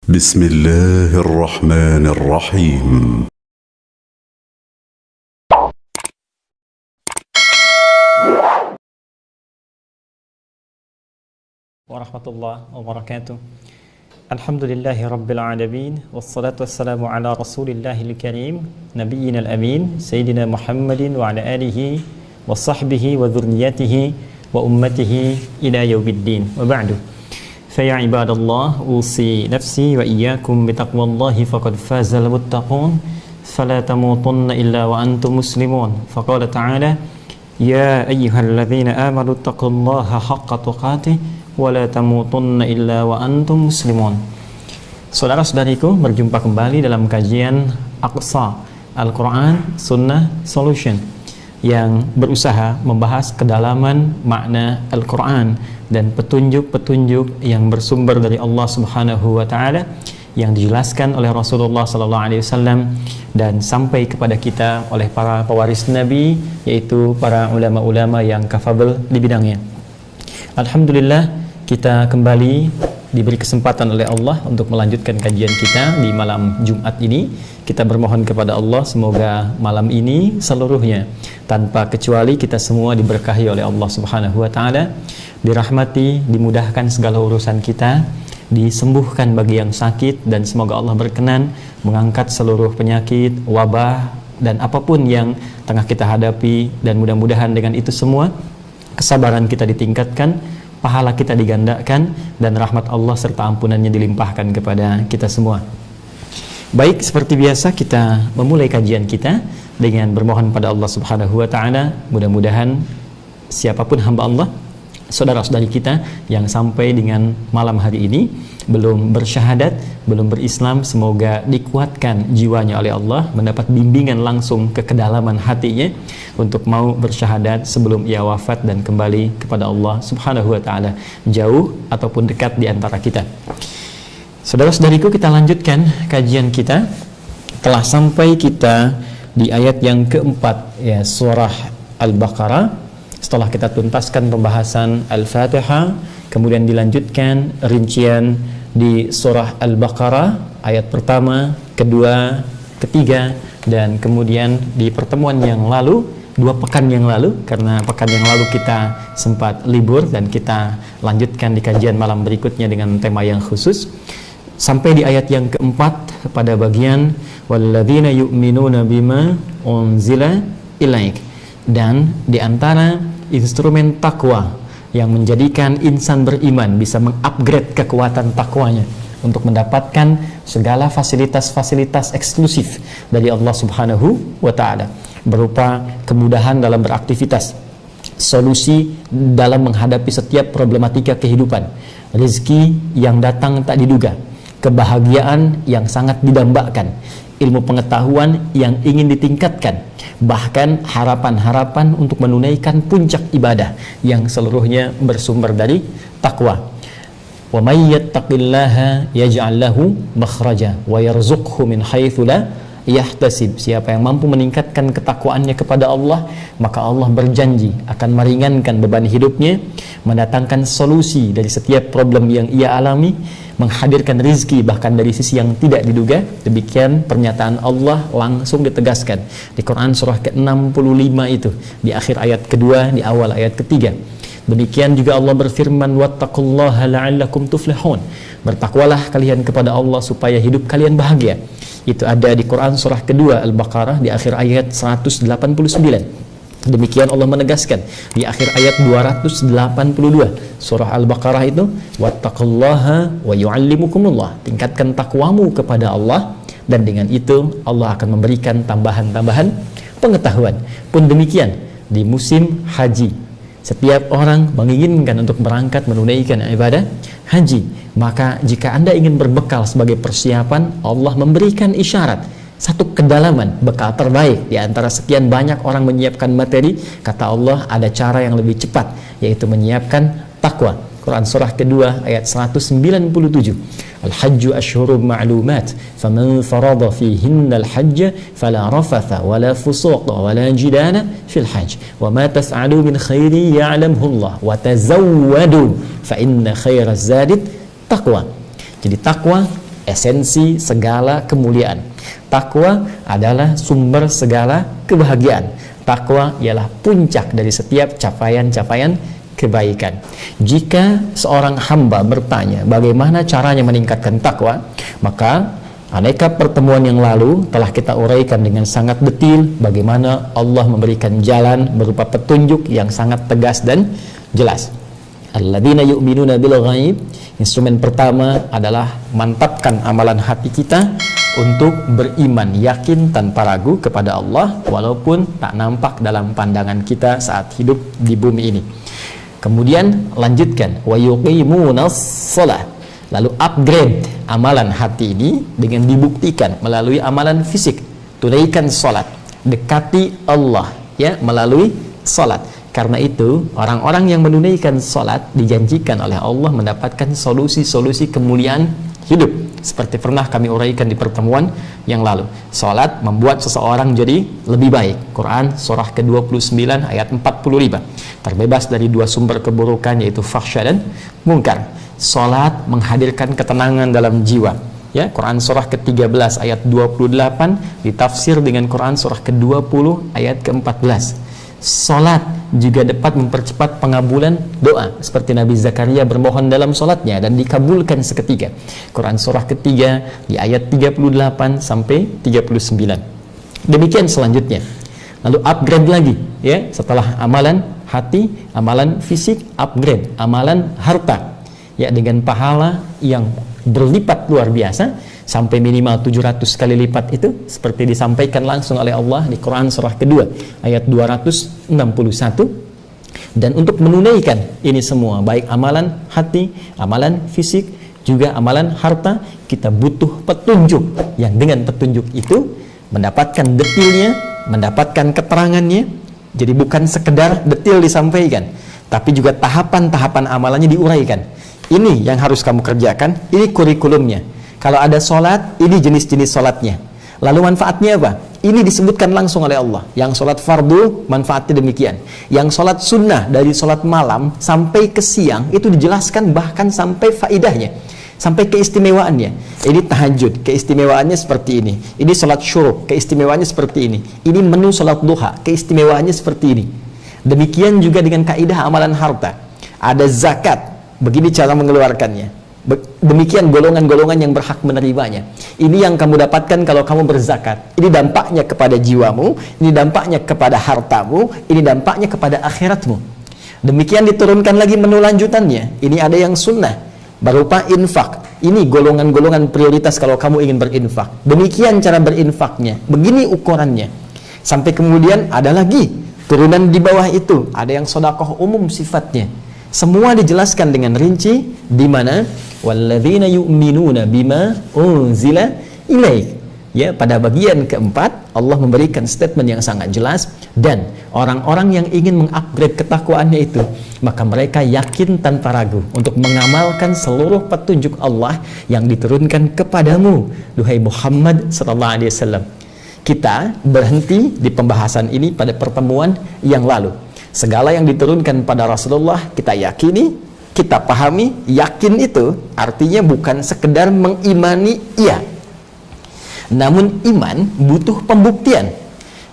بسم الله الرحمن الرحيم. Warahmatullahi wabarakatuh. Alhamdulillahi rabbil alamin, wassalatu wassalamu ala rasulillahil karim, nabiyyina al-amin, sayyidina Muhammadin wa ala alihi wa sahbihi wa dhurriyyatihi wa ummatihi ila yaumiddin. Wa ba'du. Fa ya ibadallah, usi nafsi wa iyyakum bi taqwallahi faqad fazal muttaqun, fala tamutunna illa wa antum muslimun. Faqala ta'ala, ya ayyuhalladzina amanu taqullaha haqqa tuqatih wala tamutunna illa wa antum muslimun. Saudara-saudariku, berjumpa kembali dalam kajian Aqsa Al-Quran Sunnah Solution yang berusaha membahas kedalaman makna Al-Quran dan petunjuk-petunjuk yang bersumber dari Allah Subhanahu wa taala yang dijelaskan oleh Rasulullah sallallahu alaihi wasallam dan sampai kepada kita oleh para pewaris Nabi, yaitu para ulama-ulama yang kafabel di bidangnya. Alhamdulillah, kita kembali diberi kesempatan oleh Allah untuk melanjutkan kajian kita di malam Jumat ini. Kita bermohon kepada Allah semoga malam ini seluruhnya tanpa kecuali kita semua diberkahi oleh Allah Subhanahu wa taala, dirahmati, dimudahkan segala urusan kita, disembuhkan bagi yang sakit, dan semoga Allah berkenan mengangkat seluruh penyakit, wabah, dan apapun yang tengah kita hadapi, dan mudah-mudahan dengan itu semua kesabaran kita ditingkatkan, pahala kita digandakan, dan rahmat Allah serta ampunannya dilimpahkan kepada kita semua. Baik, seperti biasa kita memulai kajian kita dengan bermohon pada Allah Subhanahu wa taala. Mudah-mudahan siapapun hamba Allah, saudara-saudari kita yang sampai dengan malam hari ini belum bersyahadat, belum berislam, semoga dikuatkan jiwanya oleh Allah, mendapat bimbingan langsung ke kedalaman hatinya untuk mau bersyahadat sebelum ia wafat dan kembali kepada Allah Subhanahu wa taala, jauh ataupun dekat di antara kita. Saudara-saudariku, kita lanjutkan kajian kita. Telah sampai kita di ayat yang keempat, ya, surah Al-Baqarah. Setelah kita tuntaskan pembahasan Al-Fatihah, kemudian dilanjutkan rincian di surah Al-Baqarah ayat pertama, kedua, ketiga, dan kemudian di pertemuan yang lalu, 2 pekan yang lalu, karena pekan yang lalu kita sempat libur, dan kita lanjutkan di kajian malam berikutnya dengan tema yang khusus sampai di ayat yang keempat pada bagian walladzina yu'minuna bima unzila ilaik. Dan di antara instrumen takwa yang menjadikan insan beriman bisa mengupgrade kekuatan takwanya untuk mendapatkan segala fasilitas-fasilitas eksklusif dari Allah Subhanahu wa taala, berupa kemudahan dalam beraktivitas, solusi dalam menghadapi setiap problematika kehidupan, rezeki yang datang tak diduga, kebahagiaan yang sangat didambakan, ilmu pengetahuan yang ingin ditingkatkan, bahkan harapan-harapan untuk menunaikan puncak ibadah yang seluruhnya bersumber dari takwa. Wa may yattaqillaha yaj'al lahu makhraja wa yarzuqhu min haitsu la yahtasib. Siapa yang mampu meningkatkan ketakwaannya kepada Allah, maka Allah berjanji akan meringankan beban hidupnya, mendatangkan solusi dari setiap problem yang ia alami, menghadirkan rizki bahkan dari sisi yang tidak diduga. Demikian pernyataan Allah langsung ditegaskan di Quran surah ke-65 itu, di akhir ayat kedua, di awal ayat ketiga. Demikian juga Allah berfirman, wattaqullaha la'allakum tuflihun. Bertakwalah kalian kepada Allah supaya hidup kalian bahagia. Itu ada di Quran surah kedua Al-Baqarah di akhir ayat 189. Demikian Allah menegaskan di akhir ayat 282 surah Al-Baqarah itu, wattaqullaha wa yu'allimukumullah. Tingkatkan takwamu kepada Allah, dan dengan itu Allah akan memberikan tambahan-tambahan pengetahuan. Pun demikian di musim haji, setiap orang menginginkan untuk berangkat menunaikan ibadah haji. Maka jika Anda ingin berbekal sebagai persiapan, Allah memberikan isyarat, satu kedalaman, bekal terbaik di antara sekian banyak orang menyiapkan materi. Kata Allah, ada cara yang lebih cepat, yaitu menyiapkan takwa. Quran surah kedua ayat 197. Al-hajju ashhurum ma'lumat, faman farada fihinna al-hajja fala rafatha wala fusuqa wala jidala fil hajj wa ma taf'alu min khairin ya'lamhu Allah wa tazawwadu fa inna khairaz zadi taqwa. Jadi takwa esensi segala kemuliaan. Takwa adalah sumber segala kebahagiaan. Takwa ialah puncak dari setiap capaian-capaian kebaikan. Jika seorang hamba bertanya bagaimana caranya meningkatkan takwa, maka aneka pertemuan yang lalu telah kita uraikan dengan sangat detail bagaimana Allah memberikan jalan berupa petunjuk yang sangat tegas dan jelas. Alladzina yu'minuna bil ghaib. Instrumen pertama adalah mantapkan amalan hati kita untuk beriman yakin tanpa ragu kepada Allah walaupun tak nampak dalam pandangan kita saat hidup di bumi ini. Kemudian lanjutkan wa yuqimunas shalah. Lalu upgrade amalan hati ini dengan dibuktikan melalui amalan fisik. Tunaikan salat, dekati Allah ya melalui salat. Karena itu, orang-orang yang menunaikan salat dijanjikan oleh Allah mendapatkan solusi-solusi kemuliaan hidup. Seperti pernah kami uraikan di pertemuan yang lalu. Salat membuat seseorang jadi lebih baik. Quran surah ke-29 ayat 45. Terbebas dari dua sumber keburukan yaitu fahsya dan mungkar. Salat menghadirkan ketenangan dalam jiwa. Ya, Quran surah ke-13 ayat 28 ditafsir dengan Quran surah ke-20 ayat ke-14. Salat juga dapat mempercepat pengabulan doa seperti Nabi Zakaria bermohon dalam salatnya dan dikabulkan seketika. Quran surah ketiga di ayat 38 sampai 39. Demikian selanjutnya. Lalu upgrade lagi ya, setelah amalan hati, amalan fisik, upgrade amalan harta. Ya, dengan pahala yang berlipat luar biasa sampai minimal 700 kali lipat itu seperti disampaikan langsung oleh Allah di Quran surah kedua ayat 261. Dan untuk menunaikan ini semua baik amalan hati, amalan fisik, juga amalan harta, kita butuh petunjuk yang dengan petunjuk itu mendapatkan detailnya, mendapatkan keterangannya. Jadi bukan sekedar detail disampaikan, tapi juga tahapan-tahapan amalannya diuraikan. Ini yang harus kamu kerjakan, ini kurikulumnya. Kalau ada sholat, ini jenis-jenis sholatnya. Lalu manfaatnya apa? Ini disebutkan langsung oleh Allah. Yang sholat fardu, manfaatnya demikian. Yang sholat sunnah dari sholat malam sampai ke siang, itu dijelaskan bahkan sampai faidahnya, sampai keistimewaannya. Ini tahajud, keistimewaannya seperti ini. Ini sholat syuruk, keistimewaannya seperti ini. Ini menu sholat duha, keistimewaannya seperti ini. Demikian juga dengan kaidah amalan harta. Ada zakat, begini cara mengeluarkannya. Demikian golongan-golongan yang berhak menerimanya. Ini yang kamu dapatkan kalau kamu berzakat. Ini dampaknya kepada jiwamu, ini dampaknya kepada hartamu, ini dampaknya kepada akhiratmu. Demikian diturunkan lagi menu lanjutannya. Ini ada yang sunnah berupa infak. Ini golongan-golongan prioritas kalau kamu ingin berinfak. Demikian cara berinfaknya. Begini ukurannya. Sampai kemudian ada lagi turunan di bawah itu. Ada yang sedekah umum sifatnya. Semua dijelaskan dengan rinci di mana walladzina yu'minuna bima unzila ilaik. Ya, pada bagian keempat Allah memberikan statement yang sangat jelas, dan orang-orang yang ingin mengupgrade ketakwaannya itu, maka mereka yakin tanpa ragu untuk mengamalkan seluruh petunjuk Allah yang diturunkan kepadamu, duhai Muhammad sallallahu alaihi wasallam. Kita berhenti di pembahasan ini pada pertemuan yang lalu. Segala yang diturunkan pada Rasulullah kita yakini, kita pahami. Yakin itu artinya bukan sekedar mengimani iya, namun iman butuh pembuktian.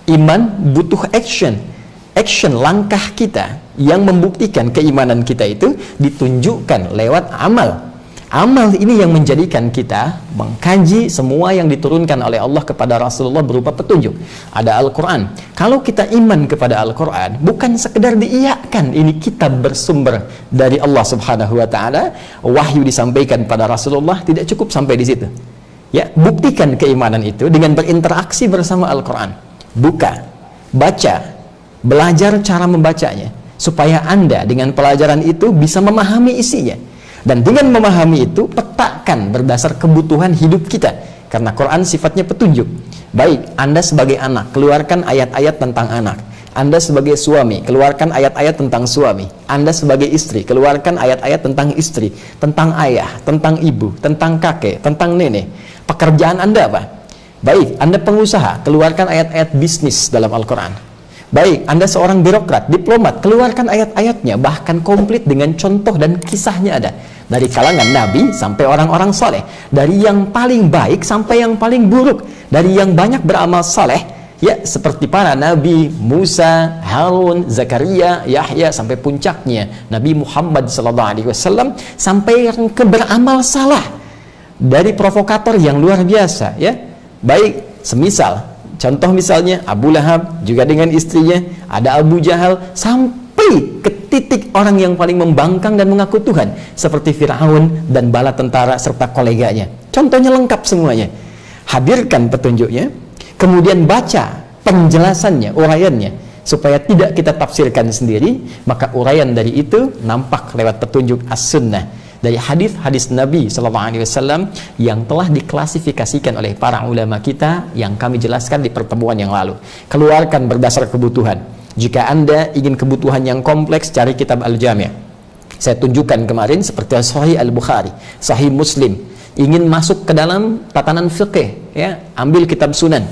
Iman butuh action langkah kita yang membuktikan keimanan kita itu ditunjukkan lewat amal. Amal ini yang menjadikan kita mengkaji semua yang diturunkan oleh Allah kepada Rasulullah berupa petunjuk. Ada Al-Quran. Kalau kita iman kepada Al-Quran, bukan sekedar diiyakan ini kitab bersumber dari Allah Subhanahu wa Ta'ala, wahyu disampaikan pada Rasulullah, tidak cukup sampai di situ. Ya, buktikan keimanan itu dengan berinteraksi bersama Al-Quran. Buka, baca, belajar cara membacanya, supaya Anda dengan pelajaran itu bisa memahami isinya. Dan dengan memahami itu, petakan berdasar kebutuhan hidup kita. Karena Quran sifatnya petunjuk. Baik, Anda sebagai anak, keluarkan ayat-ayat tentang anak. Anda sebagai suami, keluarkan ayat-ayat tentang suami. Anda sebagai istri, keluarkan ayat-ayat tentang istri, tentang ayah, tentang ibu, tentang kakek, tentang nenek. Pekerjaan Anda apa? Baik, Anda pengusaha, keluarkan ayat-ayat bisnis dalam Al-Quran. Baik, Anda seorang birokrat, diplomat, keluarkan ayat-ayatnya, bahkan komplit dengan contoh dan kisahnya ada. Dari kalangan nabi sampai orang-orang soleh, dari yang paling baik sampai yang paling buruk, dari yang banyak beramal soleh, ya, seperti para nabi Musa, Harun, Zakaria, Yahya, sampai puncaknya Nabi Muhammad SAW, sampai yang beramal salah, dari provokator yang luar biasa, ya, baik semisal contoh misalnya Abu Lahab juga dengan istrinya, ada Abu Jahal, sampai ke titik orang yang paling membangkang dan mengaku Tuhan seperti Fir'aun dan bala tentara serta koleganya. Contohnya lengkap semuanya. Hadirkan petunjuknya, kemudian baca penjelasannya, uraiannya, supaya tidak kita tafsirkan sendiri. Maka uraian dari itu nampak lewat petunjuk as-sunnah, dari hadis-hadis Nabi SAW yang telah diklasifikasikan oleh para ulama kita yang kami jelaskan di pertemuan yang lalu. Keluarkan berdasar kebutuhan. Jika Anda ingin kebutuhan yang kompleks, cari kitab Al-Jami'. Saya tunjukkan kemarin seperti Sahih Al-Bukhari, Sahih Muslim. Ingin masuk ke dalam tatanan fiqih, ya, ambil kitab Sunan.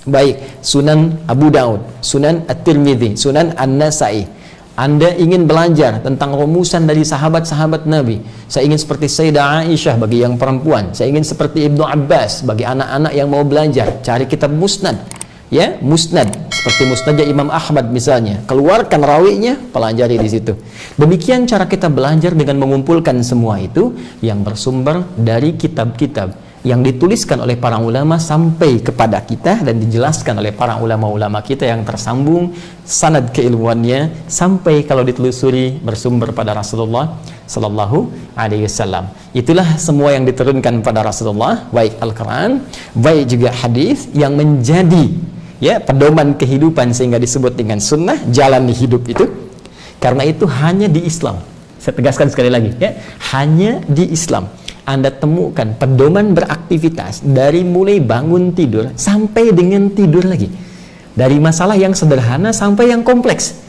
Baik, Sunan Abu Daud, Sunan At-Tirmidzi, Sunan An-Nasai. Anda ingin belajar tentang rumusan dari sahabat-sahabat Nabi. Saya ingin seperti Sayyidah Aisyah bagi yang perempuan. Saya ingin seperti Ibnu Abbas bagi anak-anak yang mau belajar. Cari kitab Musnad, ya, Musnad seperti Musnadnya Imam Ahmad misalnya. Keluarkan rawinya, pelajari di situ. Demikian cara kita belajar dengan mengumpulkan semua itu yang bersumber dari kitab-kitab yang dituliskan oleh para ulama sampai kepada kita dan dijelaskan oleh para ulama-ulama kita yang tersambung sanad keilmuannya sampai kalau ditelusuri bersumber pada Rasulullah Sallallahu Alaihi Wasallam. Itulah semua yang diturunkan pada Rasulullah, baik Al-Quran, baik juga hadis yang menjadi, ya, pedoman kehidupan sehingga disebut dengan sunnah, jalan hidup itu. Karena itu hanya di Islam, saya tegaskan sekali lagi, ya, hanya di Islam Anda temukan pedoman beraktivitas dari mulai bangun tidur sampai dengan tidur lagi, dari masalah yang sederhana sampai yang kompleks.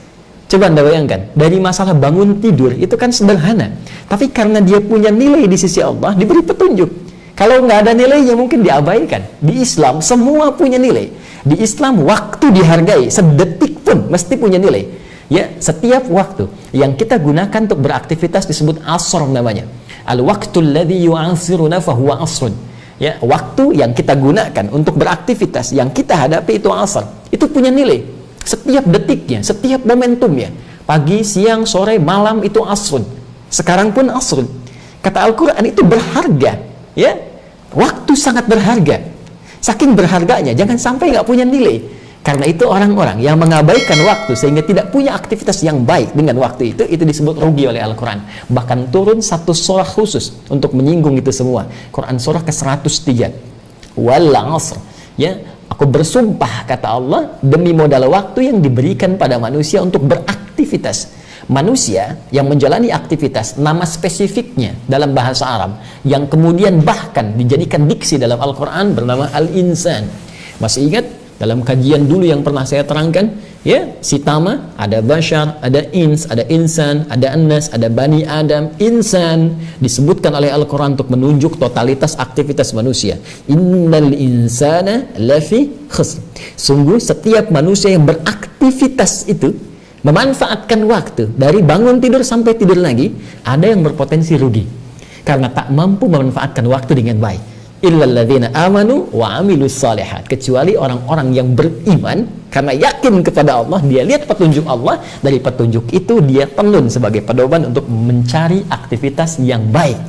Coba Anda bayangkan, dari masalah bangun tidur itu kan sederhana, tapi karena dia punya nilai di sisi Allah, diberi petunjuk. Kalau nggak ada nilainya mungkin diabaikan. Di Islam semua punya nilai. Di Islam waktu dihargai, sedetik pun mesti punya nilai. Ya, setiap waktu yang kita gunakan untuk beraktivitas disebut asr namanya. Al-waqtul ladzi yu'asiruna fahuwa asrun. Ya, waktu yang kita gunakan untuk beraktivitas yang kita hadapi itu asar. Itu punya nilai. Setiap detiknya, setiap momentumnya. Pagi, siang, sore, malam itu asrun. Sekarang pun asrun. Kata Al-Qur'an itu berharga, ya. Waktu sangat berharga. Saking berharganya jangan sampai nggak punya nilai. Karena itu orang-orang yang mengabaikan waktu sehingga tidak punya aktivitas yang baik dengan waktu itu disebut rugi oleh Al-Quran. Bahkan turun satu surah khusus untuk menyinggung itu semua. Quran surah ke-103. Wal 'asr. Ya, aku bersumpah kata Allah demi modal waktu yang diberikan pada manusia untuk beraktivitas. Manusia yang menjalani aktivitas, nama spesifiknya dalam bahasa Arab yang kemudian bahkan dijadikan diksi dalam Al-Quran bernama Al-Insan. Masih ingat? Dalam kajian dulu yang pernah saya terangkan, ya, Sitama, ada Bashar, ada Ins, ada Insan, ada Anas, ada Bani Adam. Insan disebutkan oleh Al-Quran untuk menunjuk totalitas aktivitas manusia. Innal insana lafi khusr. Sungguh setiap manusia yang beraktivitas itu memanfaatkan waktu dari bangun tidur sampai tidur lagi, ada yang berpotensi rugi karena tak mampu memanfaatkan waktu dengan baik. Illalladzina amanu wa amilus salihat, kecuali orang-orang yang beriman karena yakin kepada Allah, dia lihat petunjuk Allah, dari petunjuk itu dia tenun sebagai pedoman untuk mencari aktivitas yang baik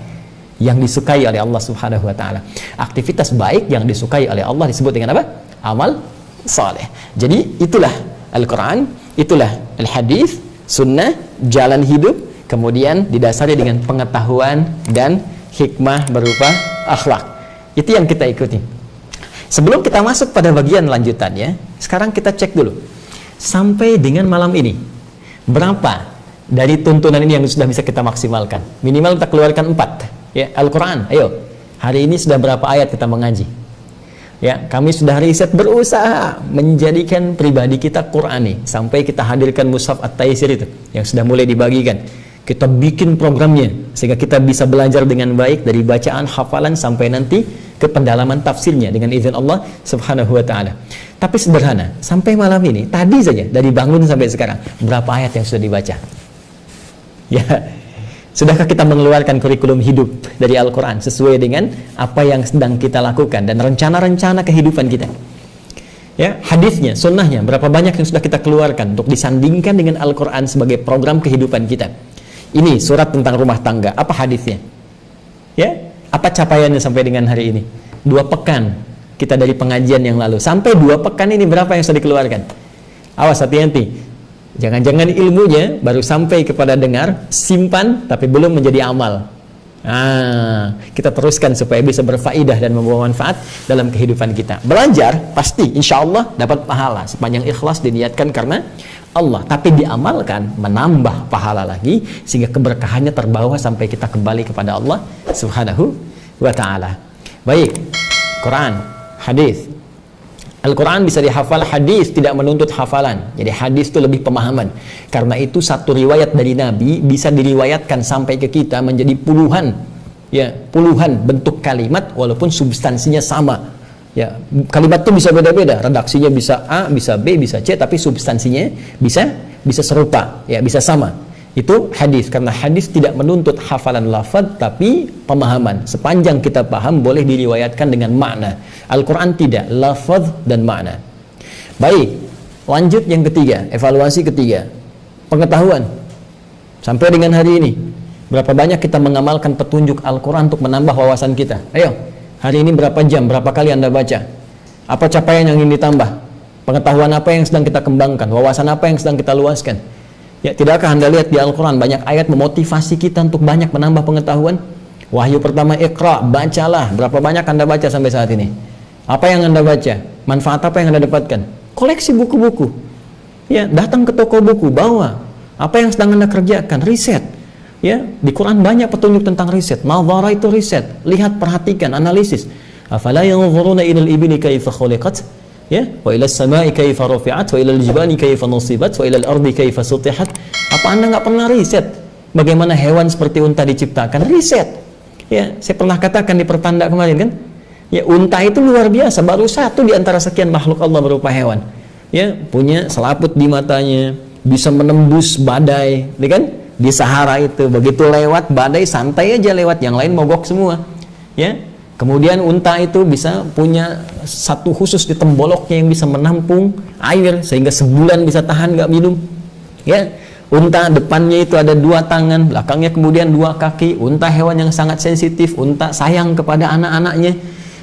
yang disukai oleh Allah Subhanahu wa taala. Aktivitas baik yang disukai oleh Allah disebut dengan apa? Amal saleh. Jadi itulah Al-Quran, itulah Al-Hadis, Sunnah, jalan hidup, kemudian didasari dengan pengetahuan dan hikmah berupa akhlak. Itu yang kita ikuti. Sebelum kita masuk pada bagian lanjutannya, sekarang kita cek dulu sampai dengan malam ini berapa dari tuntunan ini yang sudah bisa kita maksimalkan. Minimal kita keluarkan 4, ya. Al-Quran, ayo, hari ini sudah berapa ayat kita mengaji, ya. Kami sudah riset, berusaha menjadikan pribadi kita Qurani sampai kita hadirkan Mushaf At-Taisir itu yang sudah mulai dibagikan. Kita bikin programnya sehingga kita bisa belajar dengan baik dari bacaan, hafalan sampai nanti ke pendalaman tafsirnya dengan izin Allah Subhanahu wa taala. Tapi sederhana, sampai malam ini, tadi saja dari bangun sampai sekarang, berapa ayat yang sudah dibaca? Ya. Sudahkah kita mengeluarkan kurikulum hidup dari Al-Quran sesuai dengan apa yang sedang kita lakukan dan rencana-rencana kehidupan kita? Ya, hadisnya, sunnahnya, berapa banyak yang sudah kita keluarkan untuk disandingkan dengan Al-Quran sebagai program kehidupan kita? Ini surat tentang rumah tangga, apa hadisnya? Ya, apa capaiannya sampai dengan hari ini? 2 pekan kita dari pengajian yang lalu, sampai 2 pekan ini berapa yang sudah dikeluarkan? Awas, hati-hati. Jangan-jangan ilmunya baru sampai kepada dengar, simpan, tapi belum menjadi amal. Kita teruskan supaya bisa berfaedah dan membawa manfaat dalam kehidupan kita. Belajar, pasti, insya Allah dapat pahala sepanjang ikhlas diniatkan karena Allah. Tapi diamalkan, menambah pahala lagi, sehingga keberkahannya terbawa sampai kita kembali kepada Allah Subhanahu wa ta'ala. Baik, Quran, hadis. Al-Quran bisa dihafal, hadis tidak menuntut hafalan. Jadi hadis itu lebih pemahaman. Karena itu satu riwayat dari Nabi bisa diriwayatkan sampai ke kita menjadi puluhan, ya, puluhan bentuk kalimat walaupun substansinya sama. Ya, kalimat itu bisa beda-beda, redaksinya bisa A, bisa B, bisa C, tapi substansinya bisa serupa, ya, bisa sama. Itu hadis, karena hadis tidak menuntut hafalan lafaz tapi pemahaman. Sepanjang kita paham boleh diriwayatkan dengan makna. Al-Quran tidak, lafaz dan makna. Baik, lanjut yang ketiga, evaluasi ketiga, pengetahuan. Sampai dengan hari ini, berapa banyak kita mengamalkan petunjuk Al-Quran untuk menambah wawasan kita? Ayo, hari ini berapa jam, berapa kali Anda baca? Apa capaian yang ingin ditambah? Pengetahuan apa yang sedang kita kembangkan? Wawasan apa yang sedang kita luaskan? Ya, tidakkah Anda lihat di Al-Quran banyak ayat memotivasi kita untuk banyak menambah pengetahuan? Wahyu pertama, Iqra, bacalah. Berapa banyak Anda baca sampai saat ini? Apa yang Anda baca? Manfaat apa yang Anda dapatkan? Koleksi buku-buku. Ya, datang ke toko buku, bawa. Apa yang sedang Anda kerjakan? Riset. Ya, di Quran banyak petunjuk tentang riset. Nadhara itu riset. Lihat, perhatikan, analisis. Afala yanzuruna ilal ibili kaifa khuliqat? Ya, wa ilal samai kaifa rufi'at, wa ilal jibali kaifa nusibat, wa ilal ardi kaifa sutihat. Apa Anda nggak pernah riset bagaimana hewan seperti unta diciptakan? Riset. Ya, saya pernah katakan di pertanda kemarin kan? Ya, unta itu luar biasa, baru satu di antara sekian makhluk Allah berupa hewan. Ya, punya selaput di matanya, bisa menembus badai, ya kan? Di Sahara itu begitu lewat badai santai aja lewat, yang lain mogok semua. Ya. Kemudian unta itu bisa punya satu khusus di temboloknya yang bisa menampung air sehingga sebulan bisa tahan nggak minum. Ya, unta depannya itu ada 2 tangan, belakangnya kemudian 2 kaki. Unta hewan yang sangat sensitif, unta sayang kepada anak-anaknya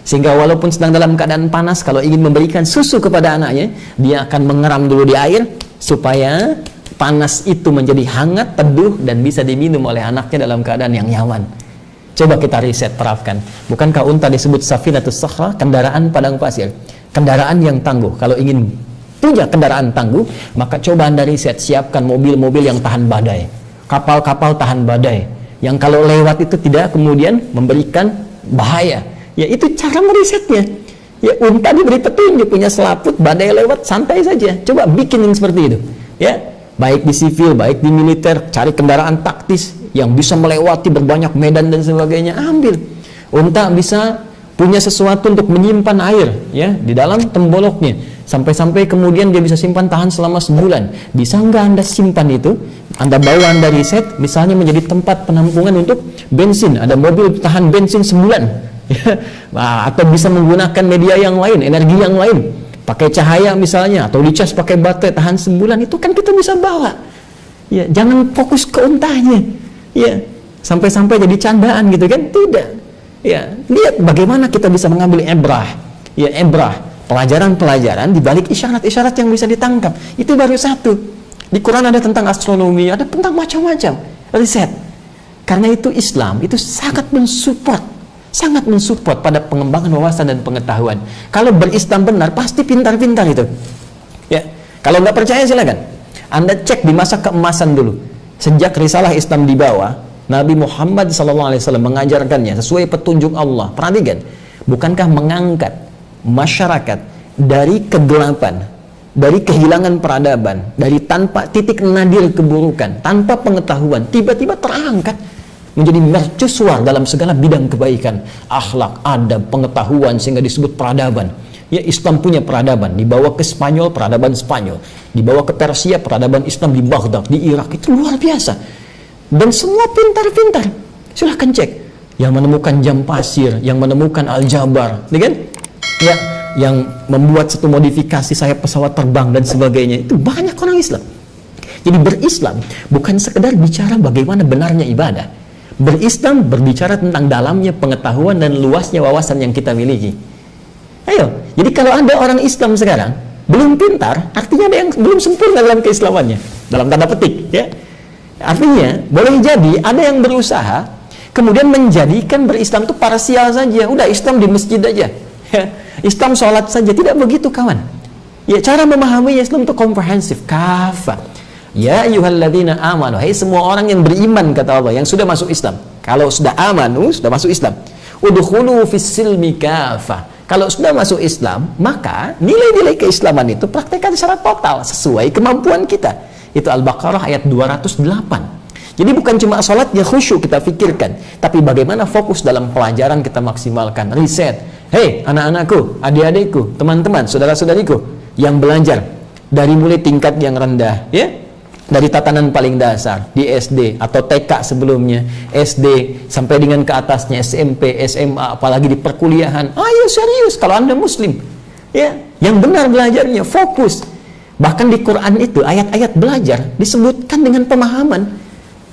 sehingga walaupun sedang dalam keadaan panas, kalau ingin memberikan susu kepada anaknya, dia akan mengeram dulu di air supaya panas itu menjadi hangat, teduh dan bisa diminum oleh anaknya dalam keadaan yang nyaman. Coba kita riset, terapkan. Bukankah unta disebut safinatus sakhra, kendaraan padang pasir, kendaraan yang tangguh? Kalau ingin punya kendaraan tangguh, maka coba Anda riset, siapkan mobil-mobil yang tahan badai, kapal-kapal tahan badai, yang kalau lewat itu tidak kemudian memberikan bahaya. Ya, itu cara merisetnya. Ya, unta diberi petunjuk, punya selaput, badai lewat, santai saja. Coba bikin yang seperti itu. Ya, baik di sivil, baik di militer, cari kendaraan taktis yang bisa melewati berbanyak medan dan sebagainya, ambil. Unta bisa punya sesuatu untuk menyimpan air, ya, di dalam temboloknya, sampai-sampai kemudian dia bisa simpan tahan selama sebulan. Bisa nggak Anda simpan itu? Anda bawa, Anda riset, misalnya menjadi tempat penampungan untuk bensin, ada mobil tahan bensin sebulan, ya. Nah, atau bisa menggunakan media yang lain, energi yang lain, pakai cahaya misalnya, atau dicas pakai baterai tahan sebulan, itu kan kita bisa bawa. Ya, jangan fokus ke untanya. Ya, sampai-sampai jadi candaan gitu kan? Tidak. Ya, lihat bagaimana kita bisa mengambil ibrah. Ya, ibrah, pelajaran-pelajaran di balik isyarat-isyarat yang bisa ditangkap. Itu baru satu. Di Quran ada tentang astronomi, ada tentang macam-macam riset. Karena itu Islam itu sangat mensupport pada pengembangan wawasan dan pengetahuan. Kalau berislam benar pasti pintar-pintar itu. Ya, kalau nggak percaya silakan Anda cek di masa keemasan dulu. Sejak risalah Islam dibawa, Nabi Muhammad SAW mengajarkannya sesuai petunjuk Allah. Perhatikan, bukankah mengangkat masyarakat dari kegelapan, dari kehilangan peradaban, dari tanpa titik nadir keburukan, tanpa pengetahuan, tiba-tiba terangkat menjadi mercusuar dalam segala bidang kebaikan, akhlak, adab, pengetahuan, sehingga disebut peradaban. Ya, Islam punya peradaban, dibawa ke Spanyol, peradaban Spanyol, dibawa ke Persia, peradaban Islam di Baghdad, di Irak, itu luar biasa. Dan semua pintar-pintar. Silahkan cek. Yang menemukan jam pasir, yang menemukan aljabar, kan? Ya, yang membuat satu modifikasi sayap pesawat terbang dan sebagainya. Itu banyak orang Islam. Jadi berislam bukan sekedar bicara bagaimana benarnya ibadah. Berislam berbicara tentang dalamnya pengetahuan dan luasnya wawasan yang kita miliki. Ayo, jadi kalau ada orang Islam sekarang belum pintar, artinya ada yang belum sempurna dalam keislamannya, dalam tanda petik, ya. Artinya boleh jadi ada yang berusaha kemudian menjadikan berislam itu parsial saja. Udah Islam di masjid aja, ya. Islam sholat saja. Tidak begitu, kawan. Ya, cara memahami Islam itu komprehensif, kafah. Ya ayyuhalladzina amanu, hai semua orang yang beriman, kata Allah, yang sudah masuk Islam. Kalau sudah amanu, sudah masuk Islam. Udkhulu fis-silmi kafah. Kalau sudah masuk Islam, maka nilai-nilai keislaman itu praktekkan secara total sesuai kemampuan kita. Itu Al-Baqarah ayat 208. Jadi bukan cuma sholat yang khusyuk kita pikirkan, tapi bagaimana fokus dalam pelajaran kita maksimalkan. Riset. Hei anak-anakku, adik-adikku, teman-teman, saudara-saudariku yang belajar dari mulai tingkat yang rendah, ya, dari tatanan paling dasar di SD atau TK sebelumnya, SD sampai dengan ke atasnya SMP, SMA, apalagi di perkuliahan. Ayo serius kalau Anda muslim, ya, yang benar belajarnya, fokus. Bahkan di Quran itu ayat-ayat belajar disebutkan dengan pemahaman,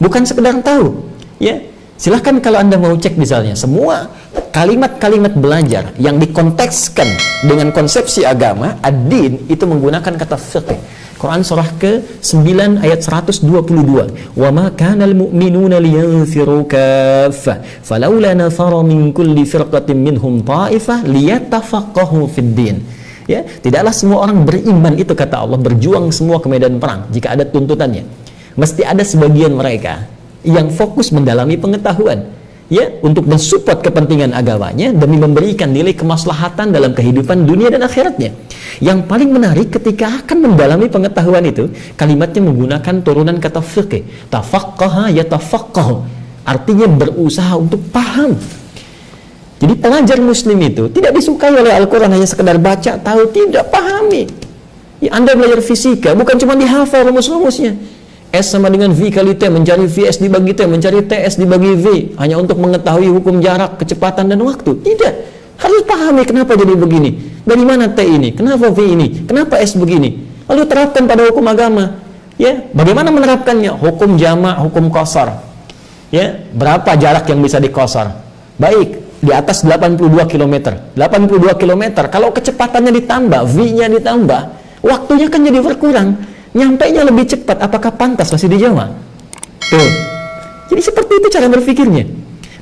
bukan sekedar tahu, ya. Silahkan kalau Anda mau cek misalnya semua kalimat-kalimat belajar yang dikontekskan dengan konsepsi agama, ad-din, itu menggunakan kata fiqh. Quran surah ke-9 ayat 122. Wa ma kana al-mu'minuna liyanfiru kaffah falawla nafara min kulli firqatin minhum ta'ifah liyatafaqahu fid din. Ya, tidaklah semua orang beriman itu, kata Allah, berjuang semua ke medan perang jika ada tuntutannya. Mesti ada sebagian mereka yang fokus mendalami pengetahuan, ya, untuk mensupport kepentingan agamanya demi memberikan nilai kemaslahatan dalam kehidupan dunia dan akhiratnya. Yang paling menarik ketika akan mendalami pengetahuan itu, kalimatnya menggunakan turunan kata fiqh. Tafaqqaha yatafaqqahu, artinya berusaha untuk paham. Jadi pelajar muslim itu tidak disukai oleh Al-Quran hanya sekedar baca, tahu, tidak, pahami. Ya, Anda belajar fisika bukan cuma dihafal rumus-rumusnya. S sama dengan V kali T, mencari VS dibagi T, mencari TS dibagi V, hanya untuk mengetahui hukum jarak, kecepatan, dan waktu. Tidak. Harus pahami kenapa jadi begini. Dari mana T ini? Kenapa V ini? Kenapa S begini? Lalu terapkan pada hukum agama. Ya, bagaimana menerapkannya? Hukum jamak, hukum qasar. Ya, berapa jarak yang bisa diqasar? Baik, di atas 82 km. 82 km, kalau kecepatannya ditambah, V-nya ditambah, waktunya kan jadi berkurang. Nyampainya lebih cepat, apakah pantas masih dijawab? Tuh. Jadi seperti itu cara berpikirnya.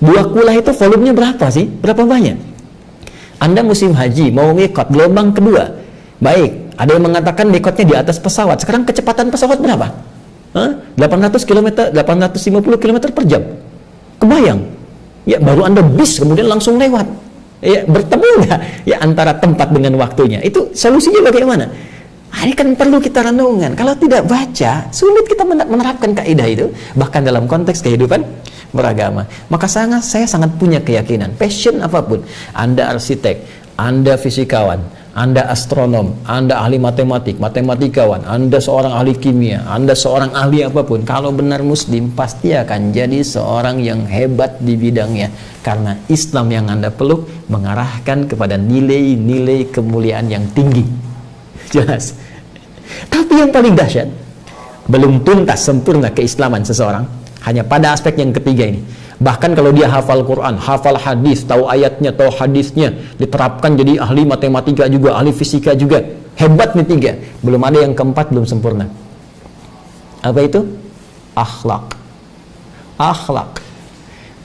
Buah kulah itu volumenya berapa sih? Berapa banyak? Anda musim haji mau mikot gelombang kedua. Baik, ada yang mengatakan mikotnya di atas pesawat. Sekarang kecepatan pesawat berapa? 800 km, 850 km per jam. Kebayang? Ya, baru Anda bis kemudian langsung lewat. Ya, bertemu nggak? Ya, antara tempat dengan waktunya. Itu solusinya bagaimana? Ini kan perlu kita renungan. Kalau tidak baca, sulit kita menerapkan kaidah itu, bahkan dalam konteks kehidupan beragama. Maka saya sangat punya keyakinan, passion apapun, Anda arsitek, Anda fisikawan, Anda astronom, Anda ahli matematik, matematikawan, Anda seorang ahli kimia, Anda seorang ahli apapun, kalau benar muslim, pasti akan jadi seorang yang hebat di bidangnya. Karena Islam yang Anda peluk mengarahkan kepada nilai-nilai kemuliaan yang tinggi. Jelas. Tapi yang paling dahsyat, belum tuntas sempurna keislaman seseorang hanya pada aspek yang ketiga ini. Bahkan kalau dia hafal Quran, hafal hadis, tahu ayatnya, tahu hadisnya, diterapkan jadi ahli matematika juga, ahli fisika juga, hebat nih tiga. Belum ada yang keempat, belum sempurna. Apa itu? Akhlak. Akhlak.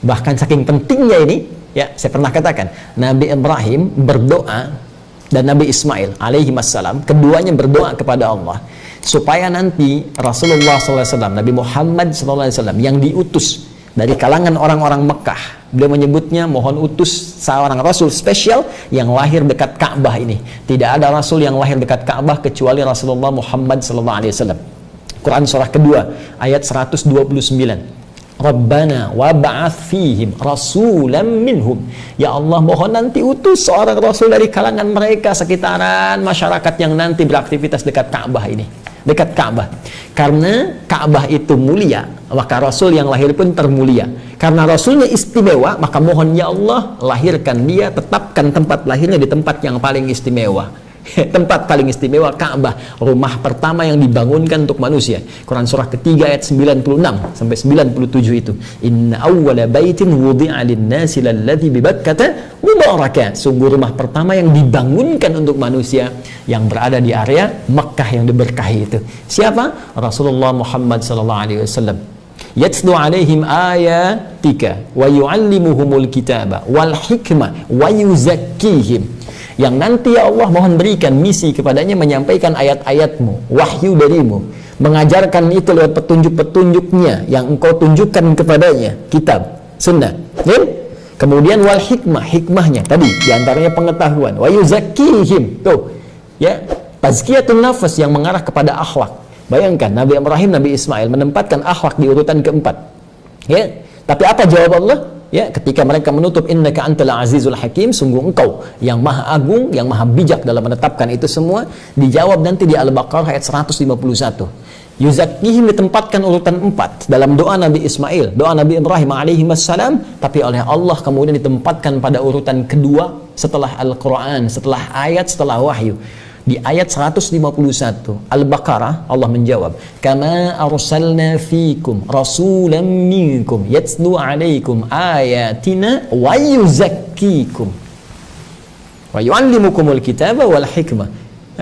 Bahkan saking pentingnya ini, ya, saya pernah katakan, Nabi Ibrahim berdoa dan Nabi Ismail alaihi wassalam, keduanya berdoa kepada Allah supaya nanti Rasulullah SAW, Nabi Muhammad SAW yang diutus dari kalangan orang-orang Mekah, beliau menyebutnya mohon utus seorang Rasul spesial yang lahir dekat Ka'bah ini. Tidak ada Rasul yang lahir dekat Ka'bah kecuali Rasulullah Muhammad SAW. Quran surah kedua ayat 129. Rabbana wa ba'ath fihim rasulan minhum. Ya Allah, mohon nanti utus seorang rasul dari kalangan mereka sekitaran masyarakat yang nanti beraktivitas dekat Ka'bah ini, dekat Ka'bah. Karena Ka'bah itu mulia, maka Rasul yang lahir pun termulia. Karena Rasulnya istimewa, maka mohon ya Allah, lahirkan dia, tetapkan tempat lahirnya di tempat yang paling istimewa. Tempat paling istimewa Ka'bah, rumah pertama yang dibangunkan untuk manusia. Quran surah ketiga ayat 96 sampai 97 itu. Inna awwala baitin wudi'a lin-nasi lalladzi bi Bakkata mubarakah. Sungguh rumah pertama yang dibangunkan untuk manusia yang berada di area Mekkah yang diberkahi itu. Siapa? Rasulullah Muhammad sallallahu alaihi wasallam. Yatslu alaihim ayatika wa yu'allimuhumul kitaba wal hikmah wa yuzakkihim. Yang nanti ya Allah mohon berikan misi kepadanya menyampaikan ayat-ayatmu, wahyu darimu, mengajarkan itu lewat petunjuk-petunjuknya yang engkau tunjukkan kepadanya, kitab, sunnah. Dan kemudian wal hikmah, hikmahnya tadi diantaranya pengetahuan, wa yuzakkihim, tuh ya, tazkiyatun nafas yang mengarah kepada akhlak. Bayangkan Nabi Ibrahim, Nabi Ismail menempatkan akhlak di urutan keempat, ya. Tapi apa jawab Allah? Ya, ketika mereka menutup innaka antal azizul hakim, sungguh engkau yang maha agung, yang maha bijak dalam menetapkan itu semua, dijawab nanti di Al-Baqarah ayat 151. Yuzakkihim ditempatkan urutan 4 dalam doa Nabi Ismail, doa Nabi Ibrahim alaihi wassalam, tapi oleh Allah kemudian ditempatkan pada urutan kedua setelah Al-Quran, setelah ayat, setelah wahyu. Di ayat 151 Al-Baqarah Allah menjawab, kama arsalna fikum rasulan minkum yatslu alaikum ayatina wa yuzakkikum wa yuallimukumul kitaba wal hikmah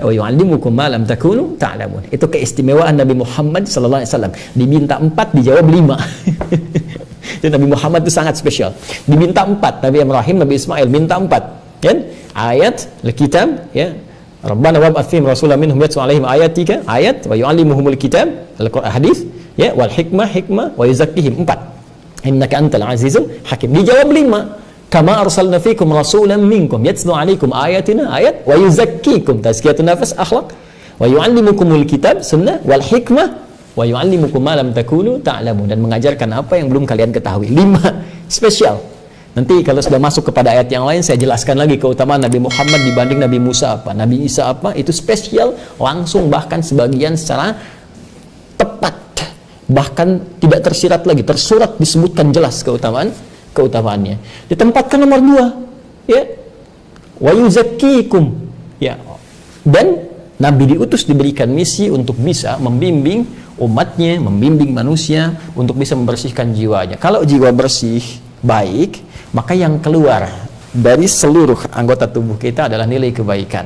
wa yuallimukum ma lam takunu ta'lamun. Itu keistimewaan Nabi Muhammad sallallahu alaihi wasallam. Diminta 4 dijawab 5. Jadi Nabi Muhammad itu sangat spesial. Diminta 4, Nabi Ibrahim, Nabi Ismail minta 4, kan? Ayat, kitab, ya. Rabbana wab'ats fihim rasulan minhum yatlu 'alaihim ayatika, ayat, wa yu'allimuhumul kitab, Al-Qur'an, hadis, ya, wal hikmah, hikmah, wa yuzakkihim, 4. Innaka antal azizul hakim. Dijawab 5. Kama arsalna fikum rasulan minkum yatlu 'alaikum ayatina, ayat, wa yuzakkikum, tazkiyatun nafas, akhlak, wa yu'allimukumul kitab, sunnah, wal hikmah, wa yu'allimukum ma lam takunu ta'lamun, dan mengajarkan apa yang belum kalian ketahui. 5 spesial. Nanti kalau sudah masuk kepada ayat yang lain, saya jelaskan lagi keutamaan Nabi Muhammad dibanding Nabi Musa apa, Nabi Isa apa, itu spesial, langsung, bahkan sebagian secara tepat, bahkan tidak tersirat lagi, tersurat, disebutkan jelas keutamaannya. Ditempatkan nomor 2, ya, wa yuzakkikum, ya, dan Nabi diutus diberikan misi untuk bisa membimbing umatnya, membimbing manusia untuk bisa membersihkan jiwanya. Kalau jiwa bersih, baik, maka yang keluar dari seluruh anggota tubuh kita adalah nilai kebaikan.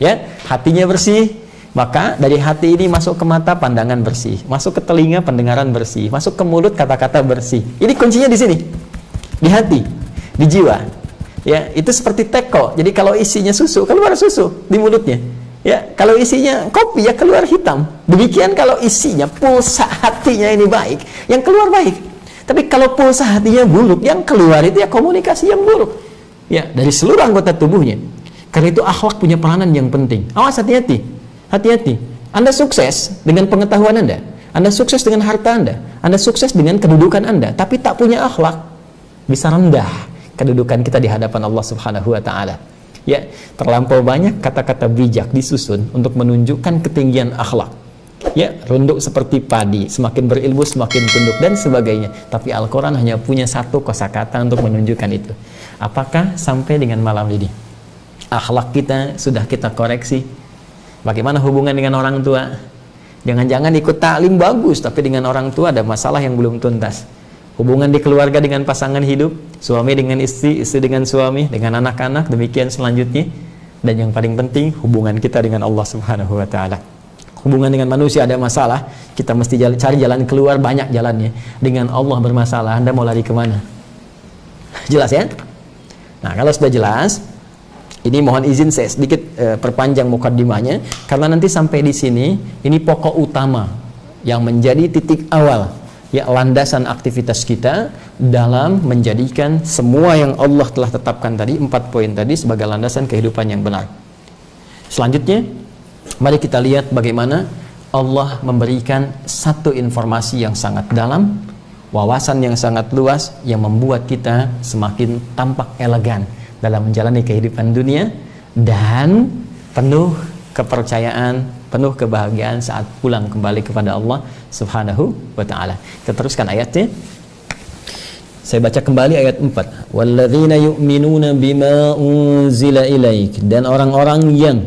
Ya, hatinya bersih, maka dari hati ini masuk ke mata pandangan bersih, masuk ke telinga pendengaran bersih, masuk ke mulut kata-kata bersih. Ini kuncinya di sini, di hati, di jiwa. Ya, itu seperti teko. Jadi kalau isinya susu, keluar susu di mulutnya. Ya, kalau isinya kopi, ya keluar hitam. Demikian kalau isinya pulsa hatinya ini baik, yang keluar baik. Tapi kalau pulsa hatinya buruk, yang keluar itu ya komunikasi yang buruk. Ya, dari seluruh anggota tubuhnya. Karena itu akhlak punya peranan yang penting. Awas, hati-hati. Hati-hati. Anda sukses dengan pengetahuan Anda sukses dengan harta Anda sukses dengan kedudukan Anda, tapi tak punya akhlak, bisa rendah kedudukan kita di hadapan Allah Subhanahu wa taala. Ya, terlampau banyak kata-kata bijak disusun untuk menunjukkan ketinggian akhlak. Ya, runduk seperti padi, semakin berilmu semakin tunduk dan sebagainya. Tapi Al-Quran hanya punya satu kosakata untuk menunjukkan itu. Apakah sampai dengan malam ini akhlak kita sudah kita koreksi? Bagaimana hubungan dengan orang tua? Jangan-jangan ikut taklim bagus, tapi dengan orang tua ada masalah yang belum tuntas. Hubungan di keluarga dengan pasangan hidup, suami dengan istri, istri dengan suami, dengan anak-anak, demikian selanjutnya. Dan yang paling penting, hubungan kita dengan Allah Subhanahu wa ta'ala. Hubungan dengan manusia ada masalah, kita mesti cari jalan keluar, banyak jalannya. Dengan Allah bermasalah, Anda mau lari kemana? Jelas ya? Nah, kalau sudah jelas, ini mohon izin saya sedikit perpanjang mukaddimahnya, karena nanti sampai di sini, ini pokok utama yang menjadi titik awal, ya, landasan aktivitas kita dalam menjadikan semua yang Allah telah tetapkan tadi, 4 poin tadi sebagai landasan kehidupan yang benar. Selanjutnya, mari kita lihat bagaimana Allah memberikan satu informasi yang sangat dalam, wawasan yang sangat luas, yang membuat kita semakin tampak elegan dalam menjalani kehidupan dunia dan penuh kepercayaan, penuh kebahagiaan saat pulang kembali kepada Allah Subhanahu wa taala. Kita teruskan ayatnya. Saya baca kembali ayat 4. Walladzina yu'minuna bima unzila ilaik, dan orang-orang yang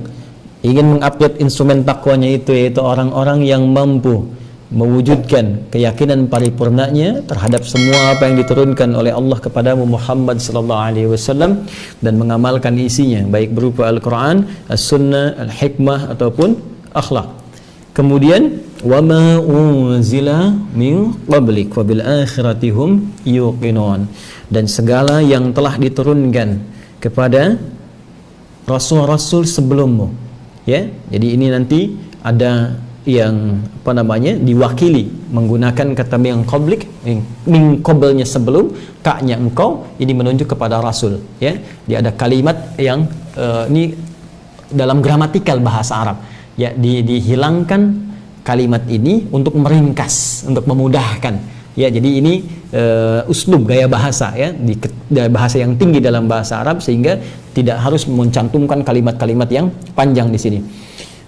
ingin mengupgrade instrumen takwanya itu, yaitu orang-orang yang mampu mewujudkan keyakinan paripurnanya terhadap semua apa yang diturunkan oleh Allah kepadamu Muhammad sallallahu alaihi wasallam, dan mengamalkan isinya baik berupa Al-Qur'an, As-Sunnah, Al-Hikmah ataupun akhlak. Kemudian wama unzila min qablik wa bil akhirati hum yuqinun, dan segala yang telah diturunkan kepada rasul-rasul sebelummu, ya. Jadi ini nanti ada yang diwakili menggunakan kata min qablik, min qablnya sebelum, kaknya engkau, ini menunjuk kepada rasul, ya. Dia ada kalimat yang ini dalam gramatikal bahasa Arab, ya, dihilangkan kalimat ini untuk meringkas, untuk memudahkan, ya. Jadi ini uslub, gaya bahasa, ya, bahasa yang tinggi dalam bahasa Arab, sehingga tidak harus mencantumkan kalimat-kalimat yang panjang di sini.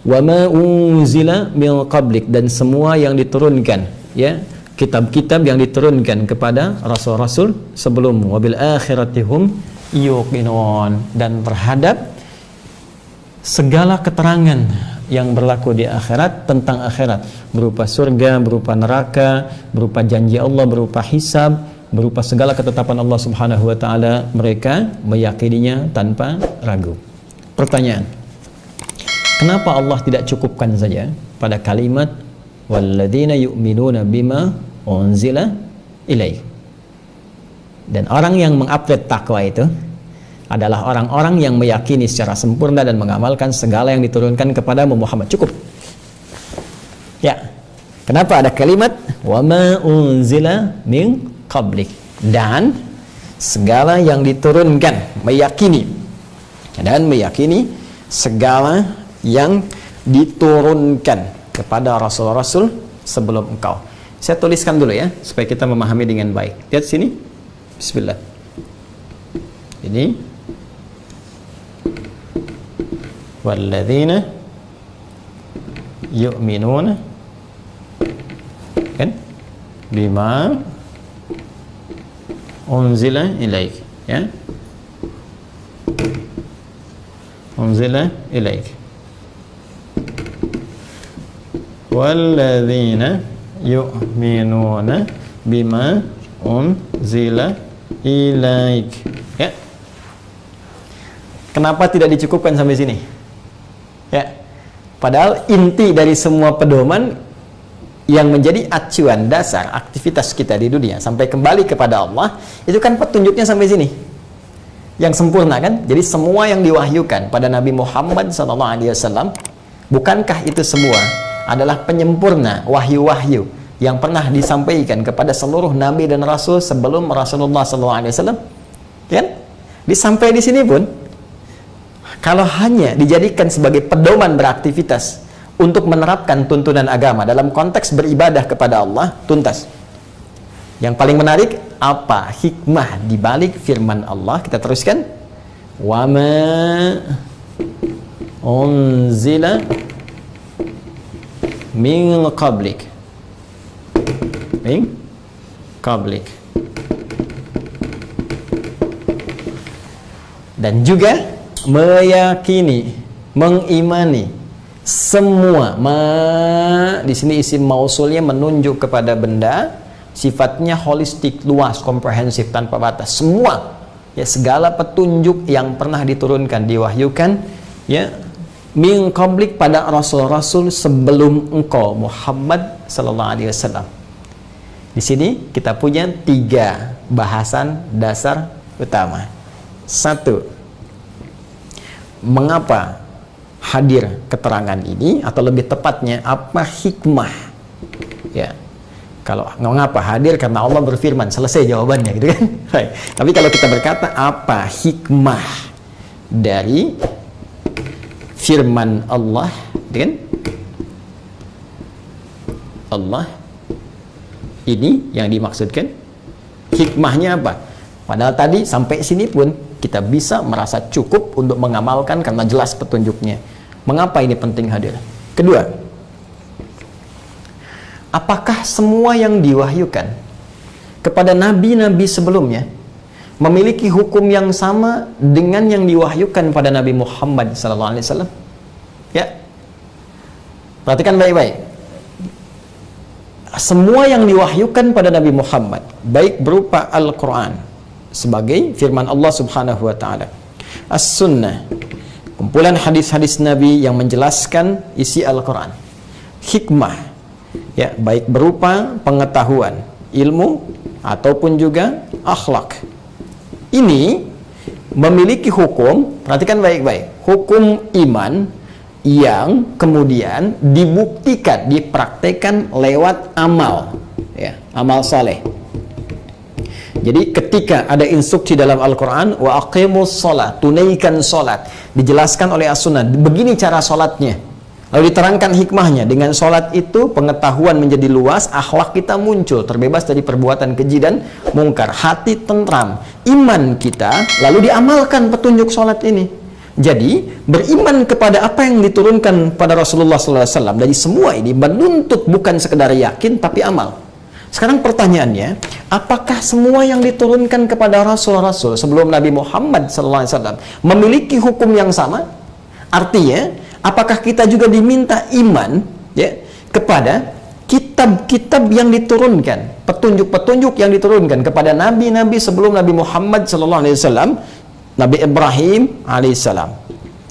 Wa ma unzila min qablik, dan semua yang diturunkan, ya, kitab-kitab yang diturunkan kepada rasul-rasul sebelum, wa bil akhirati hum yuqinun, dan terhadap segala keterangan yang berlaku di akhirat, tentang akhirat, berupa surga, berupa neraka, berupa janji Allah, berupa hisab, berupa segala ketetapan Allah Subhanahu wa taala, mereka meyakininya tanpa ragu. Pertanyaan, kenapa Allah tidak cukupkan saja pada kalimat walladzina yu'minuna bima unzila ilaik? Dan orang yang mengupgrade takwa itu adalah orang-orang yang meyakini secara sempurna dan mengamalkan segala yang diturunkan kepada Muhammad. Cukup. Ya. Kenapa ada kalimat wa ma unzila min qablik, dan segala yang diturunkan, meyakini segala yang diturunkan kepada rasul-rasul sebelum engkau. Saya tuliskan dulu, ya, supaya kita memahami dengan baik. Lihat sini. Bismillah. Ini walladzina yu'minuna, kan, bima unzila ilaik, ya, unzila ilaik, walladzina yu'minuna bima unzila ilaik, ya. Kenapa tidak dicukupkan sampai sini? Ya. Padahal inti dari semua pedoman yang menjadi acuan dasar aktivitas kita di dunia sampai kembali kepada Allah, itu kan petunjuknya sampai sini. Yang sempurna, kan? Jadi semua yang diwahyukan pada Nabi Muhammad SAW, bukankah itu semua adalah penyempurna wahyu-wahyu yang pernah disampaikan kepada seluruh nabi dan rasul sebelum Rasulullah SAW? Kan? Sampai di sini pun, kalau hanya dijadikan sebagai pedoman beraktivitas untuk menerapkan tuntunan agama dalam konteks beribadah kepada Allah, tuntas. Yang paling menarik, apa hikmah di balik firman Allah? Kita teruskan. Wa ma unzila min qablik. Min qablik. Dan juga meyakini, mengimani semua. Di sini isim mausulnya menunjuk kepada benda, sifatnya holistik, luas, komprehensif, tanpa batas. Semua, ya, segala petunjuk yang pernah diturunkan, diwahyukan, ya, min qablik, pada rasul-rasul sebelum engkau Muhammad sallallahu alaihi wasallam. Di sini kita punya 3 bahasan dasar utama. 1, mengapa hadir keterangan ini, atau lebih tepatnya apa hikmah, ya. Kalau mengapa hadir, karena Allah berfirman, selesai jawabannya, gitu kan. Tapi kalau kita berkata apa hikmah dari firman Allah, gitu kan, Allah ini yang dimaksudkan, hikmahnya apa? Padahal tadi sampai sini pun kita bisa merasa cukup untuk mengamalkan karena jelas petunjuknya. Mengapa ini penting hadir? Kedua, apakah semua yang diwahyukan kepada nabi-nabi sebelumnya memiliki hukum yang sama dengan yang diwahyukan pada Nabi Muhammad SAW? Ya, perhatikan baik-baik. Semua yang diwahyukan pada Nabi Muhammad, baik berupa Al-Quran sebagai firman Allah Subhanahu wa Ta'ala, As-Sunnah, kumpulan hadis-hadis Nabi yang menjelaskan isi Al-Quran, hikmah, ya, baik berupa pengetahuan, ilmu, ataupun juga akhlak. Ini memiliki hukum, perhatikan baik-baik, hukum iman yang kemudian dibuktikan, dipraktekkan lewat amal, ya, amal saleh. Jadi ketika ada instruksi dalam Al-Quran, wa aqimus sholat, tunaikan sholat, dijelaskan oleh As-Sunnah, begini cara sholatnya, lalu diterangkan hikmahnya. Dengan sholat itu pengetahuan menjadi luas, akhlak kita muncul, terbebas dari perbuatan keji dan mungkar, hati tentram, iman kita lalu diamalkan petunjuk sholat ini. Jadi beriman kepada apa yang diturunkan pada Rasulullah SAW dari semua ini menuntut bukan sekedar yakin tapi amal. Sekarang pertanyaannya, apakah semua yang diturunkan kepada Rasul-Rasul sebelum Nabi Muhammad SAW memiliki hukum yang sama? Artinya, apakah kita juga diminta iman, ya, kepada kitab-kitab yang diturunkan, petunjuk-petunjuk yang diturunkan kepada nabi-nabi sebelum Nabi Muhammad SAW? Nabi Ibrahim alaihissalam.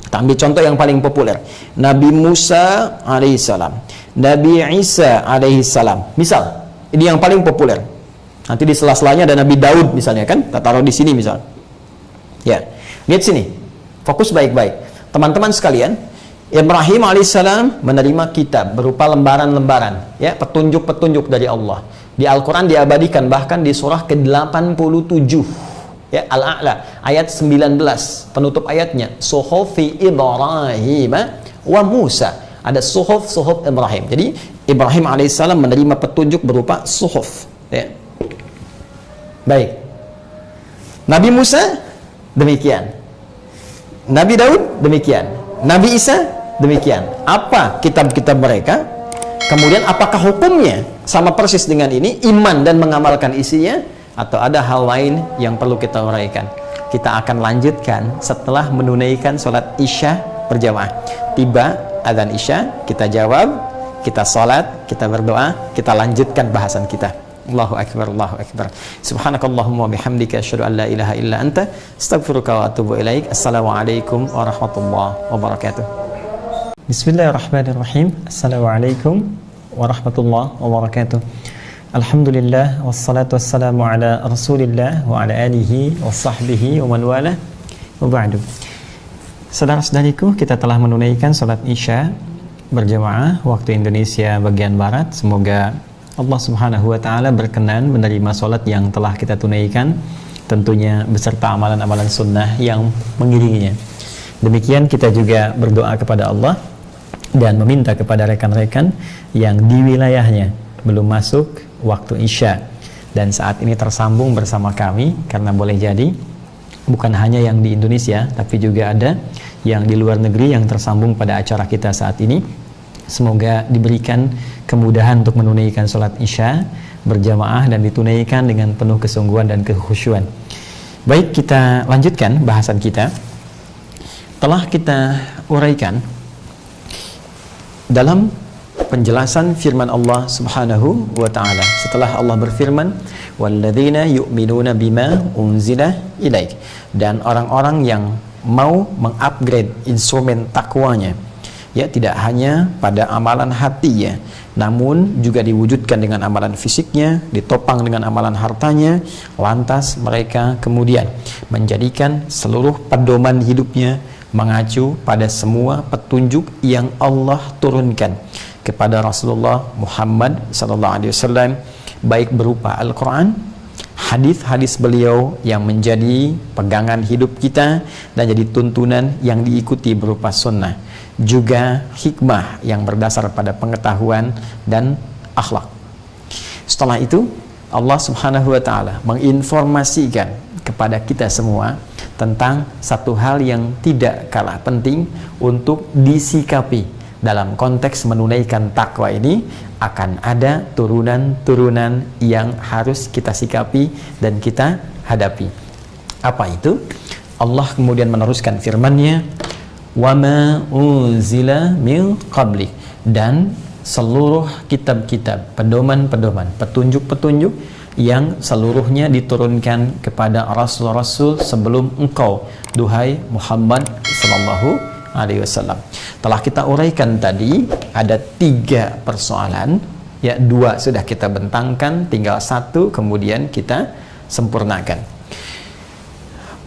Kita ambil contoh yang paling populer, Nabi Musa alaihissalam, Nabi Isa alaihissalam. Misal, ini yang paling populer. Nanti di sela-selanya ada Nabi Daud misalnya, kan? Kita taruh di sini misal. Ya, lihat sini, fokus baik-baik. Teman-teman sekalian, Ibrahim alaihissalam menerima kitab berupa lembaran-lembaran, ya, petunjuk-petunjuk dari Allah. Di Al-Quran diabadikan bahkan di surah ke-87. Ya, Al-A'la ayat 19, penutup ayatnya suhufi Ibrahim wa Musa. Ada suhuf Ibrahim. Jadi Ibrahim alaihissalam menerima petunjuk berupa suhuf, ya. Baik. Nabi Musa demikian, Nabi Daud demikian, Nabi Isa demikian. Apa kitab-kitab mereka? Kemudian apakah hukumnya sama persis dengan ini, iman dan mengamalkan isinya? Atau ada hal lain yang perlu kita uraikan? Kita akan lanjutkan setelah menunaikan sholat isya berjamaah. Tiba adzan isya, kita jawab, kita sholat, kita berdoa, kita lanjutkan bahasan kita. Allahu Akbar, Allahu Akbar. Subhanakallahumma bihamdika asyhadu an la ilaha illa anta astaghfiruka wa atubu ilaik. Assalamualaikum warahmatullahi wabarakatuh. Bismillahirrahmanirrahim. Assalamualaikum warahmatullahi wabarakatuh. Alhamdulillah wassalatu wassalamu ala Rasulillah wa ala alihi wa sahbihi wa man wala wa ba'du. Saudara-saudariku, kita telah menunaikan salat Isya berjamaah waktu Indonesia bagian barat. Semoga Allah Subhanahu wa taala berkenan menerima salat yang telah kita tunaikan, tentunya beserta amalan-amalan sunnah yang mengiringinya. Demikian kita juga berdoa kepada Allah dan meminta kepada rekan-rekan yang di wilayahnya belum masuk waktu Isya dan saat ini tersambung bersama kami, karena boleh jadi bukan hanya yang di Indonesia tapi juga ada yang di luar negeri yang tersambung pada acara kita saat ini. Semoga diberikan kemudahan untuk menunaikan sholat Isya berjamaah dan ditunaikan dengan penuh kesungguhan dan kekhusyuan. Baik, kita lanjutkan bahasan kita. Telah kita uraikan dalam penjelasan firman Allah Subhanahu wa taala. Setelah Allah berfirman, walladzina yu'minuna bima unzila ilaik, dan orang-orang yang mau mengupgrade instrumen takwanya, ya, tidak hanya pada amalan hati, ya, namun juga diwujudkan dengan amalan fisiknya, ditopang dengan amalan hartanya. Lantas mereka kemudian menjadikan seluruh pedoman hidupnya mengacu pada semua petunjuk yang Allah turunkan kepada Rasulullah Muhammad SAW, baik berupa Al-Quran, hadis-hadis beliau yang menjadi pegangan hidup kita dan jadi tuntunan yang diikuti berupa sunnah, juga hikmah yang berdasar pada pengetahuan dan akhlak. Setelah itu Allah Subhanahu wa taala menginformasikan kepada kita semua tentang satu hal yang tidak kalah penting untuk disikapi dalam konteks menunaikan takwa ini. Akan ada turunan-turunan yang harus kita sikapi dan kita hadapi. Apa itu? Allah kemudian meneruskan firman-Nya, wa ma unzila min qablik, dan seluruh kitab-kitab, pedoman-pedoman, petunjuk-petunjuk yang seluruhnya diturunkan kepada rasul-rasul sebelum engkau, duhai Muhammad sallallahu alaihi wasallam. Telah kita uraikan tadi ada 3 persoalan, ya 2 sudah kita bentangkan, tinggal 1 kemudian kita sempurnakan.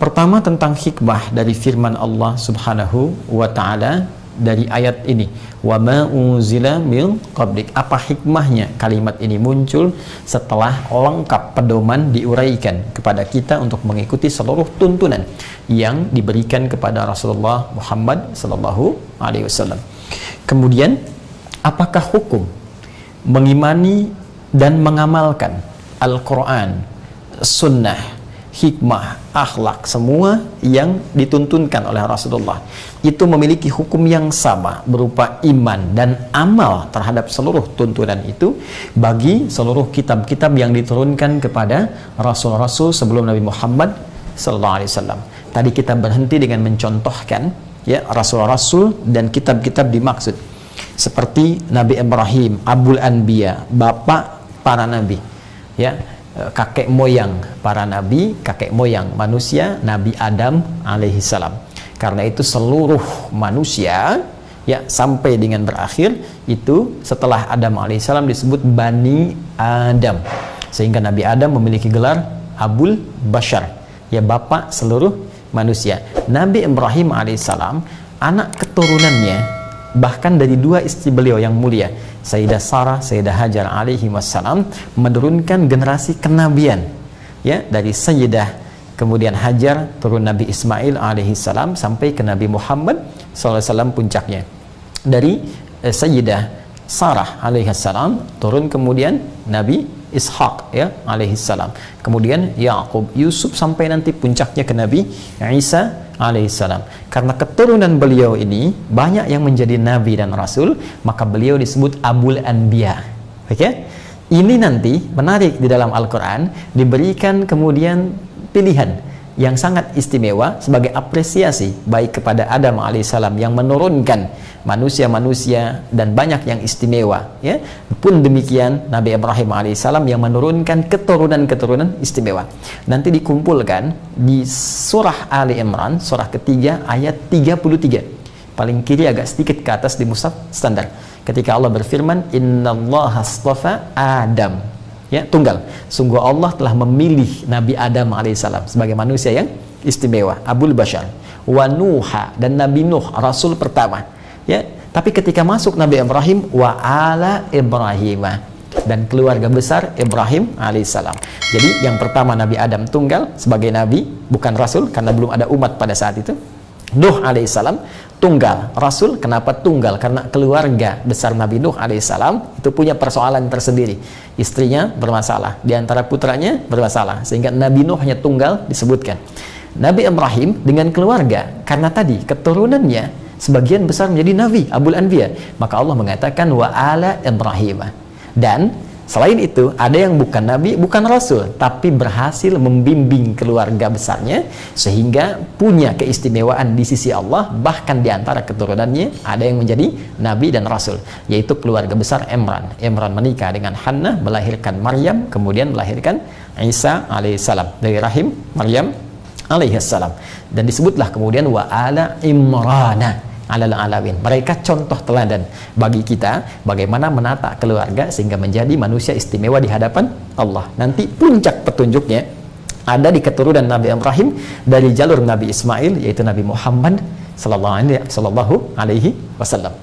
Pertama tentang hikmah dari firman Allah Subhanahu wa taala dari ayat ini, wa ma unzila min qablik. Apa hikmahnya kalimat ini muncul setelah lengkap pedoman diuraikan kepada kita untuk mengikuti seluruh tuntunan yang diberikan kepada Rasulullah Muhammad sallallahu alaihi wasallam. Kemudian, apakah hukum mengimani dan mengamalkan Al-Quran, Sunnah, hikmah, akhlak, semua yang dituntunkan oleh Rasulullah itu memiliki hukum yang sama berupa iman dan amal terhadap seluruh tuntunan itu bagi seluruh kitab-kitab yang diturunkan kepada Rasul-Rasul sebelum Nabi Muhammad sallallahu alaihi wasallam. Tadi kita berhenti dengan mencontohkan ya Rasul-Rasul dan kitab-kitab dimaksud seperti Nabi Ibrahim, Abul Anbiya, bapak para nabi, ya, kakek moyang para nabi, kakek moyang manusia, Nabi Adam alaihi salam. Karena itu seluruh manusia ya sampai dengan berakhir itu setelah Adam alaihi salam disebut Bani Adam, sehingga Nabi Adam memiliki gelar Abul Bashar, ya bapak seluruh manusia. Nabi Ibrahim alaihissalam, anak keturunannya bahkan dari 2 istri beliau yang mulia, Sayyidah Sarah, Sayyidah Hajar alaihi wassalam, menurunkan generasi kenabian ya dari Sayyidah kemudian Hajar turun Nabi Ismail alaihissalam sampai ke Nabi Muhammad SAW puncaknya. Dari Sayyidah Sarah alaihissalam turun kemudian Nabi Ishaq ya alaihissalam, kemudian Yaqub, Yusuf, sampai nanti puncaknya ke Nabi Isa alaihissalam. Karena keturunan beliau ini banyak yang menjadi nabi dan rasul, maka beliau disebut Abul Anbiya. Oke? Ini nanti menarik, di dalam Al-Quran diberikan kemudian pilihan yang sangat istimewa sebagai apresiasi baik kepada Adam alaihissalam yang menurunkan manusia-manusia dan banyak yang istimewa ya, pun demikian Nabi Ibrahim alaihissalam yang menurunkan keturunan-keturunan istimewa. Nanti dikumpulkan di surah Ali Imran, surah ketiga ayat 33, paling kiri agak sedikit ke atas di mushaf standar, ketika Allah berfirman, innallaha astafa Adam, ya tunggal, sungguh Allah telah memilih Nabi Adam alaihissalam sebagai manusia yang istimewa, Abul Bashar, wa Nuha, dan Nabi Nuh rasul pertama ya. Tapi ketika masuk Nabi Ibrahim, wa ala Ibrahim, dan keluarga besar Ibrahim alaihissalam. Jadi yang pertama Nabi Adam tunggal sebagai nabi, bukan rasul karena belum ada umat pada saat itu. Nuh alaihissalam tunggal, rasul. Kenapa tunggal? Karena keluarga besar Nabi Nuh alaihissalam itu punya persoalan tersendiri, istrinya bermasalah, di antara putranya bermasalah, sehingga Nabi Nuh hanya tunggal disebutkan. Nabi Ibrahim dengan keluarga, karena tadi keturunannya sebagian besar menjadi nabi, Abul Anbiya, maka Allah mengatakan wa ala Ibrahim. Dan selain itu ada yang bukan nabi, bukan rasul, tapi berhasil membimbing keluarga besarnya sehingga punya keistimewaan di sisi Allah. Bahkan di antara keturunannya ada yang menjadi nabi dan rasul, yaitu keluarga besar Imran. Imran menikah dengan Hannah, melahirkan Maryam, kemudian melahirkan Isa alaihissalam dari rahim Maryam alaihissalam. Dan disebutlah kemudian wa ala Imrana alal alawin. Mereka contoh teladan bagi kita bagaimana menata keluarga sehingga menjadi manusia istimewa di hadapan Allah. Nanti puncak petunjuknya ada di keturunan Nabi Ibrahim dari jalur Nabi Ismail, yaitu Nabi Muhammad sallallahu alaihi wasallam.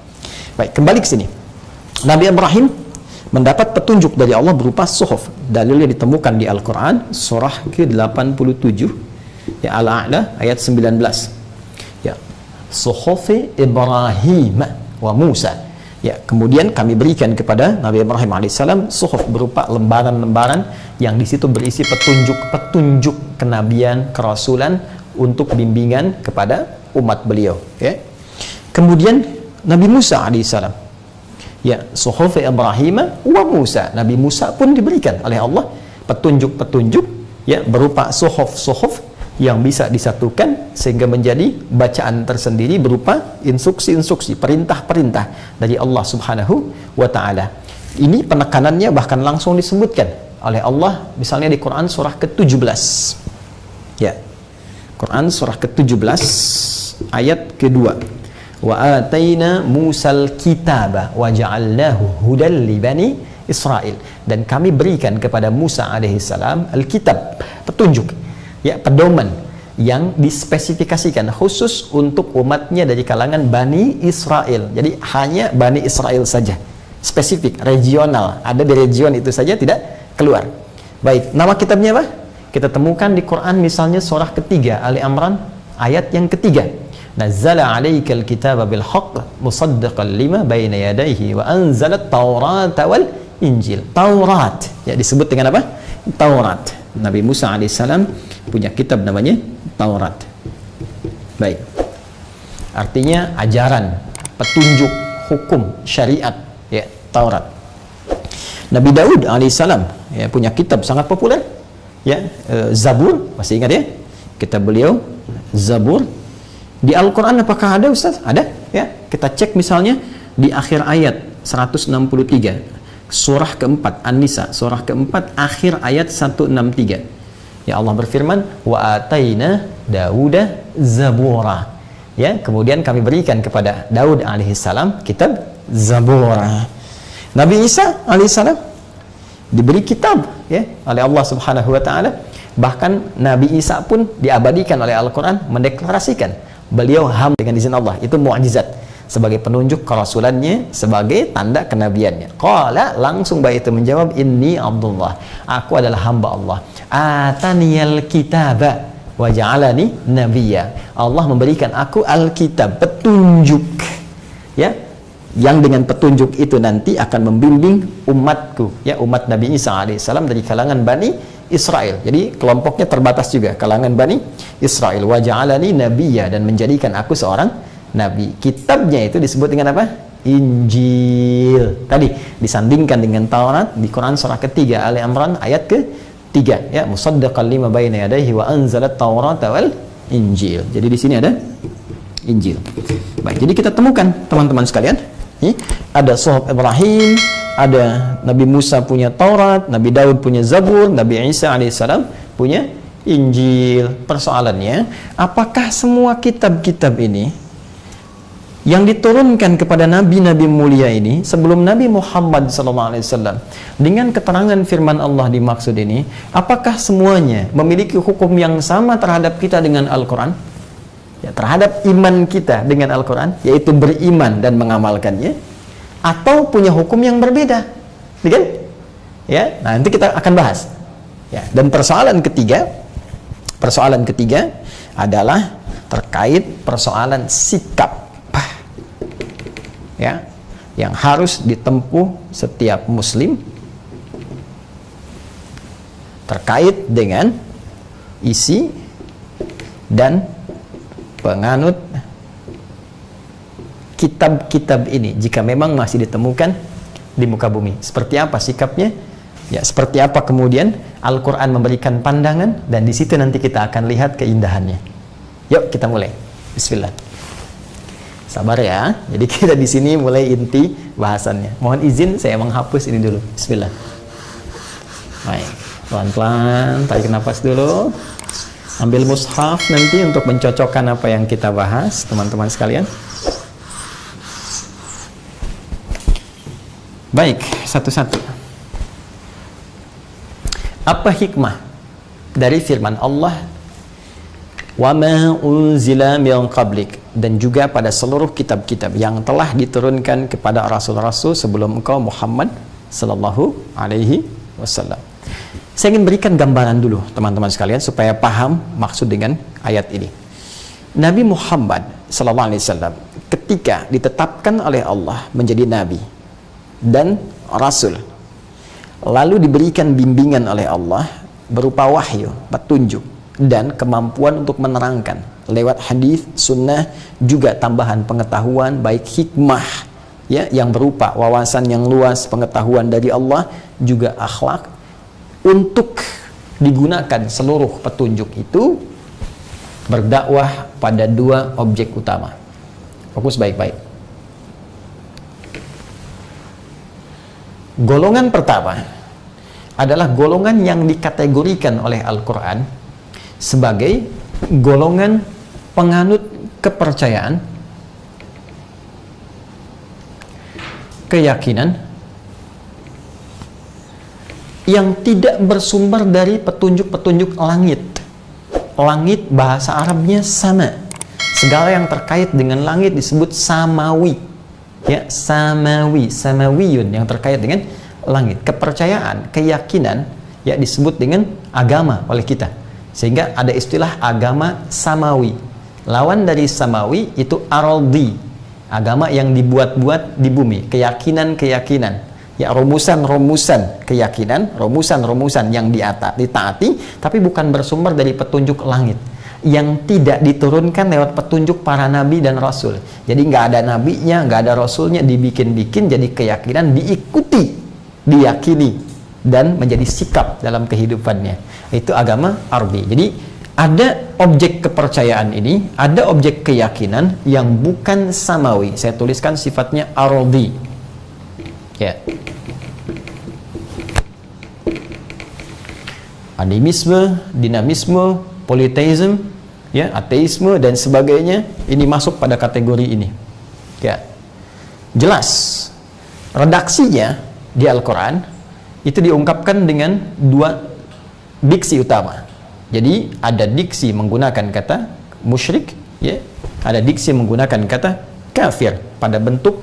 Baik, kembali ke sini. Nabi Ibrahim mendapat petunjuk dari Allah berupa suhuf. Dalilnya ditemukan di Al-Quran surah ke-87 ya, Al-A'la ayat 19 ya, suhufi Ibrahim wa Musa, Ya, kemudian kami berikan kepada Nabi Ibrahim alaihissalam suhuf berupa lembaran-lembaran yang di situ berisi petunjuk-petunjuk kenabian, kerasulan untuk bimbingan kepada umat beliau. Ya. Kemudian Nabi Musa alaihissalam, ya, suhuf Ibrahim wa Musa. Nabi Musa pun diberikan oleh Allah petunjuk-petunjuk, ya, berupa suhuf-suhuf yang bisa disatukan sehingga menjadi bacaan tersendiri berupa instruksi-instruksi, perintah-perintah dari Allah Subhanahu wa taala. Ini penekanannya bahkan langsung disebutkan oleh Allah misalnya di Quran surah ke-17. Ya. Quran surah ke-17 ayat kedua. Wa ataina Musal kitaba wa ja'alnahu hudal li bani Israil. Dan kami berikan kepada Musa alaihissalam al-kitab, petunjuk, ya, pedoman yang dispesifikasikan khusus untuk umatnya dari kalangan Bani Israel. Jadi hanya Bani Israel saja, spesifik, regional, ada di region itu saja, tidak keluar. Baik, nama kitabnya apa? Kita temukan di Quran misalnya surah ketiga Ali Imran ayat yang ketiga. Nazzala 'alaikal kitaba bil haqq musaddiqan lima baina yadayhi wa anzalat taurata wal injil. Taurat, ya, disebut dengan apa? Taurat. Nabi Musa alaihissalam punya kitab namanya Taurat. Baik. Artinya ajaran, petunjuk, hukum, syariat, ya, Taurat. Nabi Daud alaihissalam, ya, punya kitab sangat populer, ya, Zabur, masih ingat ya? Kitab beliau Zabur. Di Al-Qur'an apakah ada, Ustaz? Ada, ya. Kita cek misalnya di akhir ayat 163. Surah keempat An-Nisa, surah keempat akhir ayat 163. Ya, Allah berfirman, wa ataina Dauda Zabura. Ya, kemudian kami berikan kepada Daud alaihissalam kitab Zabura. Nabi Isa alaihissalam diberi kitab, ya, oleh Allah Subhanahu wa taala. Bahkan Nabi Isa pun diabadikan oleh Al-Qur'an mendeklarasikan beliau hamba dengan izin Allah. Itu mukjizat sebagai penunjuk kerasulannya, sebagai tanda kenabiannya. Qala, langsung bayi itu menjawab, inni Abdullah, aku adalah hamba Allah. Ataniyal kitaba wa ja'alani nabiyya. Allah memberikan aku alkitab, petunjuk, ya, yang dengan petunjuk itu nanti akan membimbing umatku, ya, umat Nabi Isa alaihissalam dari kalangan Bani Israel. Jadi kelompoknya terbatas juga, kalangan Bani Israel. Wa ja'alani nabiyya, dan menjadikan aku seorang nabi. Kitabnya itu disebut dengan apa? Injil. Tadi disandingkan dengan Taurat di Quran surah ketiga Ali Imran ayat ke-3, ya, musaddiqan lima baina yadayhi wa anzalat taurata wal injil. Jadi di sini ada Injil. Baik, jadi kita temukan teman-teman sekalian, ada suhuf Ibrahim, ada Nabi Musa punya Taurat, Nabi Daud punya Zabur, Nabi Isa alaihissalam punya Injil. Persoalannya, apakah semua kitab-kitab ini yang diturunkan kepada nabi-nabi mulia ini sebelum Nabi Muhammad SAW dengan keterangan firman Allah dimaksud ini, apakah semuanya memiliki hukum yang sama terhadap kita dengan Al-Quran, ya, terhadap iman kita dengan Al-Quran, yaitu beriman dan mengamalkannya, atau punya hukum yang berbeda, kan? Ya, nanti kita akan bahas. Ya, dan persoalan ketiga adalah terkait persoalan sikap, ya, yang harus ditempuh setiap muslim terkait dengan isi dan penganut kitab-kitab ini jika memang masih ditemukan di muka bumi. Seperti apa sikapnya? Ya, seperti apa kemudian Al-Quran memberikan pandangan, dan di situ nanti kita akan lihat keindahannya. Yuk kita mulai. Bismillah. Sabar ya. Jadi kita di sini mulai inti bahasannya. Mohon izin saya menghapus ini dulu. Bismillah. Baik, pelan-pelan tarik nafas dulu. Ambil mushaf nanti untuk mencocokkan apa yang kita bahas, teman-teman sekalian. Baik, satu-satu. Apa hikmah dari firman Allah, wa ma unzila min qablik, dan juga pada seluruh kitab-kitab yang telah diturunkan kepada rasul-rasul sebelum engkau Muhammad sallallahu alaihi wasallam. Saya ingin berikan gambaran dulu teman-teman sekalian supaya paham maksud dengan ayat ini. Nabi Muhammad sallallahu alaihi wasallam ketika ditetapkan oleh Allah menjadi nabi dan rasul, lalu diberikan bimbingan oleh Allah berupa wahyu, petunjuk, dan kemampuan untuk menerangkan lewat hadis, sunnah, juga tambahan pengetahuan baik hikmah ya yang berupa wawasan yang luas, pengetahuan dari Allah, juga akhlak, untuk digunakan seluruh petunjuk itu berdakwah pada dua objek utama. Fokus baik-baik. Golongan pertama adalah golongan yang dikategorikan oleh Al-Quran sebagai golongan penganut kepercayaan, keyakinan yang tidak bersumber dari petunjuk-petunjuk langit. Langit bahasa Arabnya sama. Segala yang terkait dengan langit disebut samawi. Ya, samawi, samawiyun, yang terkait dengan langit. Kepercayaan, keyakinan ya disebut dengan agama oleh kita. Sehingga ada istilah agama samawi. Lawan dari samawi itu araldi, agama yang dibuat-buat di bumi, keyakinan-keyakinan. Ya, rumusan-rumusan keyakinan, rumusan-rumusan yang ditaati, tapi bukan bersumber dari petunjuk langit, yang tidak diturunkan lewat petunjuk para nabi dan rasul. Jadi nggak ada nabinya, nggak ada rasulnya, dibikin-bikin jadi keyakinan, diikuti, diyakini, dan menjadi sikap dalam kehidupannya. Itu agama arbi. Jadi ada objek kepercayaan ini, ada objek keyakinan yang bukan samawi. Saya tuliskan sifatnya ardi. Ya. Animisme, dinamisme, politeisme, ya, ateisme dan sebagainya, ini masuk pada kategori ini. Ya. Jelas. Redaksinya di Al-Quran itu diungkapkan dengan dua diksi utama. Jadi ada diksi menggunakan kata musyrik, ya, ada diksi menggunakan kata kafir pada bentuk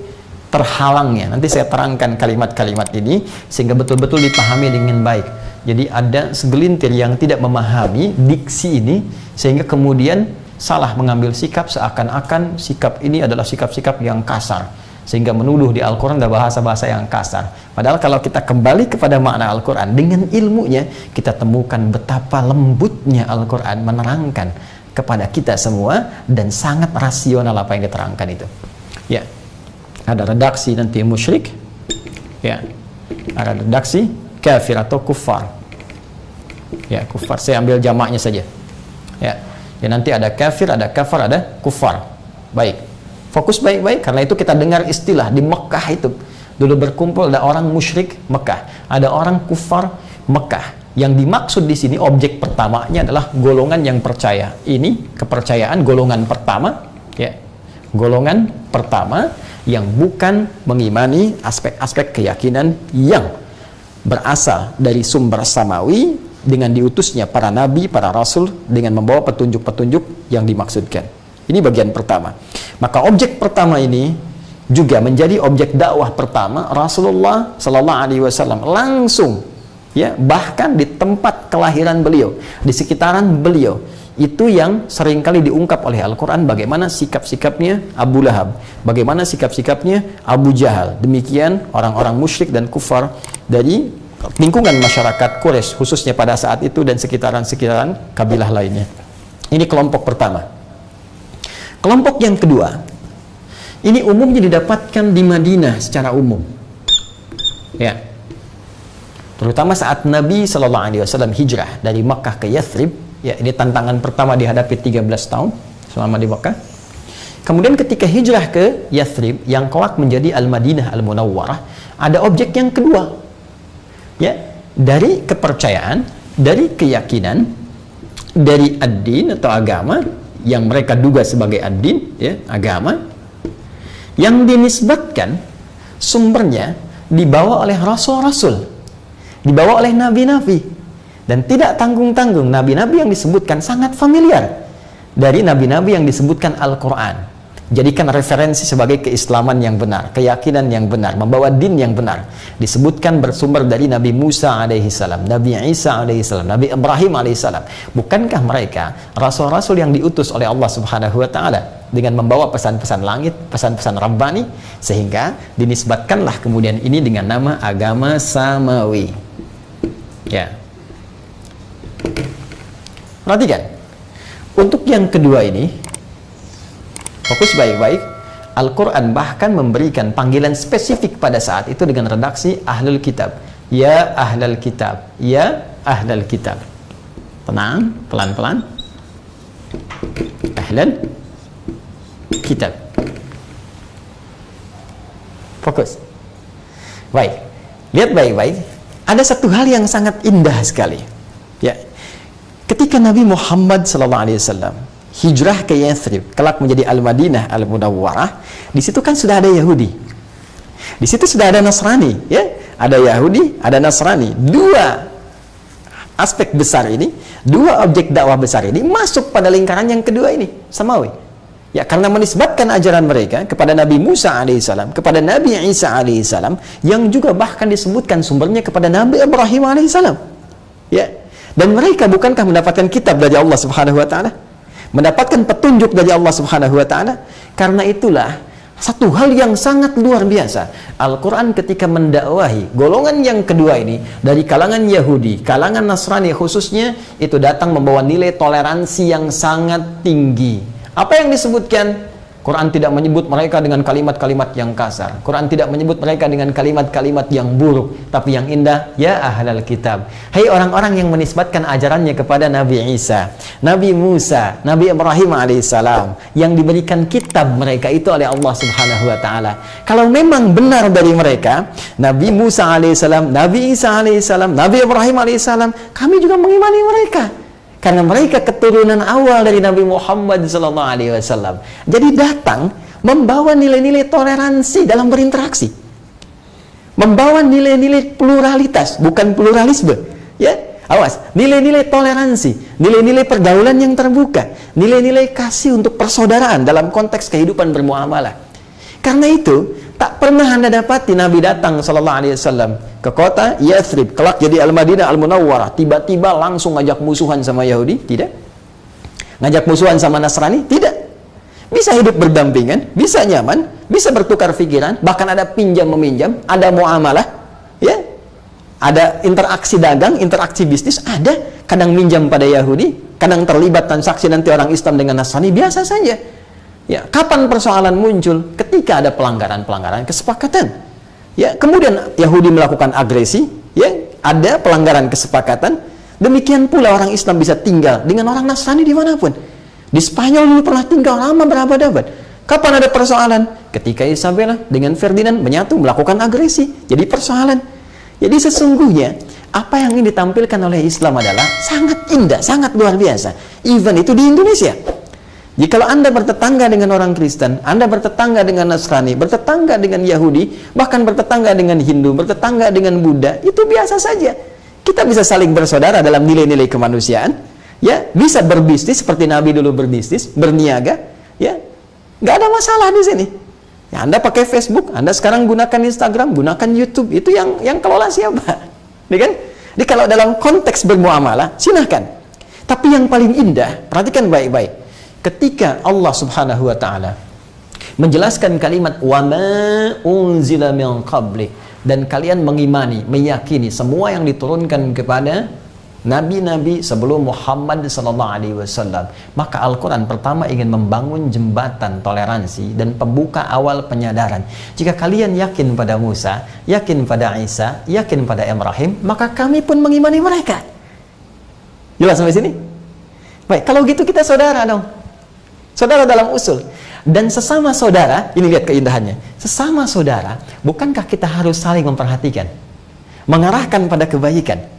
terhalangnya. Nanti saya terangkan kalimat-kalimat ini sehingga betul-betul dipahami dengan baik. Jadi ada segelintir yang tidak memahami diksi ini sehingga kemudian salah mengambil sikap seakan-akan sikap ini adalah sikap-sikap yang kasar, sehingga menuduh di Al-Quran ada bahasa-bahasa yang kasar. Padahal kalau kita kembali kepada makna Al-Quran dengan ilmunya, kita temukan betapa lembutnya Al-Quran menerangkan kepada kita semua, dan sangat rasional apa yang diterangkan itu. Ya, ada redaksi nanti musyrik, ya, ada redaksi kafir atau kufar. Ya, kufar saya ambil jamaknya saja. Ya, ya, nanti ada kafir, ada kafar, ada kufar. Baik, fokus baik-baik, karena itu kita dengar istilah di Mekah itu dulu berkumpul ada orang musyrik Mekah, ada orang kufar Mekah. Yang dimaksud di sini objek pertamanya adalah golongan yang percaya. Ini kepercayaan golongan pertama, ya, golongan pertama yang bukan mengimani aspek-aspek keyakinan yang berasal dari sumber samawi dengan diutusnya para nabi, para rasul dengan membawa petunjuk-petunjuk yang dimaksudkan. Ini bagian pertama. Maka objek pertama ini juga menjadi objek dakwah pertama Rasulullah Sallallahu Alaihi Wasallam langsung, ya, bahkan di tempat kelahiran beliau, di sekitaran beliau. Itu yang seringkali diungkap oleh Al-Quran, bagaimana sikap-sikapnya Abu Lahab, bagaimana sikap-sikapnya Abu Jahal. Demikian orang-orang musyrik dan kufar dari lingkungan masyarakat Quraisy khususnya pada saat itu dan sekitaran-sekitaran kabilah lainnya. Ini kelompok pertama. Kelompok yang kedua, ini umumnya didapatkan di Madinah secara umum, ya, terutama saat Nabi Sallallahu Alaihi Wasallam hijrah dari Makkah ke Yathrib. Ya, ini tantangan pertama dihadapi 13 tahun selama di Makkah. Kemudian ketika hijrah ke Yathrib yang kelak menjadi Al-Madinah Al-Munawwarah, ada objek yang kedua, ya, dari kepercayaan, dari keyakinan, dari ad-din atau agama yang mereka duga sebagai ad-din, ya, agama yang dinisbatkan sumbernya dibawa oleh rasul-rasul, dibawa oleh nabi-nabi. Dan tidak tanggung-tanggung, nabi-nabi yang disebutkan sangat familiar dari nabi-nabi yang disebutkan Al-Quran. Jadikan referensi sebagai keislaman yang benar, keyakinan yang benar, membawa din yang benar. Disebutkan bersumber dari Nabi Musa alaihissalam, Nabi Isa alaihissalam, Nabi Ibrahim alaihissalam. Bukankah mereka rasul-rasul yang diutus oleh Allah Subhanahu wa ta'ala? dengan membawa pesan-pesan langit, pesan-pesan Rabbani, sehingga dinisbatkanlah kemudian ini dengan nama agama samawi. Ya. Perhatikan. Untuk yang kedua ini, fokus baik-baik. Al-Quran bahkan memberikan panggilan spesifik pada saat itu dengan redaksi Ahlul Kitab. Ya Ahlul Kitab, ya Ahlul Kitab. Tenang, pelan-pelan. Ahlul Kitab. Fokus. Baik, lihat baik-baik. Ada satu hal yang sangat indah sekali. Ya, ketika Nabi Muhammad SAW hijrah ke Yathrib, kelak menjadi Al-Madinah Al-Munawwarah, di situ kan sudah ada Yahudi, di situ sudah ada Nasrani, ya, ada Yahudi, ada Nasrani. Dua aspek besar ini, dua objek dakwah besar ini masuk pada lingkaran yang kedua ini, samawi. Ya, karena menisbatkan ajaran mereka kepada Nabi Musa alaihissalam, kepada Nabi Isa alaihissalam, yang juga bahkan disebutkan sumbernya kepada Nabi Ibrahim alaihissalam. Ya, dan mereka bukankah mendapatkan kitab dari Allah Subhanahu wa taala? Mendapatkan petunjuk dari Allah Subhanahu wa taala. Karena itulah satu hal yang sangat luar biasa, Al-Quran ketika mendakwahi golongan yang kedua ini dari kalangan Yahudi, kalangan Nasrani khususnya, itu datang membawa nilai toleransi yang sangat tinggi. Apa yang disebutkan? Quran tidak menyebut mereka dengan kalimat-kalimat yang kasar. Quran tidak menyebut mereka dengan kalimat-kalimat yang buruk, tapi yang indah, ya ahlal kitab. Hai orang-orang yang menisbatkan ajarannya kepada Nabi Isa, Nabi Musa, Nabi Ibrahim alaihissalam, yang diberikan kitab mereka itu oleh Allah Subhanahu wa taala. Kalau memang benar dari mereka, Nabi Musa alaihissalam, Nabi Isa alaihissalam, Nabi Ibrahim alaihissalam, kami juga mengimani mereka. Karena mereka keturunan awal dari Nabi Muhammad SAW. Jadi datang membawa nilai-nilai toleransi dalam berinteraksi, membawa nilai-nilai pluralitas, bukan pluralisme. Ya, awas, nilai-nilai toleransi, nilai-nilai pergaulan yang terbuka, nilai-nilai kasih untuk persaudaraan dalam konteks kehidupan bermuamalah. Karena itu, tak pernah Anda dapati Nabi datang SAW ke kota Yathrib, kelak jadi Al-Madinah Al-Munawwarah, tiba-tiba langsung ngajak musuhan sama Yahudi, tidak. Ngajak musuhan sama Nasrani, tidak. Bisa hidup berdampingan, bisa nyaman, bisa bertukar pikiran, bahkan ada pinjam-meminjam, ada muamalah, ya. Ada interaksi dagang, interaksi bisnis, ada. Kadang minjam pada Yahudi, kadang terlibat transaksi nanti orang Islam dengan Nasrani, biasa saja. Ya, kapan persoalan muncul? Ketika ada pelanggaran-pelanggaran kesepakatan. Ya, kemudian Yahudi melakukan agresi, ya, ada pelanggaran kesepakatan. Demikian pula orang Islam bisa tinggal dengan orang Nasrani dimanapun. Di Spanyol dulu pernah tinggal lama berabad-abad. Kapan ada persoalan? Ketika Isabella dengan Ferdinand menyatu melakukan agresi, jadi persoalan. Jadi sesungguhnya apa yang ingin ditampilkan oleh Islam adalah sangat indah, sangat luar biasa. Even itu di Indonesia. Jikalau Anda bertetangga dengan orang Kristen, Anda bertetangga dengan Nasrani, bertetangga dengan Yahudi, bahkan bertetangga dengan Hindu, bertetangga dengan Buddha, itu biasa saja. Kita bisa saling bersaudara dalam nilai-nilai kemanusiaan, ya, bisa berbisnis seperti Nabi dulu berbisnis, berniaga, ya, nggak ada masalah di sini. Ya, Anda pakai Facebook, Anda sekarang gunakan Instagram, gunakan YouTube, itu yang kelola siapa? Ya kan? Jadi kalau dalam konteks bermuamalah, silahkan. Tapi yang paling indah, perhatikan baik-baik. Ketika Allah Subhanahu wa taala menjelaskan kalimat wa ma unzila min qablik, dan kalian mengimani, meyakini semua yang diturunkan kepada nabi-nabi sebelum Muhammad SAW, maka Al-Quran pertama ingin membangun jembatan toleransi dan pembuka awal penyadaran. Jika kalian yakin pada Musa, yakin pada Isa, yakin pada Ibrahim, maka kami pun mengimani mereka. Jelas sampai sini? Baik, kalau gitu kita saudara dong. Saudara dalam usul. Dan sesama saudara, ini lihat keindahannya. Sesama saudara, bukankah kita harus saling memperhatikan? Mengarahkan pada kebaikan.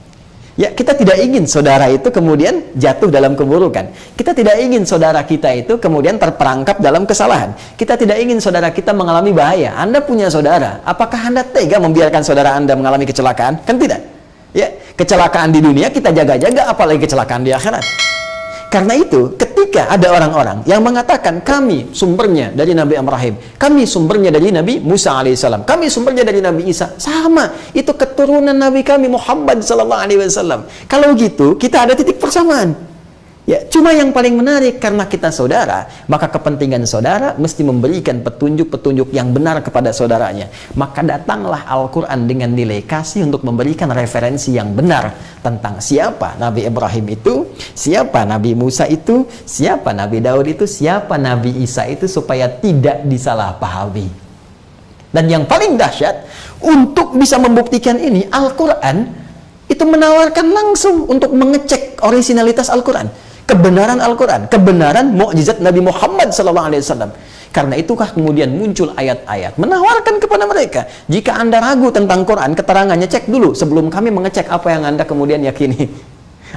Ya, kita tidak ingin saudara itu kemudian jatuh dalam keburukan. Kita tidak ingin saudara kita itu kemudian terperangkap dalam kesalahan. Kita tidak ingin saudara kita mengalami bahaya. Anda punya saudara, apakah Anda tega membiarkan saudara Anda mengalami kecelakaan? Kan tidak. Ya, kecelakaan di dunia kita jaga-jaga, apalagi kecelakaan di akhirat. Karena itu, ketika ada orang-orang yang mengatakan kami sumbernya dari Nabi Ibrahim, kami sumbernya dari Nabi Musa alaihissalam, kami sumbernya dari Nabi Isa, sama, itu keturunan Nabi kami Muhammad sallallahu alaihi wasallam. Kalau gitu, kita ada titik persamaan. Ya, cuma yang paling menarik karena kita saudara, maka kepentingan saudara mesti memberikan petunjuk-petunjuk yang benar kepada saudaranya. Maka datanglah Al-Quran dengan nilai kasih untuk memberikan referensi yang benar tentang siapa Nabi Ibrahim itu, siapa Nabi Musa itu, siapa Nabi Daud itu, siapa Nabi Isa itu, supaya tidak disalahpahami. Dan yang paling dahsyat, untuk bisa membuktikan ini, Al-Quran itu menawarkan langsung untuk mengecek originalitas Al-Quran, kebenaran Al-Quran, kebenaran mukjizat Nabi Muhammad SAW. Karena itukah kemudian muncul ayat-ayat menawarkan kepada mereka, jika Anda ragu tentang Quran, keterangannya cek dulu sebelum kami mengecek apa yang Anda kemudian yakini.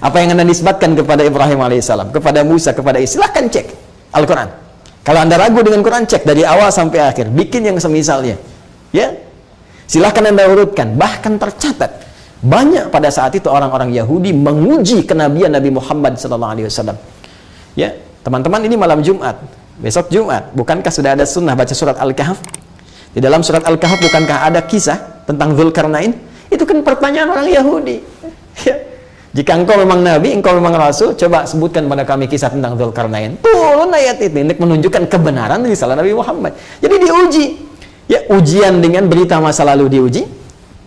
Apa yang Anda nisbatkan kepada Ibrahim AS, kepada Musa, kepada Isa, silahkan cek Al-Quran. Kalau Anda ragu dengan Quran, cek dari awal sampai akhir, bikin yang semisalnya. Ya, silahkan Anda urutkan. Bahkan tercatat banyak pada saat itu orang-orang Yahudi menguji kenabian Nabi Muhammad SAW. Ya, teman-teman, ini malam Jumat, besok Jumat, bukankah sudah ada sunnah baca surat Al-Kahf? Di dalam surat Al-Kahf bukankah ada kisah tentang Dzulkarnain? Itu kan pertanyaan orang Yahudi. Ya. Jika engkau memang Nabi, engkau memang Rasul, coba sebutkan pada kami kisah tentang Dzulkarnain. Turun ayat itu untuk menunjukkan kebenaran risalah Nabi Muhammad. Jadi diuji. Ya, ujian dengan berita masa lalu diuji,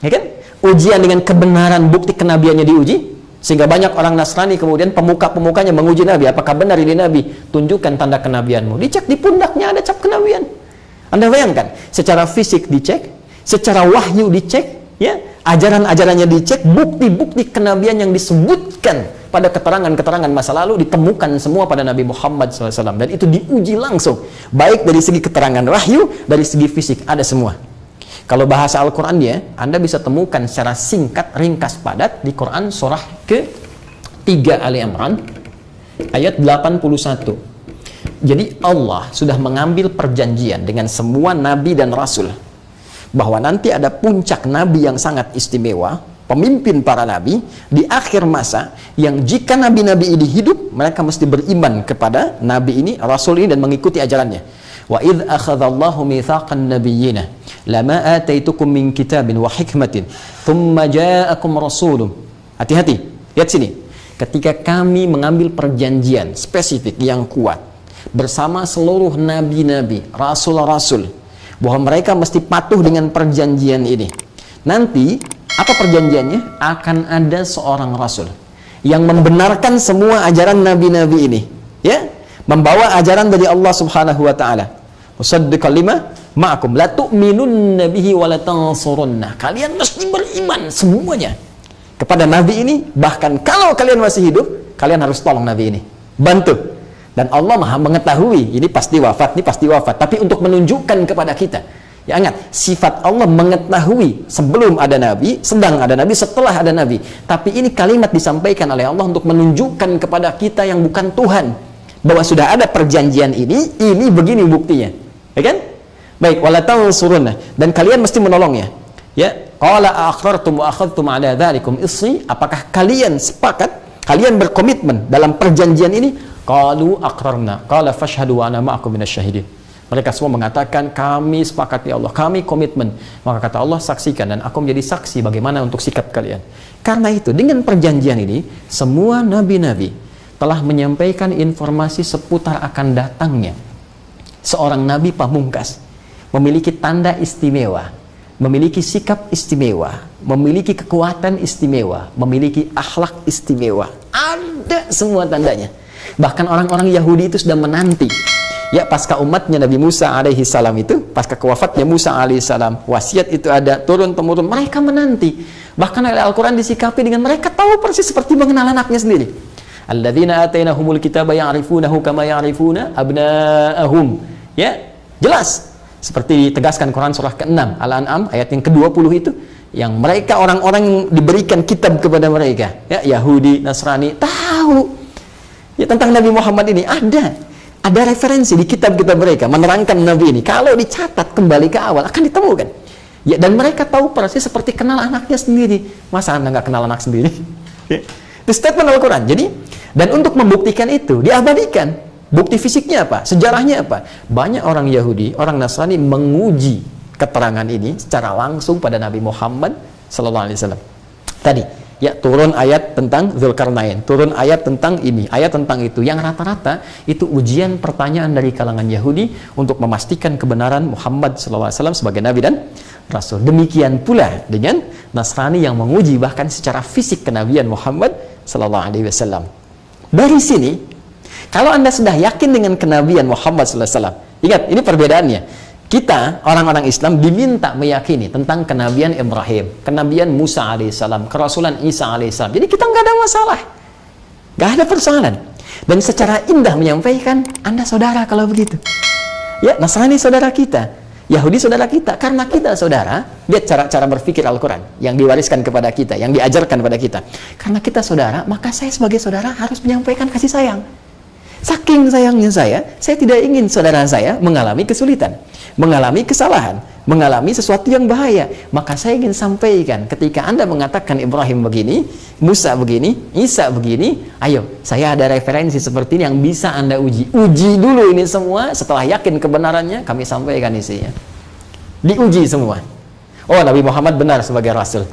ya kan? Ujian dengan kebenaran bukti kenabiannya diuji, sehingga banyak orang Nasrani kemudian pemuka-pemukanya menguji Nabi, apakah benar ini Nabi? Tunjukkan tanda kenabianmu. Dicek di pundaknya ada cap kenabian. Anda bayangkan, secara fisik dicek, secara wahyu dicek, ya, ajaran-ajarannya dicek, bukti-bukti kenabian yang disebutkan pada keterangan-keterangan masa lalu ditemukan semua pada Nabi Muhammad SAW, dan itu diuji langsung, baik dari segi keterangan wahyu, dari segi fisik, ada semua. Kalau bahasa Al-Qurannya, Anda bisa temukan secara singkat, ringkas, padat di Quran surah ke-3 Ali Imran ayat 81. Jadi Allah sudah mengambil perjanjian dengan semua nabi dan rasul bahwa nanti ada puncak nabi yang sangat istimewa, pemimpin para nabi di akhir masa, yang jika nabi-nabi ini hidup, mereka mesti beriman kepada nabi ini, rasul ini, dan mengikuti ajarannya. Wa idh akhadallahu mitsaqan nabiyyina lama ataitukum min kitabin wa hikmatin thumma ja'akum rasulun. Hati-hati, lihat sini. Ketika kami mengambil perjanjian spesifik yang kuat bersama seluruh nabi-nabi, rasul-rasul, bahwa mereka mesti patuh dengan perjanjian ini. Nanti apa perjanjiannya? Akan ada seorang rasul yang membenarkan semua ajaran nabi-nabi ini, ya, membawa ajaran dari Allah Subhanahu wa taala. Musaddiqan lima ma'akum la tu'minunna bihi wa la tansurunna. Kalian mesti beriman semuanya kepada nabi ini, bahkan kalau kalian masih hidup, kalian harus tolong nabi ini, bantu. Dan Allah Maha mengetahui ini pasti wafat, ini pasti wafat, tapi untuk menunjukkan kepada kita, ya, ingat, sifat Allah mengetahui sebelum ada nabi, sedang ada nabi, setelah ada nabi. Tapi ini kalimat disampaikan oleh Allah untuk menunjukkan kepada kita yang bukan Tuhan, bahwa sudah ada perjanjian ini begini buktinya, ya kan? Baik, wala tansurunna, dan kalian mesti menolongnya. Ya, qala aqrartum wa akhadtum ala dzalikum isri, apakah kalian sepakat, kalian berkomitmen dalam perjanjian ini? Qalu aqrarna, qala fashhadu wa ana ma'akum minasyahidin. Mereka semua mengatakan, kami sepakat ya Allah, kami komitmen. Maka kata Allah, saksikan dan aku menjadi saksi bagaimana untuk sikap kalian. Karena itu, dengan perjanjian ini, semua nabi-nabi telah menyampaikan informasi seputar akan datangnya seorang nabi pamungkas, memiliki tanda istimewa, memiliki sikap istimewa, memiliki kekuatan istimewa, memiliki akhlak istimewa. Ada semua tandanya. Bahkan orang-orang Yahudi itu sudah menanti, ya, pasca umatnya Nabi Musa alaihi salam itu, pasca kewafatnya Musa alaihi salam, wasiat itu ada turun-temurun, mereka menanti. Bahkan oleh Al-Quran disikapi dengan mereka tahu persis seperti mengenal anaknya sendiri. Alladzina atainahumul kitaba ya'rifunahu kama ya'rifuna abna'ahum. Ya, jelas seperti ditegaskan Quran surah ke-6 Al-An'am ayat yang ke-20 itu, yang mereka orang-orang yang diberikan kitab kepada mereka, ya, Yahudi, Nasrani, tahu ya tentang Nabi Muhammad ini, ada referensi di kitab-kitab mereka menerangkan Nabi ini. Kalau dicatat kembali ke awal akan ditemukan. Ya, dan mereka tahu persis seperti kenal anaknya sendiri. Masa Anda nggak kenal anak sendiri? Itu statement Al-Quran. Jadi, dan untuk membuktikan itu diabadikan. Bukti fisiknya apa? Sejarahnya apa? Banyak orang Yahudi, orang Nasrani menguji keterangan ini secara langsung pada Nabi Muhammad SAW. Tadi Ya, turun ayat tentang Dzulkarnain, turun ayat tentang ini, ayat tentang itu. Yang rata-rata itu ujian pertanyaan dari kalangan Yahudi untuk memastikan kebenaran Muhammad SAW sebagai Nabi dan Rasul. Demikian pula dengan Nasrani yang menguji bahkan secara fisik kenabian Muhammad SAW. Dari sini, kalau Anda sudah yakin dengan kenabian Muhammad SAW, ingat, ini perbedaannya. Kita, orang-orang Islam, diminta meyakini tentang kenabian Ibrahim, kenabian Musa alaihissalam, kerasulan Isa alaihissalam. Jadi kita nggak ada masalah, nggak ada persoalan. Dan secara indah menyampaikan, Anda saudara kalau begitu. Ya, Nasrani saudara kita, Yahudi saudara kita. Karena kita saudara, lihat cara berpikir Al-Quran yang diwariskan kepada kita, yang diajarkan kepada kita. Karena kita saudara, maka saya sebagai saudara harus menyampaikan kasih sayang. Saking sayangnya saya tidak ingin saudara saya mengalami kesulitan, mengalami kesalahan, mengalami sesuatu yang bahaya. Maka saya ingin sampaikan, ketika Anda mengatakan Ibrahim begini, Musa begini, Isa begini, ayo, saya ada referensi seperti ini yang bisa Anda uji. Uji dulu ini semua, setelah yakin kebenarannya, kami sampaikan isinya. Diuji semua. Oh, Nabi Muhammad benar sebagai Rasul.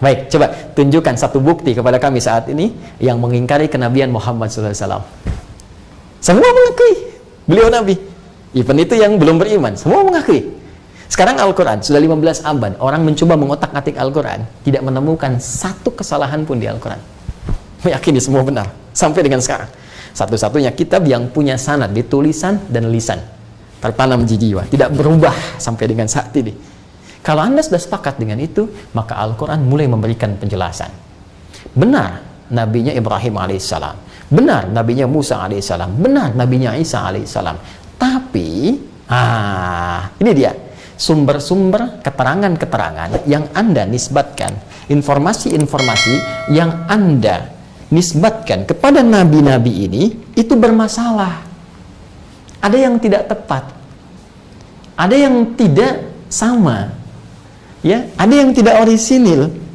Baik, coba tunjukkan satu bukti kepada kami saat ini yang mengingkari kenabian Muhammad SAW. Semua mengakui beliau Nabi. Even itu yang belum beriman, semua mengakui. Sekarang Al-Quran, sudah 15 abad, orang mencoba mengotak-atik Al-Quran, tidak menemukan satu kesalahan pun di Al-Quran. Meyakini semua benar, sampai dengan sekarang. Satu-satunya kitab yang punya sanad di tulisan dan lisan, tertanam di jiwa, tidak berubah sampai dengan saat ini. Kalau Anda sudah sepakat dengan itu, maka Al-Quran mulai memberikan penjelasan. Benar nabinya Ibrahim alaihissalam, benar nabinya Musa alaihissalam, benar nabinya Isa alaihissalam. Tapi, ini dia sumber-sumber keterangan-keterangan yang Anda nisbatkan, informasi-informasi yang Anda nisbatkan kepada nabi-nabi ini, itu bermasalah. Ada yang tidak tepat, ada yang tidak sama, ya, ada yang tidak orisinil.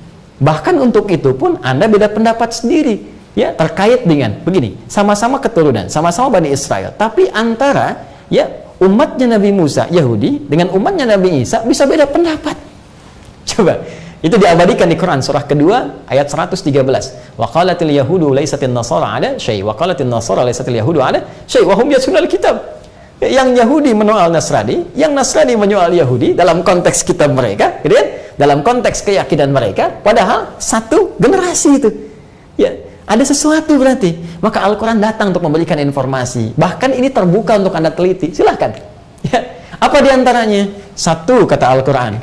Bahkan untuk itu pun Anda beda pendapat sendiri, ya, terkait dengan begini, sama-sama keturunan, sama-sama Bani Israel, tapi antara, ya, umatnya Nabi Musa, Yahudi, dengan umatnya Nabi Isa bisa beda pendapat. Coba, itu diabadikan di Quran surah kedua ayat 113. Wa qalatil yahudu laysatin nasara ala syai' wa qalatin nasara laysatil yahudu ala syai' wa hum yatlunal kitab. Yang Yahudi menyoal Nasrani, yang Nasrani menyoal Yahudi dalam konteks kitab mereka, gitu kan? Dalam konteks keyakinan mereka, padahal satu generasi itu. Ya, ada sesuatu berarti. Maka Al-Quran datang untuk memberikan informasi. Bahkan ini terbuka untuk Anda teliti. Silahkan. Ya. Apa diantaranya? Satu, kata Al-Quran,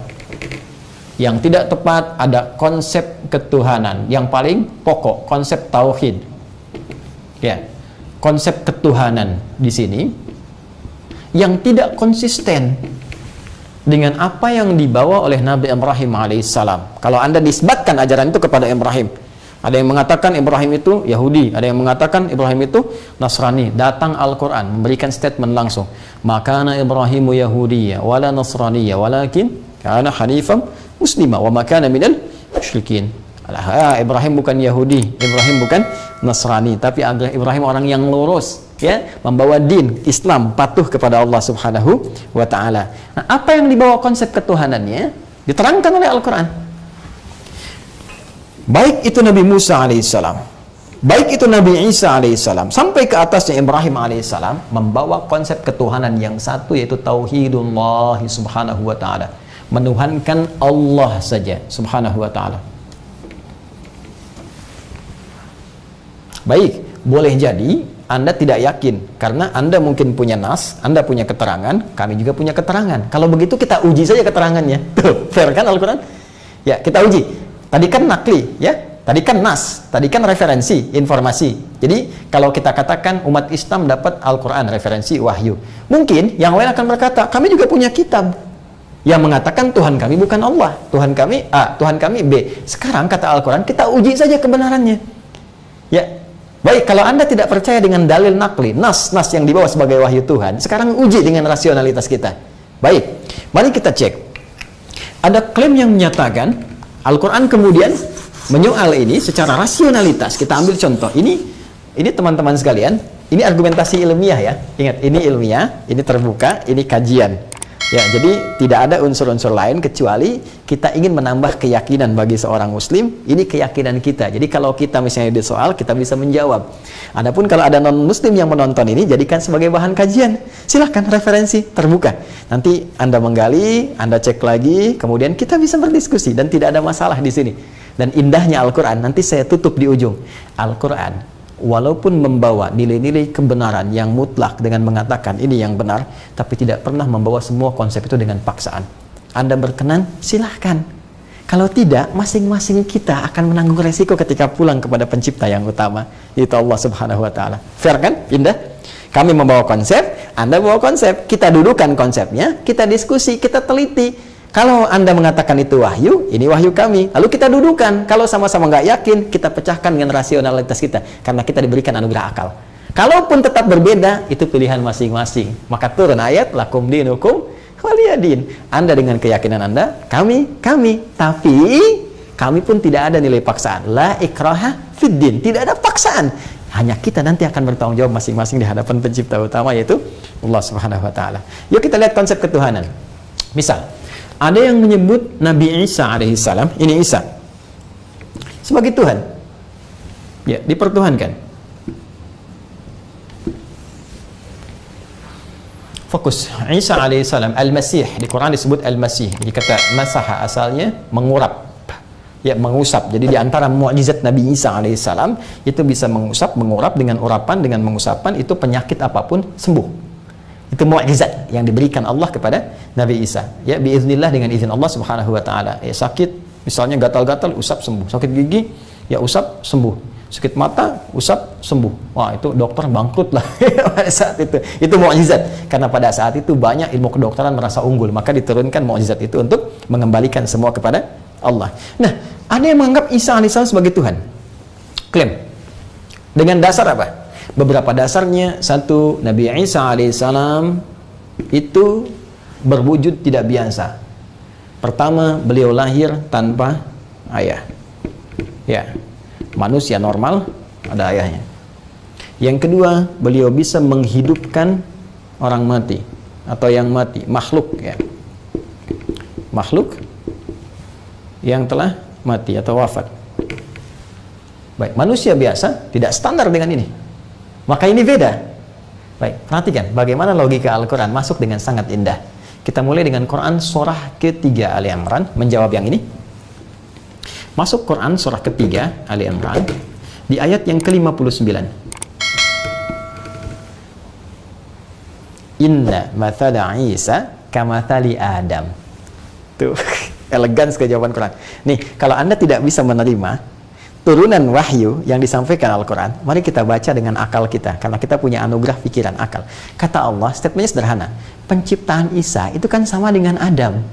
yang tidak tepat ada konsep ketuhanan. Yang paling pokok, konsep tauhid. Ya. Konsep ketuhanan di sini yang tidak konsisten dengan apa yang dibawa oleh Nabi Ibrahim alaihissalam. Kalau Anda nisbatkan ajaran itu kepada Ibrahim, ada yang mengatakan Ibrahim itu Yahudi, ada yang mengatakan Ibrahim itu Nasrani. Datang Al-Quran memberikan statement langsung, makana Ibrahimu Yahudiyya wala Nasraniyya walakin kana hanifan muslima wa makana minal musyrikin. Ibrahim bukan Yahudi, Ibrahim bukan Nasrani, tapi Ibrahim orang yang lurus, ya, membawa din Islam, patuh kepada Allah Subhanahu wa ta'ala. Nah, apa yang dibawa konsep ketuhanannya diterangkan oleh Al-Quran. Baik itu Nabi Musa alaihissalam, baik itu Nabi Isa alaihissalam, sampai ke atasnya Ibrahim alaihissalam, membawa konsep ketuhanan yang satu, yaitu tauhidullah subhanahu wa ta'ala, menuhankan Allah saja subhanahu wa ta'ala. Baik, boleh jadi Anda tidak yakin karena Anda mungkin punya nas, Anda punya keterangan, kami juga punya keterangan. Kalau begitu kita uji saja keterangannya. Tuh, fair kan Al-Quran? Ya, kita uji. Tadi kan nakli, ya. Tadi kan nas, tadi kan referensi, informasi. Jadi, kalau kita katakan umat Islam dapat Al-Quran, referensi wahyu. Mungkin yang lain akan berkata, kami juga punya kitab yang mengatakan Tuhan kami bukan Allah, Tuhan kami A, Tuhan kami B. Sekarang kata Al-Quran, kita uji saja kebenarannya. Ya. Baik, kalau Anda tidak percaya dengan dalil nakli, nas yang dibawa sebagai wahyu Tuhan, sekarang uji dengan rasionalitas kita. Baik, mari kita cek. Ada klaim yang menyatakan, Al-Quran kemudian menyoal ini secara rasionalitas. Kita ambil contoh. Ini teman-teman sekalian, ini argumentasi ilmiah ya. Ingat, ini ilmiah, ini terbuka, ini kajian. Ya, jadi tidak ada unsur-unsur lain kecuali kita ingin menambah keyakinan bagi seorang muslim. Ini keyakinan kita. Jadi kalau kita misalnya di soal, kita bisa menjawab. Adapun kalau ada non-muslim yang menonton ini, jadikan sebagai bahan kajian. Silahkan, referensi terbuka. Nanti Anda menggali, Anda cek lagi, kemudian kita bisa berdiskusi dan tidak ada masalah di sini. Dan indahnya Al-Quran, nanti saya tutup di ujung. Al-Quran walaupun membawa nilai-nilai kebenaran yang mutlak dengan mengatakan ini yang benar, tapi tidak pernah membawa semua konsep itu dengan paksaan. Anda berkenan, silahkan. Kalau tidak, masing-masing kita akan menanggung resiko ketika pulang kepada pencipta yang utama, yaitu Allah Subhanahu wa Ta'ala. Fair kan? Indah? Kami membawa konsep, Anda bawa konsep, kita dudukan konsepnya, kita diskusi, kita teliti. Kalau Anda mengatakan itu wahyu, ini wahyu kami. Lalu kita dudukan. Kalau sama-sama nggak yakin, kita pecahkan dengan rasionalitas kita. Karena kita diberikan anugerah akal. Kalaupun tetap berbeda, itu pilihan masing-masing. Maka turun ayat, lakum dinukum waliyadin. Anda dengan keyakinan Anda, kami. Tapi, kami pun tidak ada nilai paksaan. La ikraha fiddin. Tidak ada paksaan. Hanya kita nanti akan bertanggung jawab masing-masing di hadapan pencipta utama, yaitu Allah Subhanahu wa Ta'ala. Yuk kita lihat konsep ketuhanan. Misal, ada yang menyebut Nabi Isa alaihissalam, ini Isa, sebagai Tuhan. Ya, dipertuhankan. Fokus. Isa alaihissalam, Al-Masih, di Quran disebut Al-Masih. Jadi kata masaha asalnya mengurap, ya, mengusap. Jadi di antara mukjizat Nabi Isa alaihissalam itu bisa mengusap, mengurap. Dengan urapan, dengan mengusapan itu penyakit apapun sembuh. Itu mukjizat yang diberikan Allah kepada Nabi Isa. Ya, biiznillah, dengan izin Allah Subhanahu wa Ta'ala. Ya, sakit, misalnya gatal-gatal, usap sembuh. Sakit gigi, ya usap sembuh. Sakit mata, usap sembuh. Wah, itu dokter bangkrut lah pada saat itu. Itu mukjizat. Karena pada saat itu banyak ilmu kedokteran merasa unggul, maka diturunkan mukjizat itu untuk mengembalikan semua kepada Allah. Nah, ada yang menganggap Isa alaihissalam sebagai Tuhan. Klaim. Dengan dasar apa? Beberapa dasarnya. Satu, Nabi Isa alaihissalam itu berwujud tidak biasa. Pertama, beliau lahir tanpa ayah. Ya, manusia normal, ada ayahnya. Yang kedua, beliau bisa menghidupkan orang mati atau yang mati, makhluk, ya. Makhluk yang telah mati atau wafat. Baik, manusia biasa tidak standar dengan ini. Maka ini beda. Baik, perhatikan bagaimana logika Al-Quran masuk dengan sangat indah. Kita mulai dengan Quran surah ketiga Ali Imran, menjawab yang ini. Masuk Quran surah ketiga Ali Imran, di ayat yang ke-59. Inna mathala Isa kamathali Adam. Tuh, elegan sekali jawaban Quran. Nih, kalau Anda tidak bisa menerima turunan wahyu yang disampaikan Al-Quran, mari kita baca dengan akal kita, karena kita punya anugerah pikiran akal. Kata Allah, statementnya sederhana, penciptaan Isa itu kan sama dengan Adam.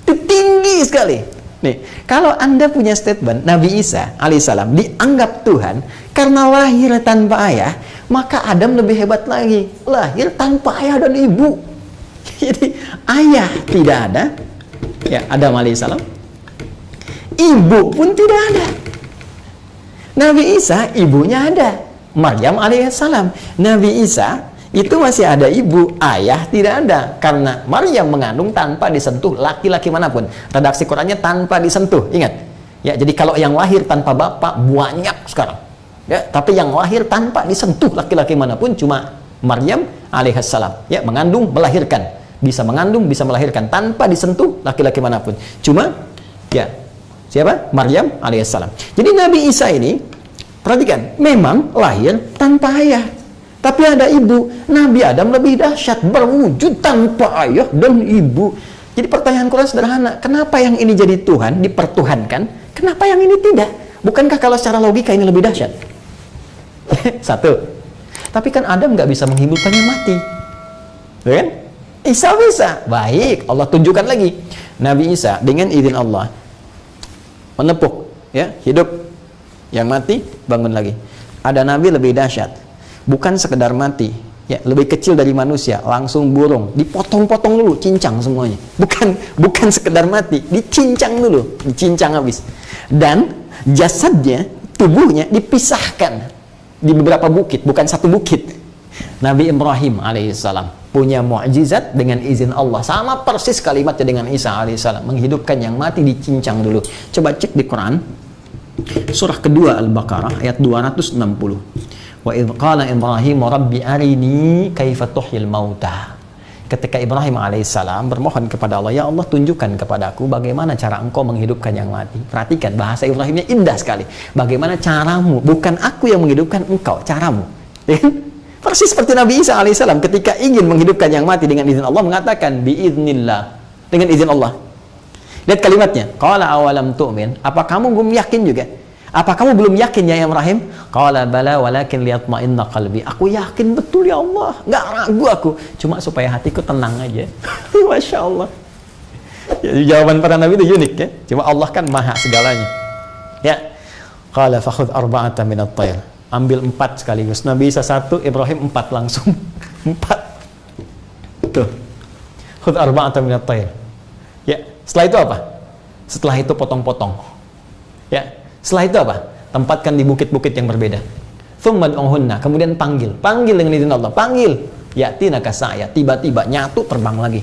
Itu tinggi sekali. Nih, kalau Anda punya statement Nabi Isa alaihissalam dianggap Tuhan karena lahir tanpa ayah, maka Adam lebih hebat lagi, lahir tanpa ayah dan ibu. Jadi ayah tidak ada, ya, Adam alaihissalam, ibu pun tidak ada. Nabi Isa ibunya ada, Maryam alaihissalam. Nabi Isa itu masih ada ibu, ayah tidak ada, karena Maryam mengandung tanpa disentuh laki-laki manapun. Redaksi Qurannya tanpa disentuh, ingat ya. Jadi kalau yang lahir tanpa bapak banyak sekarang, ya, tapi yang lahir tanpa disentuh laki-laki manapun cuma Maryam alaihissalam, ya, mengandung, melahirkan, bisa mengandung, bisa melahirkan tanpa disentuh laki-laki manapun, cuma, ya, siapa? Maryam alaihissalam. Jadi Nabi Isa ini, perhatikan, memang lahir tanpa ayah, tapi ada ibu. Nabi Adam lebih dahsyat, berwujud tanpa ayah dan ibu. Jadi pertanyaan Quran sederhana, kenapa yang ini jadi Tuhan, dipertuhankan, kenapa yang ini tidak? Bukankah kalau secara logika ini lebih dahsyat? Satu, tapi kan Adam nggak bisa menghidupkannya mati, kan? Isa bisa. Baik, Allah tunjukkan lagi, Nabi Isa dengan izin Allah menepuk, ya, hidup yang mati, bangun lagi. Ada nabi lebih dahsyat, bukan sekedar mati, ya, lebih kecil dari manusia, langsung burung, dipotong-potong dulu, cincang semuanya. Bukan sekedar mati, dicincang dulu, dicincang habis. Dan jasadnya, tubuhnya dipisahkan di beberapa bukit, bukan satu bukit. Nabi Ibrahim alaihissalam punya mukjizat dengan izin Allah, sama persis kalimatnya dengan Isa alaihissalam, menghidupkan yang mati dicincang dulu. Coba cek di Quran surah kedua Al-Baqarah ayat 260. Wa idz qala Ibrahim rabbi arini kaifa tuhyil mauta. Ketika Ibrahim alaihissalam bermohon kepada Allah, ya Allah tunjukkan kepadaku bagaimana cara engkau menghidupkan yang mati. Perhatikan bahasa Ibrahimnya indah sekali. Bagaimana caramu, bukan aku yang menghidupkan engkau, caramu. Persis seperti Nabi Isa alaihissalam ketika ingin menghidupkan yang mati dengan izin Allah mengatakan biiznillah, dengan izin Allah. Lihat kalimatnya, qala awalam tu'min, apa kamu belum yakin juga? Apa kamu belum yakin ya Ibrahim? Qala bala walakin liyatma'inna qalbi. Aku yakin betul ya Allah, nggak ragu aku, cuma supaya hatiku tenang aja. Masya Allah. Jadi jawaban para nabi itu unik ya. Cuma Allah kan maha segalanya. Ya. Qala fakhudh arba'atan minat tayr. Ambil 4 sekaligus. Nabi Isa 1, Ibrahim 4 langsung. 4. Tuh. Khudh arba'atan minat tayr. Ya, setelah itu apa? Setelah itu potong-potong. Ya, setelah itu apa? Tempatkan di bukit-bukit yang berbeda. Tsumma ud'uhunna, kemudian panggil. Panggil dengan izin Allah. Panggil. Ya'tina kasaya, tiba-tiba nyatu terbang lagi.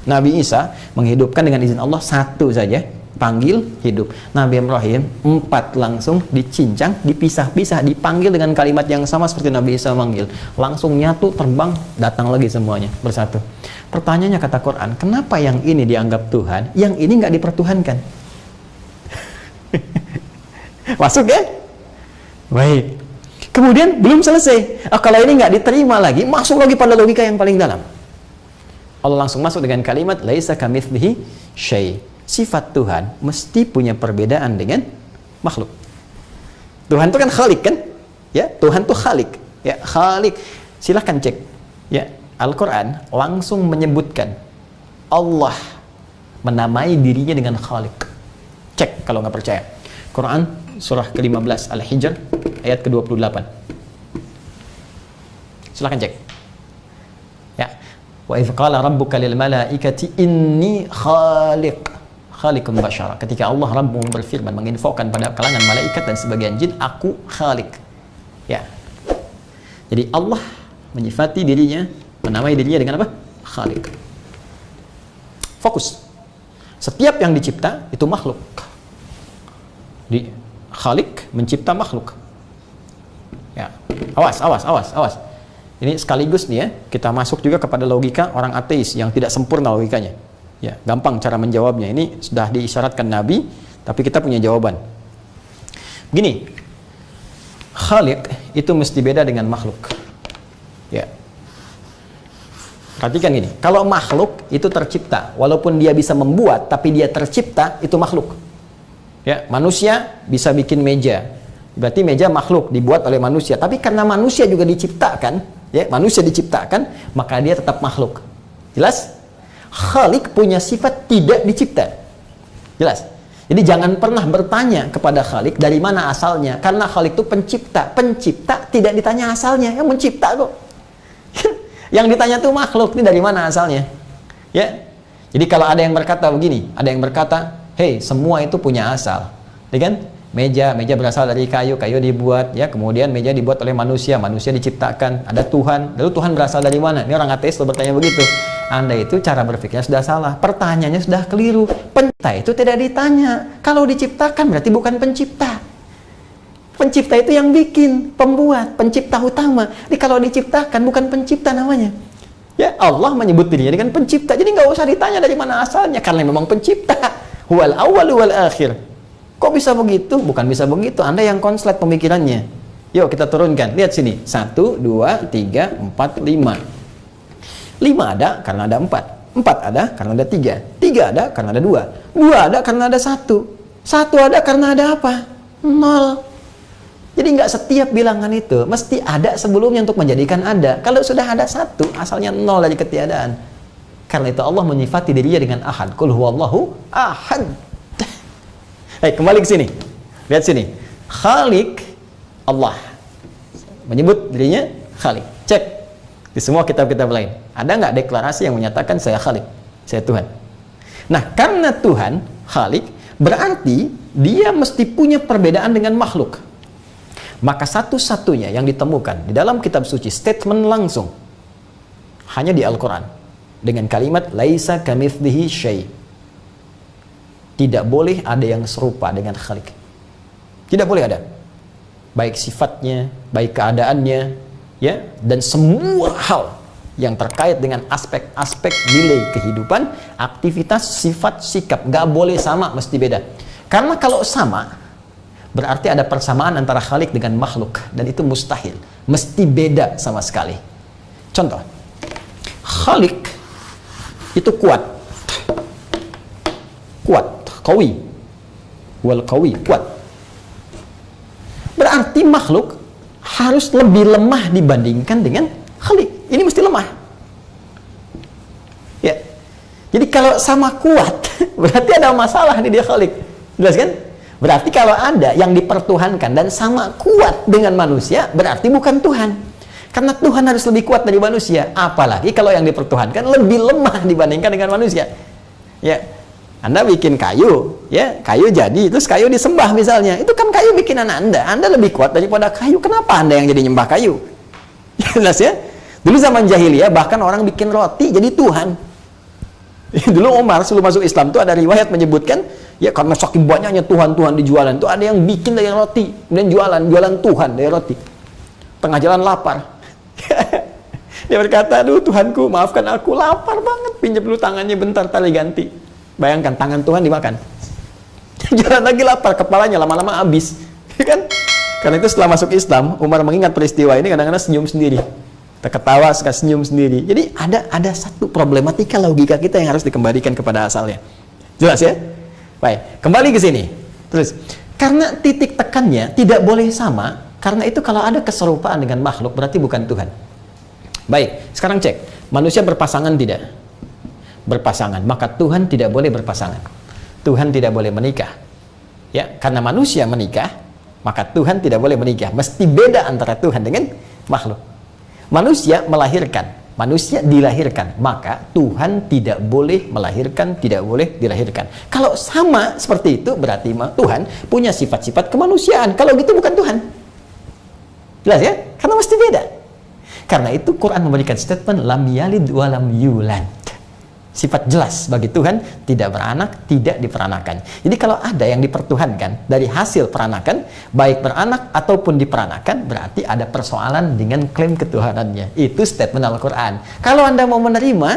Nabi Isa menghidupkan dengan izin Allah 1 saja. Panggil, hidup. Nabi Ibrahim 4 langsung dicincang, dipisah-pisah, dipanggil dengan kalimat yang sama seperti Nabi Isa memanggil. Langsung nyatu, terbang, datang lagi semuanya bersatu. Pertanyaannya kata Quran, kenapa yang ini dianggap Tuhan, yang ini nggak dipertuhankan? Masuk ya? Baik. Kemudian belum selesai. Kalau ini nggak diterima lagi, masuk lagi pada logika yang paling dalam. Allah langsung masuk dengan kalimat laisa kamitslihi syai'. Sifat Tuhan mesti punya perbedaan dengan makhluk. Tuhan itu kan khalik kan? Ya, Tuhan itu khalik. Ya, khalik. Silahkan cek. Ya, Al-Quran langsung menyebutkan Allah menamai dirinya dengan khalik. Cek kalau nggak percaya. Quran surah ke-15 Al-Hijr ayat ke-28. Silahkan cek. Ya. Wa idz qala rabbuka lil malaikati inni khaliqun basyara. Ketika Allah Rabbmu berfirman menginfokan pada kalangan malaikat dan sebagian jin, aku khalik. Ya. Jadi Allah menyifati dirinya, menamai dirinya dengan apa? Khalik. Fokus. Setiap yang dicipta itu makhluk. Di khalik mencipta makhluk. Ya. Awas. Ini sekaligus nih ya, kita masuk juga kepada logika orang ateis yang tidak sempurna logikanya. Ya, gampang cara menjawabnya. Ini sudah diisyaratkan Nabi, tapi kita punya jawaban. Gini, khalik itu mesti beda dengan makhluk. Ya. Perhatikan gini, kalau makhluk itu tercipta, walaupun dia bisa membuat, tapi dia tercipta, itu makhluk. Ya, manusia bisa bikin meja, berarti meja makhluk dibuat oleh manusia. Tapi karena manusia juga diciptakan, ya, manusia diciptakan, maka dia tetap makhluk. Jelas? Khalik punya sifat tidak dicipta. Jelas? Jadi jangan pernah bertanya kepada Khalik dari mana asalnya, karena Khalik itu pencipta. Pencipta tidak ditanya asalnya, yang mencipta kok. Yang ditanya tuh makhluk, ini dari mana asalnya? Ya. Jadi kalau ada yang berkata begini, ada yang berkata, "Hei, semua itu punya asal." Ya kan? Meja berasal dari kayu dibuat, ya, kemudian meja dibuat oleh manusia diciptakan, ada Tuhan, lalu Tuhan berasal dari mana? Ini orang ateis bertanya begitu. Anda itu cara berpikirnya sudah salah, pertanyaannya sudah keliru. Pencipta itu tidak ditanya. Kalau diciptakan berarti bukan pencipta. Pencipta itu yang bikin, pembuat, pencipta utama. Jadi kalau diciptakan bukan pencipta namanya. Ya, Allah menyebut dirinya dengan pencipta. Jadi nggak usah ditanya dari mana asalnya, karena memang pencipta. Huwal awwal wal akhir. Kok bisa begitu? Bukan bisa begitu. Anda yang konslet pemikirannya. Yuk kita turunkan. Lihat sini. 1, 2, 3, 4, 5. 5 ada karena ada 4. 4 ada karena ada 3. 3 ada karena ada 2. 2 ada karena ada 1. 1 ada karena ada apa? 0. Jadi nggak setiap bilangan itu mesti ada sebelumnya untuk menjadikan ada. Kalau sudah ada 1, asalnya 0 dari ketiadaan. Karena itu Allah menyifati dirinya dengan ahad. Qul huwallahu ahad. Kembali ke sini. Lihat sini. Khalik, Allah menyebut dirinya Khalik. Cek di semua kitab-kitab lain. Ada nggak deklarasi yang menyatakan saya Khalik, saya Tuhan? Nah, karena Tuhan Khalik, berarti dia mesti punya perbedaan dengan makhluk. Maka satu-satunya yang ditemukan di dalam kitab suci, statement langsung, hanya di Al-Quran. Dengan kalimat, laisa kamitslihi syai'. Tidak boleh ada yang serupa dengan Khalik. Tidak boleh ada. Baik sifatnya, baik keadaannya, ya, dan semua hal yang terkait dengan aspek-aspek nilai kehidupan, aktivitas, sifat, sikap, nggak boleh sama, mesti beda. Karena kalau sama, berarti ada persamaan antara Khalik dengan makhluk, dan itu mustahil, mesti beda sama sekali. Contoh, Khalik itu kuat, qawi, wal qawi, kuat. Berarti makhluk harus lebih lemah dibandingkan dengan Khalik. Ini mesti lemah. Ya. Jadi kalau sama kuat, berarti ada masalah di dia Khalik. Jelas kan? Berarti kalau ada yang dipertuhankan dan sama kuat dengan manusia, berarti bukan Tuhan. Karena Tuhan harus lebih kuat dari manusia. Apalagi kalau yang dipertuhankan lebih lemah dibandingkan dengan manusia. Ya. Anda bikin kayu, ya, kayu jadi, terus kayu disembah misalnya. Itu kan kayu bikinan Anda. Anda lebih kuat daripada kayu. Kenapa Anda yang jadi nyembah kayu? Jelas ya? Dulu zaman jahiliyah bahkan orang bikin roti jadi Tuhan. Dulu Umar sebelum masuk Islam tuh ada riwayat menyebutkan, ya karena saking banyaknya Tuhan-Tuhan di jualan tuh ada yang bikin dari roti, kemudian jualan Tuhan dari roti. Tengah jalan lapar. Dia berkata, aduh Tuhanku maafkan aku, lapar banget, pinjam dulu tangannya bentar, tali ganti. Bayangkan tangan Tuhan dimakan. Jalan lagi lapar, kepalanya lama-lama habis. Kan? Karena itu setelah masuk Islam, Umar mengingat peristiwa ini kadang-kadang senyum sendiri. Terketawa, suka senyum sendiri. Jadi ada satu problematika logika kita yang harus dikembalikan kepada asalnya. Jelas ya? Baik, kembali ke sini. Terus, karena titik tekannya tidak boleh sama, karena itu kalau ada keserupaan dengan makhluk berarti bukan Tuhan. Baik, sekarang cek, manusia berpasangan tidak? Berpasangan, maka Tuhan tidak boleh berpasangan. Tuhan tidak boleh menikah. Ya, karena manusia menikah, maka Tuhan tidak boleh menikah. Mesti beda antara Tuhan dengan makhluk. Manusia melahirkan, manusia dilahirkan, maka Tuhan tidak boleh melahirkan, tidak boleh dilahirkan. Kalau sama seperti itu, berarti Tuhan punya sifat-sifat kemanusiaan. Kalau gitu bukan Tuhan. Jelas ya? Karena mesti beda. Karena itu Quran memberikan statement lam yalid wa lam yulad. Sifat jelas bagi Tuhan, tidak beranak, tidak diperanakan. Jadi kalau ada yang dipertuhankan dari hasil peranakan, baik beranak ataupun diperanakan, berarti ada persoalan dengan klaim ketuhanannya. Itu statement Al-Quran. Kalau Anda mau menerima,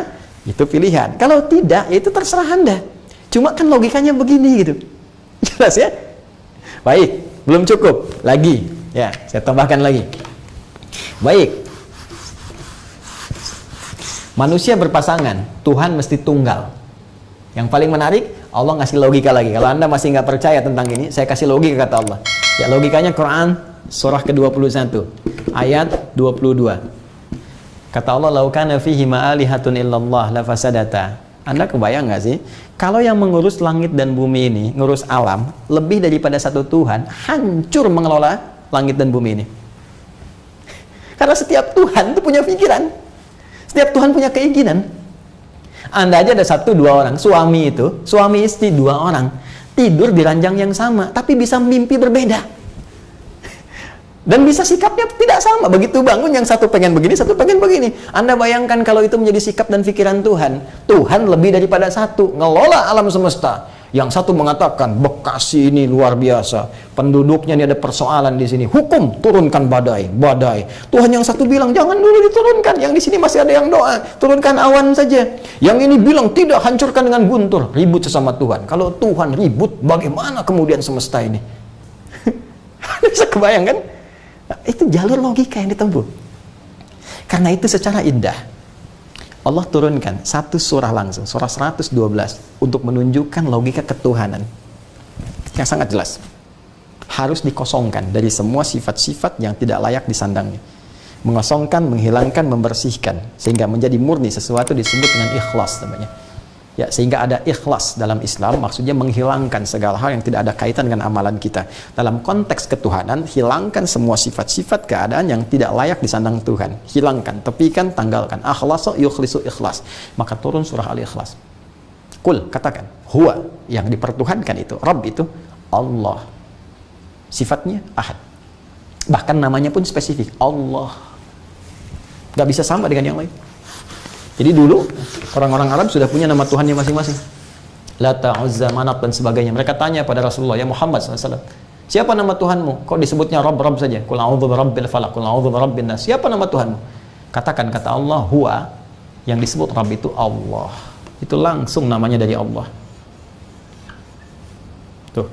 itu pilihan. Kalau tidak, itu terserah Anda. Cuma kan logikanya begini gitu. Jelas ya? Baik, belum cukup. Lagi, ya, saya tambahkan lagi. Baik. Manusia berpasangan, Tuhan mesti tunggal. Yang paling menarik, Allah ngasih logika lagi. Kalau Anda masih nggak percaya tentang ini, saya kasih logika kata Allah. Ya, logikanya Quran surah ke-21 ayat 22. Kata Allah, "Lau kana fihi ma'alihatun illallah lafasadata." Anda kebayang nggak sih? Kalau yang mengurus langit dan bumi ini, ngurus alam, lebih daripada satu Tuhan, hancur mengelola langit dan bumi ini. Karena setiap Tuhan itu punya pikiran. Setiap Tuhan punya keinginan. Anda aja ada 1-2 orang, suami istri 2 orang, tidur di ranjang yang sama, tapi bisa mimpi berbeda. Dan bisa sikapnya tidak sama. Begitu bangun, yang satu pengen begini, satu pengen begini. Anda bayangkan kalau itu menjadi sikap dan pikiran Tuhan. Tuhan lebih daripada satu, ngelola alam semesta. Yang satu mengatakan, Bekasi ini luar biasa, penduduknya ini ada persoalan di sini. Hukum, turunkan badai. Tuhan yang satu bilang, jangan dulu diturunkan. Yang di sini masih ada yang doa, turunkan awan saja. Yang ini bilang, tidak, hancurkan dengan guntur. Ribut sesama Tuhan. Kalau Tuhan ribut, bagaimana kemudian semesta ini? Bisa kebayang kan? Nah, itu jalur logika yang ditempuh. Karena itu secara indah, Allah turunkan satu surah langsung, surah 112, untuk menunjukkan logika ketuhanan yang sangat jelas. Harus dikosongkan dari semua sifat-sifat yang tidak layak disandangnya. Mengosongkan, menghilangkan, membersihkan, sehingga menjadi murni. Sesuatu disebut dengan ikhlas namanya. Ya, sehingga ada ikhlas dalam Islam, maksudnya menghilangkan segala hal yang tidak ada kaitan dengan amalan kita. Dalam konteks ketuhanan, hilangkan semua sifat-sifat keadaan yang tidak layak disandang Tuhan. Hilangkan, tepikan, tanggalkan. Akhlasa yukhlisu ikhlas. Maka turun surah Al-Ikhlas. Kul, katakan, huwa, yang dipertuhankan itu, Rabb itu Allah. Sifatnya ahad. Bahkan namanya pun spesifik, Allah. Gak bisa sama dengan yang lain. Jadi dulu orang-orang Arab sudah punya nama Tuhannya masing-masing. Lata, Uzza, Manat dan sebagainya. Mereka tanya pada Rasulullah, ya Muhammad SAW, siapa nama Tuhanmu? Kok disebutnya Rabb saja? Qul a'udzu birabbil falaq, qul a'udzu birabbin nas. Siapa nama Tuhanmu? Katakan, kata Allah, huwa. Yang disebut Rabb itu Allah. Itu langsung namanya dari Allah. Tuh.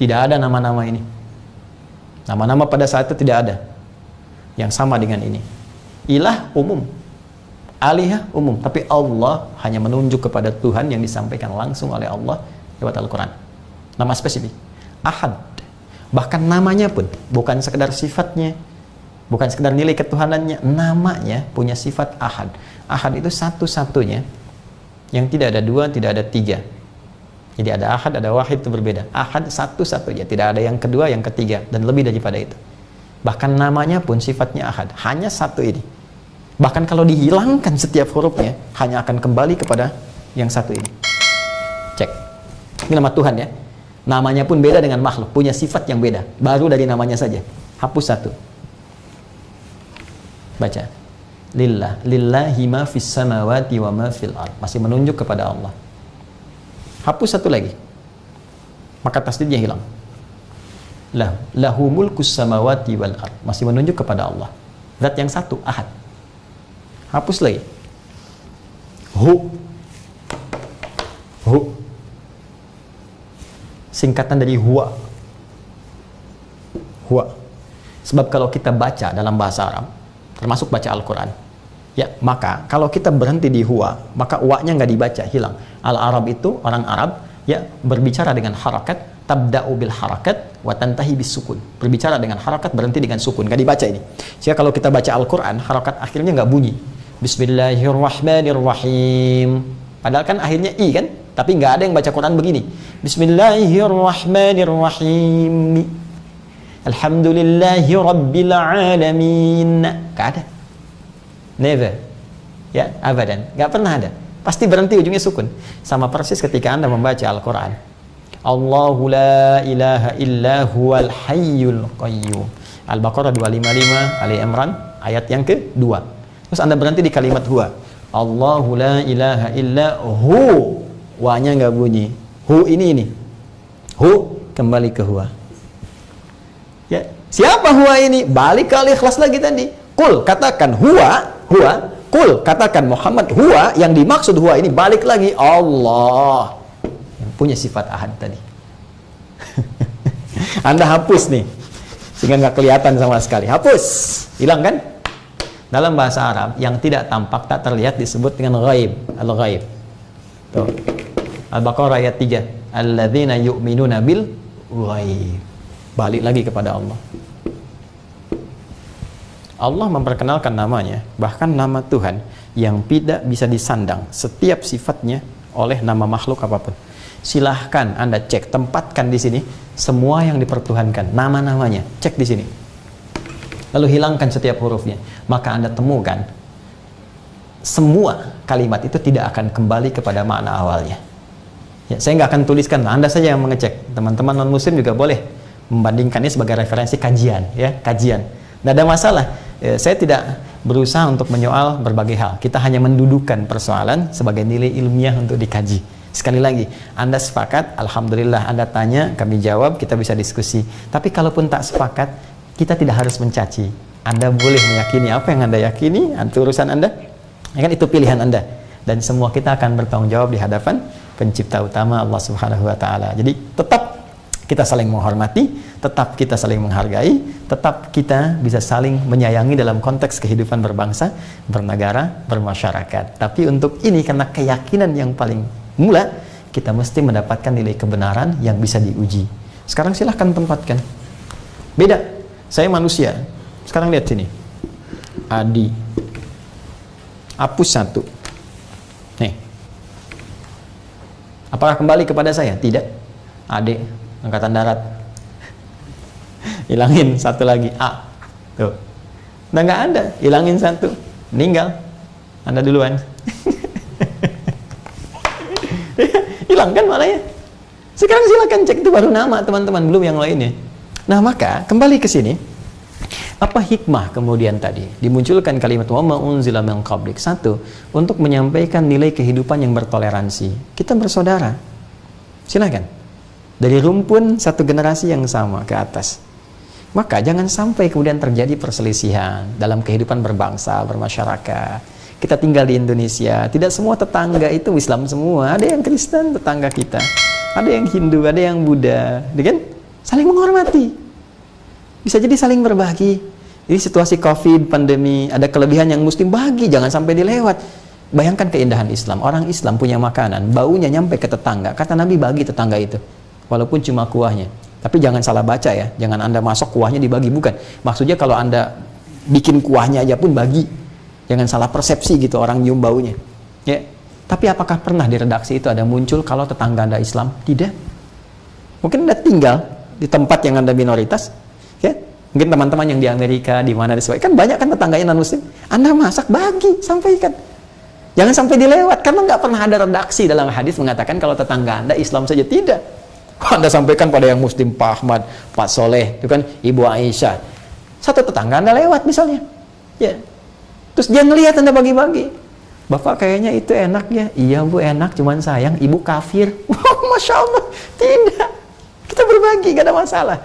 Tidak ada nama-nama ini. Nama-nama pada saat itu tidak ada yang sama dengan ini. Ilah umum, alihah umum, tapi Allah hanya menunjuk kepada Tuhan yang disampaikan langsung oleh Allah lewat Al-Quran. Nama spesifik, Ahad. Bahkan namanya pun bukan sekedar sifatnya, bukan sekedar nilai ketuhanannya, namanya punya sifat Ahad. Ahad itu satu-satunya yang tidak ada dua, tidak ada tiga. Jadi ada Ahad, ada Wahid, itu berbeda. Ahad satu-satunya, tidak ada yang kedua, yang ketiga, dan lebih daripada itu. Bahkan namanya pun sifatnya Ahad, hanya satu ini. Bahkan kalau dihilangkan setiap hurufnya, hanya akan kembali kepada yang satu ini. Cek. Ini nama Tuhan ya. Namanya pun beda dengan makhluk, punya sifat yang beda. Baru dari namanya saja. Hapus satu. Baca. Lillah, lillahi ma fis samawati wa ma fil ard. Masih menunjuk kepada Allah. Hapus satu lagi. Maka tasdidnya hilang. Lahu mulkus samawati wal ard. Masih menunjuk kepada Allah. Zat yang satu, Ahad. Hapus lagi. Hu. Singkatan dari huwa. Sebab kalau kita baca dalam bahasa Arab, termasuk baca Al-Quran, ya, maka kalau kita berhenti di huwa, maka wa-nya nggak dibaca, hilang. Al-Arab itu, orang Arab, ya, berbicara dengan harakat, tabda'u bil harakat wa tantahi bis sukun. Berbicara dengan harakat, berhenti dengan sukun, nggak dibaca ini. Sehingga kalau kita baca Al-Quran, harakat akhirnya nggak bunyi. Bismillahirrahmanirrahim. Padahal kan akhirnya i kan, tapi nggak ada yang baca Quran begini. Bismillahirrahmanirrahim. Alhamdulillahi rabbil alamin. Nggak ada. Never. Ya, abadan. Nggak pernah ada. Pasti berhenti ujungnya sukun. Sama persis ketika Anda membaca Al-Quran. Allahu la ilaha illa huwal hayyul qayyum. Al-Baqarah 255, Ali Imran ayat yang kedua. Terus Anda berhenti di kalimat huwa. Allahu la ilaha illa hu. Wa-nya nggak bunyi. Hu ini. Hu kembali ke huwa. Ya, siapa huwa ini? Balik ke Al-Ikhlas lagi tadi. Qul, katakan huwa. Qul, katakan Muhammad huwa. Yang dimaksud huwa ini balik lagi Allah. Yang punya sifat Ahad tadi. Anda hapus nih. Sehingga nggak kelihatan sama sekali. Hapus. Hilang kan? Dalam bahasa Arab, yang tidak tampak, tak terlihat disebut dengan ghaib. Al-ghaib. Tuh. Al-Baqarah ayat 3. Alladzina yu'minuna bil ghaib. Balik lagi kepada Allah. Allah memperkenalkan namanya, bahkan nama Tuhan yang tidak bisa disandang setiap sifatnya oleh nama makhluk apapun. Silahkan Anda cek, tempatkan di sini semua yang dipertuhankan, nama-namanya, cek di sini. Lalu hilangkan setiap hurufnya, maka Anda temukan semua kalimat itu tidak akan kembali kepada makna awalnya. Ya, saya nggak akan tuliskan, Anda saja yang mengecek. Teman-teman non-muslim juga boleh membandingkannya sebagai referensi kajian, ya, kajian. Tidak ada masalah. Saya tidak berusaha untuk menyoal berbagai hal. Kita hanya mendudukan persoalan sebagai nilai ilmiah untuk dikaji. Sekali lagi, Anda sepakat, alhamdulillah. Anda tanya, kami jawab, kita bisa diskusi. Tapi kalaupun tak sepakat, kita tidak harus mencaci. Anda boleh meyakini apa yang Anda yakini, itu urusan Anda. Ya kan, itu pilihan Anda. Dan semua kita akan bertanggung jawab di hadapan Pencipta utama Allah Subhanahu wa taala. Jadi tetap kita saling menghormati, tetap kita saling menghargai, tetap kita bisa saling menyayangi dalam konteks kehidupan berbangsa, bernegara, bermasyarakat. Tapi untuk ini, karena keyakinan yang paling mula, kita mesti mendapatkan nilai kebenaran yang bisa diuji. Sekarang silahkan tempatkan. Beda. Saya manusia. Sekarang lihat sini. Adi. Hapus satu. Nih. Apakah kembali kepada saya? Tidak. Ade, Angkatan Darat. Hilangin satu lagi. A. Tuh. Udah nggak ada. Hilangin satu. Meninggal. Anda duluan. Hilang kan maknanya. Sekarang silakan cek, itu baru nama teman-teman, belum yang lainnya. Nah, maka kembali ke sini, apa hikmah kemudian tadi dimunculkan kalimat wa ma unzila min qablik? Satu, untuk menyampaikan nilai kehidupan yang bertoleransi. Kita bersaudara. Silakan. Dari rumpun satu generasi yang sama ke atas. Maka jangan sampai kemudian terjadi perselisihan dalam kehidupan berbangsa, bermasyarakat. Kita tinggal di Indonesia, tidak semua tetangga itu Islam semua. Ada yang Kristen tetangga kita, ada yang Hindu, ada yang Buddha, kan? Saling menghormati. Bisa jadi saling berbagi. Ini situasi COVID, pandemi, ada kelebihan yang Muslim bagi, jangan sampai dilewat. Bayangkan keindahan Islam. Orang Islam punya makanan, baunya nyampe ke tetangga. Kata Nabi, bagi tetangga itu, walaupun cuma kuahnya. Tapi jangan salah baca ya, jangan Anda masuk kuahnya dibagi, bukan. Maksudnya kalau Anda bikin kuahnya aja pun bagi. Jangan salah persepsi gitu orang nyium baunya. Ya. Tapi apakah pernah di redaksi itu ada muncul kalau tetangga Anda Islam? Tidak. Mungkin Anda tinggal di tempat yang Anda minoritas, ya. Mungkin teman-teman yang di Amerika, di mana kan banyak kan tetangganya non-Muslim. Anda masak, bagi, sampaikan. Jangan sampai dilewat, karena nggak pernah ada redaksi dalam hadis mengatakan kalau tetangga Anda Islam saja, tidak. Anda sampaikan pada yang Muslim, Pak Ahmad, Pak Soleh, itu kan Ibu Aisyah. Satu tetangga Anda lewat misalnya, ya. Terus dia ngelihat Anda bagi-bagi. Bapak kayaknya itu enak ya. Iya Bu, enak, cuman sayang Ibu kafir. Masya Allah, tidak. Kita berbagi, gak ada masalah.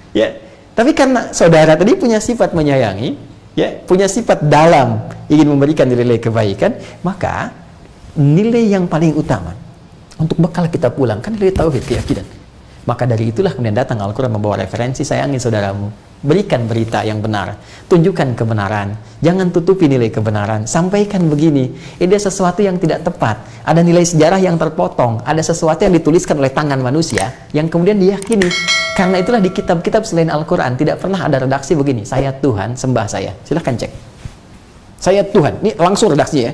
Ya, tapi karena saudara tadi punya sifat menyayangi, ya, punya sifat dalam ingin memberikan nilai kebaikan, maka nilai yang paling utama untuk bekal kita pulang kan nilai tauhid, keyakinan. Maka dari itulah kemudian datang Al-Quran membawa referensi, sayangi saudaramu, berikan berita yang benar, tunjukkan kebenaran, jangan tutupi nilai kebenaran, sampaikan begini, ini sesuatu yang tidak tepat, ada nilai sejarah yang terpotong, ada sesuatu yang dituliskan oleh tangan manusia yang kemudian diyakini. Karena itulah di kitab-kitab selain Al-Quran tidak pernah ada redaksi begini, saya Tuhan, sembah saya. Silahkan cek, saya Tuhan, ini langsung redaksinya ya.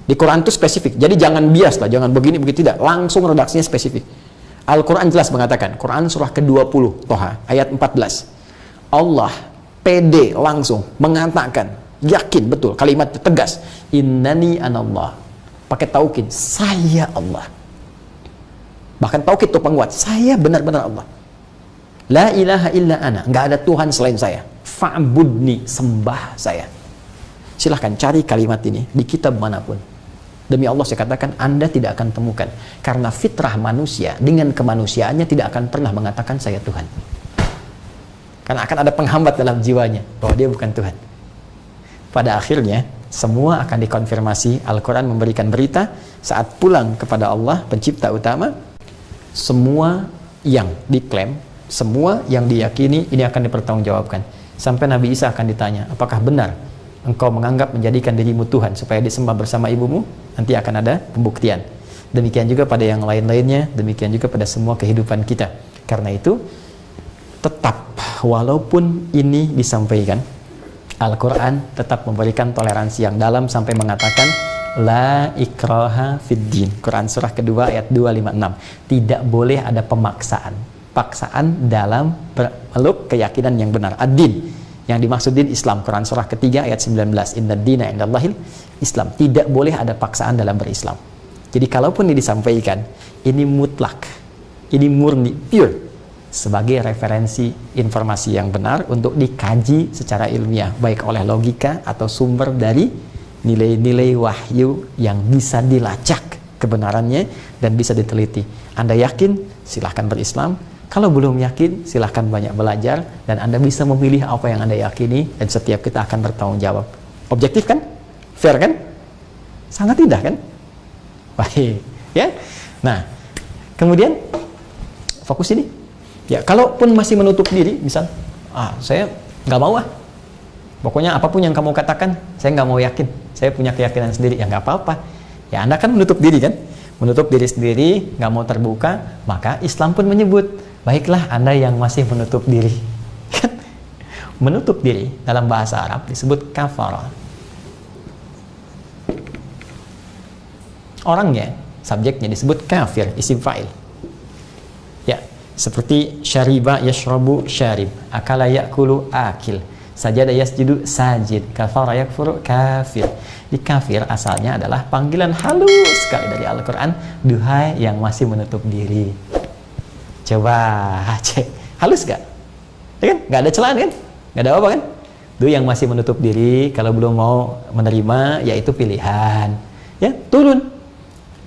Di Quran itu spesifik, jadi jangan bias lah, jangan begini begitu, tidak, langsung redaksinya spesifik. Al-Quran jelas mengatakan, Quran surah ke-20 Toha ayat 14, Allah pede langsung mengatakan, yakin betul, kalimat tegas, innani anallah, pakai taukid, saya Allah. Bahkan taukid itu penguat, saya benar-benar Allah. La ilaha illa ana, nggak ada Tuhan selain saya. Fa'budni, sembah saya. Silahkan cari kalimat ini di kitab manapun. Demi Allah saya katakan, Anda tidak akan temukan. Karena fitrah manusia dengan kemanusiaannya tidak akan pernah mengatakan saya Tuhan. Karena akan ada penghambat dalam jiwanya bahwa dia bukan Tuhan. Pada akhirnya semua akan dikonfirmasi. Al-Quran memberikan berita saat pulang kepada Allah pencipta utama, semua yang diklaim, semua yang diyakini ini akan dipertanggungjawabkan. Sampai Nabi Isa akan ditanya, apakah benar engkau menganggap menjadikan dirimu Tuhan supaya disembah bersama ibumu? Nanti akan ada pembuktian. Demikian juga pada yang lain-lainnya, demikian juga pada semua kehidupan kita. Karena itu tetap walaupun ini disampaikan, Al-Quran tetap memberikan toleransi yang dalam sampai mengatakan la ikraha fid din. Quran surah kedua ayat 256. Tidak boleh ada paksaan dalam meluk keyakinan yang benar. Ad-din, yang dimaksud din Islam. Quran surah ketiga ayat 19, inna dina indallahil Islam. Tidak boleh ada paksaan dalam berislam. Jadi kalaupun ini disampaikan, ini mutlak, ini murni, pure, sebagai referensi informasi yang benar untuk dikaji secara ilmiah, baik oleh logika atau sumber dari nilai-nilai wahyu yang bisa dilacak kebenarannya dan bisa diteliti. Anda yakin? Silahkan berislam. Kalau belum yakin, silahkan banyak belajar dan Anda bisa memilih apa yang Anda yakini dan setiap kita akan bertanggung jawab. Objektif kan? Fair kan? Sangat indah kan? Baik, ya. Nah, kemudian fokus ini. Ya, kalaupun masih menutup diri, misal, saya nggak mau pokoknya apapun yang kamu katakan, saya nggak mau yakin. Saya punya keyakinan sendiri, ya nggak apa-apa. Ya, Anda kan menutup diri kan? Menutup diri sendiri, nggak mau terbuka, maka Islam pun menyebut, baiklah Anda yang masih menutup diri. Menutup diri dalam bahasa Arab disebut kafara. Orangnya, subjeknya disebut kafir, isim fa'il. Ya, seperti syariba yashrabu syarib, akala yakulu akil, sajada yasjudu sajid, kafara yakfuru kafir. Di kafir asalnya adalah panggilan halus sekali dari Al-Quran, duhai yang masih menutup diri. Coba cek, halus gak? Ya kan? Nggak ada celaan kan? Nggak ada apa kan? Itu yang masih menutup diri, kalau belum mau menerima, yaitu pilihan. Ya, turun.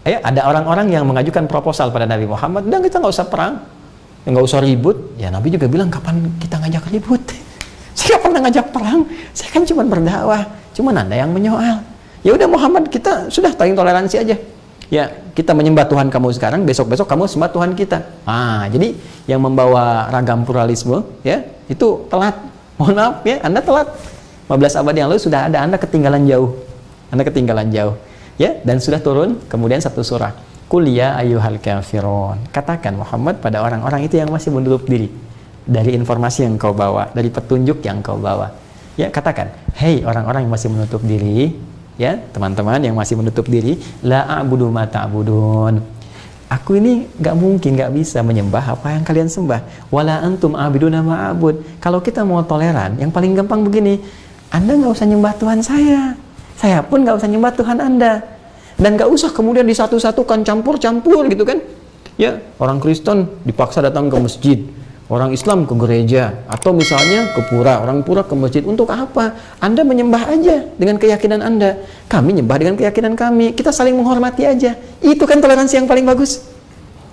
Ya, ada orang-orang yang mengajukan proposal pada Nabi Muhammad, dan kita nggak usah perang, nggak usah ribut. Ya, Nabi juga bilang, kapan kita ngajak ribut? Saya nggak pernah ngajak perang, saya kan cuma berdakwah, cuma Anda yang menyoal. Ya udah Muhammad, kita sudah saling toleransi aja. Ya, kita menyembah Tuhan kamu sekarang, besok-besok kamu sembah Tuhan kita. Jadi yang membawa ragam pluralisme, ya, itu telat. Mohon maaf ya, Anda telat. 15 abad yang lalu sudah ada, Anda ketinggalan jauh. Anda ketinggalan jauh. Ya, dan sudah turun kemudian satu surah. Qul ya ayyuhal kafirun. Katakan Muhammad pada orang-orang itu yang masih menutup diri dari informasi yang kau bawa, dari petunjuk yang kau bawa. Ya, katakan, "Hei orang-orang yang masih menutup diri, ya, teman-teman yang masih menutup diri, la a'budu ma ta'budun. Aku ini nggak mungkin, nggak bisa menyembah apa yang kalian sembah. Wala antum a'buduna ma'abud." Kalau kita mau toleran, yang paling gampang begini, Anda nggak usah nyembah Tuhan saya pun nggak usah nyembah Tuhan Anda, dan nggak usah kemudian disatu-satukan, campur-campur gitu kan. Ya, orang Kristen dipaksa datang ke masjid, orang Islam ke gereja, atau misalnya ke pura, orang pura ke masjid. Untuk apa? Anda menyembah aja dengan keyakinan Anda, kami nyembah dengan keyakinan kami, kita saling menghormati aja. Itu kan toleransi yang paling bagus.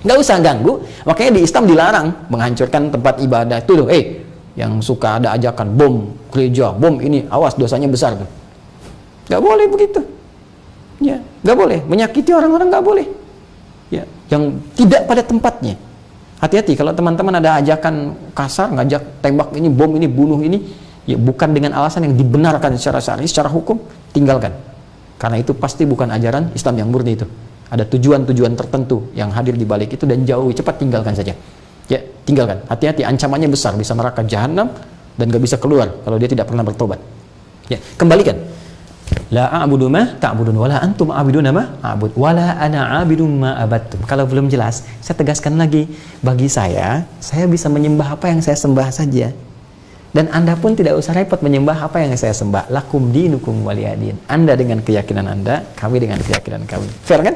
Nggak usah ganggu. Makanya di Islam dilarang menghancurkan tempat ibadah. Itu loh, yang suka ada ajakan bom gereja, bom ini, awas dosanya besar tuh. Nggak boleh begitu. Ya, nggak boleh menyakiti orang-orang, nggak boleh. Ya, yang tidak pada tempatnya. Hati-hati kalau teman-teman ada ajakan kasar, ngajak tembak ini, bom ini, bunuh ini, ya bukan dengan alasan yang dibenarkan secara syar'i, secara hukum, tinggalkan. Karena itu pasti bukan ajaran Islam yang murni itu. Ada tujuan-tujuan tertentu yang hadir di balik itu, dan jauhi, cepat tinggalkan saja. Ya, tinggalkan. Hati-hati, ancamannya besar, bisa neraka jahanam dan gak bisa keluar kalau dia tidak pernah bertobat. Ya, kembalikan. La a'budu ma ta'budun wala antum a'buduna ma a'bud wala ana 'abidum ma abattum. Kalau belum jelas, saya tegaskan lagi. Bagi saya bisa menyembah apa yang saya sembah saja. Dan Anda pun tidak usah repot menyembah apa yang saya sembah. Lakum dinukum waliyadin. Anda dengan keyakinan Anda, kami dengan keyakinan kami. Fair kan?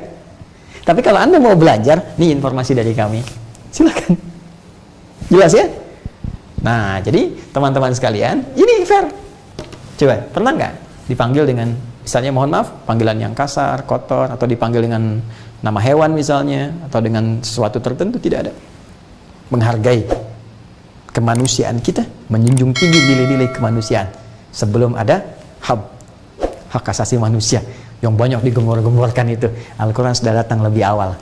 Tapi kalau Anda mau belajar, nih informasi dari kami. Silakan. Jelas ya? Nah, jadi teman-teman sekalian, ini fair. Coba, pernah nggak dipanggil dengan, misalnya mohon maaf, panggilan yang kasar, kotor, atau dipanggil dengan nama hewan misalnya, atau dengan sesuatu tertentu? Tidak ada. Menghargai kemanusiaan kita, menjunjung tinggi nilai-nilai kemanusiaan. Sebelum ada hak asasi manusia yang banyak digembor-gemborkan itu, Al-Quran sudah datang lebih awal.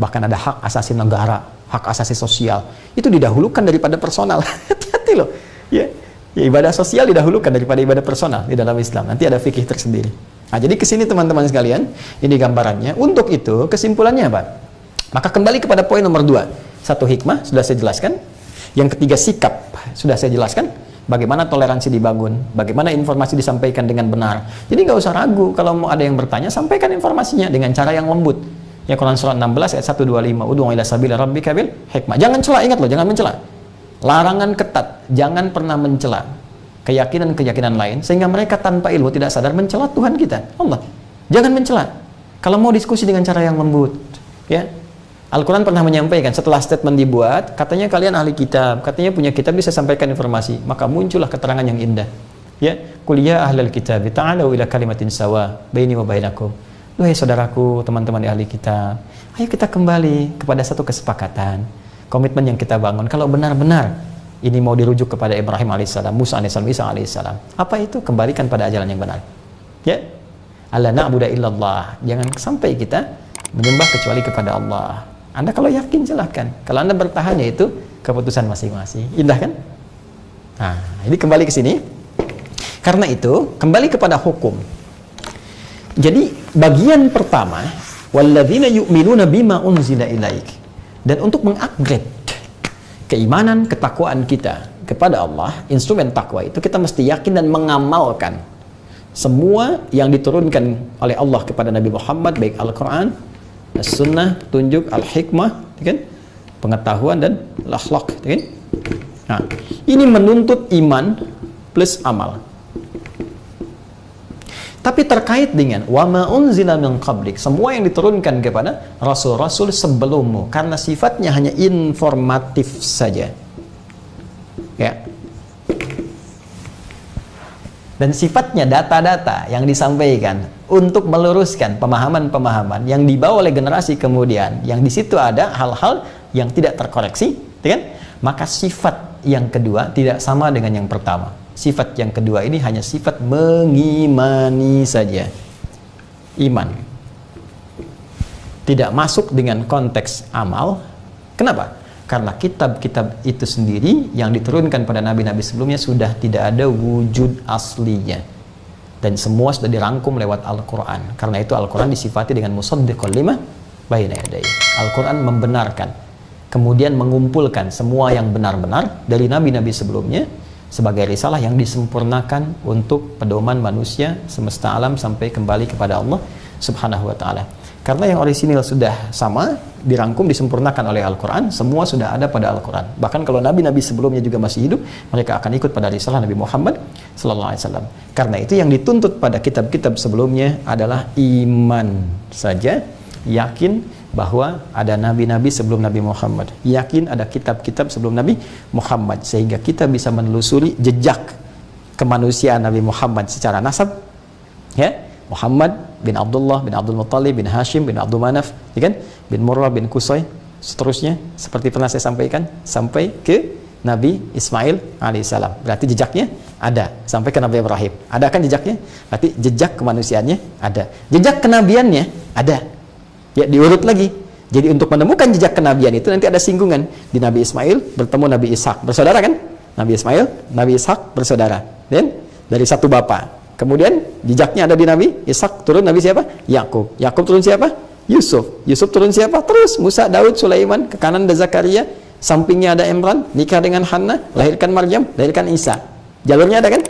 Bahkan ada hak asasi negara, hak asasi sosial, itu didahulukan daripada personal. Hati-hati loh. Ya, ibadah sosial didahulukan daripada ibadah personal di dalam Islam. Nanti ada fikih tersendiri. Nah, jadi kesini teman-teman sekalian, ini gambarannya. Untuk itu, kesimpulannya apa? Maka kembali kepada poin nomor 2. Satu, hikmah, sudah saya jelaskan. Yang ketiga, sikap, sudah saya jelaskan. Bagaimana toleransi dibangun, bagaimana informasi disampaikan dengan benar. Jadi nggak usah ragu, kalau mau ada yang bertanya, sampaikan informasinya dengan cara yang lembut. Ya, Quran surat 16 ayat 125, ud'u ila sabili rabbika bil hikmah. Jangan cela, ingat loh, jangan mencela. Larangan ketat, jangan pernah mencela keyakinan-keyakinan lain, sehingga mereka tanpa ilmu tidak sadar mencela Tuhan kita, Allah. Jangan mencela. Kalau mau diskusi dengan cara yang lembut, ya. Al-Quran pernah menyampaikan, setelah statement dibuat, katanya kalian ahli kitab, katanya punya kitab, bisa sampaikan informasi, maka muncullah keterangan yang indah. Ya, qul ya ahlal kitab, ta'alu ila kalimatin sawa baini wa bainakum. Wahai saudaraku, teman-teman di ahli kitab, ayo kita kembali kepada satu kesepakatan. Komitmen yang kita bangun, kalau benar-benar ini mau dirujuk kepada Ibrahim alaihissalam, Musa alaihissalam, Isa alaihissalam, apa itu? Kembalikan pada ajaran yang benar. Ya, alla na'budu illallah. Jangan sampai kita menyembah kecuali kepada Allah. Anda kalau yakin silahkan. Kalau Anda bertahan, itu keputusan masing-masing. Indah kan? Nah, ini kembali ke sini. Karena itu kembali kepada hukum. Jadi bagian pertama, walladzina yu'minuna bima unzila ilaik. Dan untuk mengupgrade keimanan, ketakwaan kita kepada Allah, instrumen takwa itu kita mesti yakin dan mengamalkan semua yang diturunkan oleh Allah kepada Nabi Muhammad, baik Al-Quran, As-Sunnah, petunjuk, Al-Hikmah, kan? Pengetahuan dan akhlak, kan? Nah, ini menuntut iman plus amal. Tapi terkait dengan wa ma unzila min qablik, semua yang diturunkan kepada rasul-rasul sebelummu, karena sifatnya hanya informatif saja. Ya, Dan sifatnya data-data yang disampaikan untuk meluruskan pemahaman-pemahaman yang dibawa oleh generasi kemudian, yang di situ ada hal-hal yang tidak terkoreksi, kan? Maka sifat yang kedua tidak sama dengan yang pertama. Sifat yang kedua ini hanya sifat mengimani saja. Iman. Tidak masuk dengan konteks amal. Kenapa? Karena kitab-kitab itu sendiri yang diturunkan pada nabi-nabi sebelumnya sudah tidak ada wujud aslinya. Dan semua sudah dirangkum lewat Al-Quran. Karena itu Al-Quran disifati dengan musaddiqul lima baina yadayhi. Al-Quran membenarkan, kemudian mengumpulkan semua yang benar-benar dari nabi-nabi sebelumnya sebagai risalah yang disempurnakan untuk pedoman manusia semesta alam sampai kembali kepada Allah Subhanahu wa ta'ala. Karena yang orisinil sudah sama, dirangkum, disempurnakan oleh Al-Quran, semua sudah ada pada Al-Quran. Bahkan kalau nabi-nabi sebelumnya juga masih hidup, mereka akan ikut pada risalah Nabi Muhammad sallallahu alaihi wasallam. Karena itu yang dituntut pada kitab-kitab sebelumnya adalah iman saja, yakin bahwa ada nabi-nabi sebelum Nabi Muhammad, yakin ada kitab-kitab sebelum Nabi Muhammad, sehingga kita bisa menelusuri jejak kemanusiaan Nabi Muhammad secara nasab, ya. Muhammad bin Abdullah bin Abdul Muttalib bin Hashim bin Abdul Manaf, ya kan? Bin Murrah bin Qusay, seterusnya seperti pernah saya sampaikan sampai ke Nabi Ismail alaihissalam. Berarti jejaknya ada sampai ke Nabi Ibrahim. Ada kan jejaknya? Berarti jejak kemanusiaannya ada. Jejak kenabiannya ada. Ya, diurut lagi. Jadi untuk menemukan jejak kenabian itu nanti ada singgungan. Di Nabi Ismail bertemu Nabi Ishak, bersaudara kan? Nabi Ismail, Nabi Ishak bersaudara. Dan dari satu bapak. Kemudian jejaknya ada di Nabi Ishak, turun Nabi siapa? Yakub. Yakub turun siapa? Yusuf. Yusuf turun siapa? Terus Musa, Daud, Sulaiman, ke kanan ada Zakaria, sampingnya ada Imran, nikah dengan Hannah, lahirkan Maryam, lahirkan Isa. Jalurnya ada kan?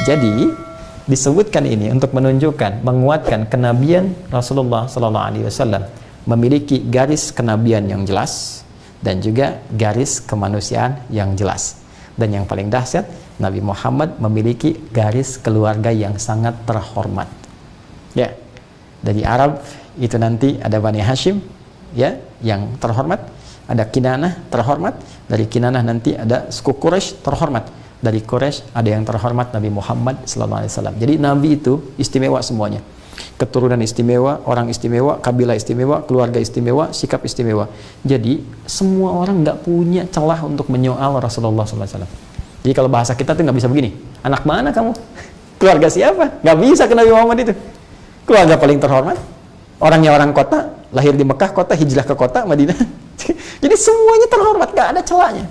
Jadi disebutkan ini untuk menunjukkan, menguatkan kenabian Rasulullah sallallahu alaihi wasallam memiliki garis kenabian yang jelas dan juga garis kemanusiaan yang jelas. Dan yang paling dahsyat, Nabi Muhammad memiliki garis keluarga yang sangat terhormat. Ya, dari Arab itu nanti ada Bani Hashim, ya, yang terhormat. Ada Kinanah terhormat. Dari Kinanah nanti ada suku Quraisy terhormat. Dari Quraisy ada yang terhormat Nabi Muhammad SAW. Jadi Nabi itu istimewa semuanya. Keturunan istimewa, orang istimewa, kabilah istimewa, keluarga istimewa, sikap istimewa. Jadi semua orang nggak punya celah untuk menyoal Rasulullah SAW. Jadi kalau bahasa kita tuh nggak bisa begini. Anak mana kamu? Keluarga siapa? Nggak bisa ke Nabi Muhammad itu. Keluarga paling terhormat. Orangnya orang kota, lahir di Mekah kota, hijrah ke kota Madinah. Jadi semuanya terhormat, nggak ada celahnya.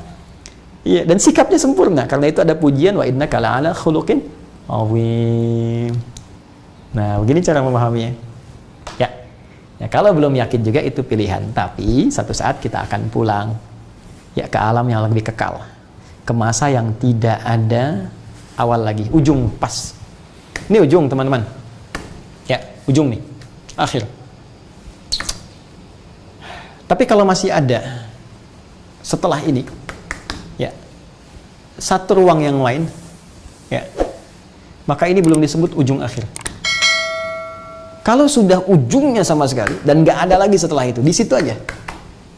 Iya, dan sikapnya sempurna. Karena itu ada pujian wa innaka la'ala khuluqin azim. Nah, begini cara memahaminya. Ya. Ya, kalau belum yakin juga itu pilihan, tapi satu saat kita akan pulang ya ke alam yang lebih kekal. Ke masa yang tidak ada awal lagi, ujung pas. Ini ujung, teman-teman. Ya, ujung nih. Akhir. Tapi kalau masih ada setelah ini, ya, satu ruang yang lain, ya, maka ini belum disebut ujung akhir. Kalau sudah ujungnya sama sekali dan nggak ada lagi setelah itu, di situ aja,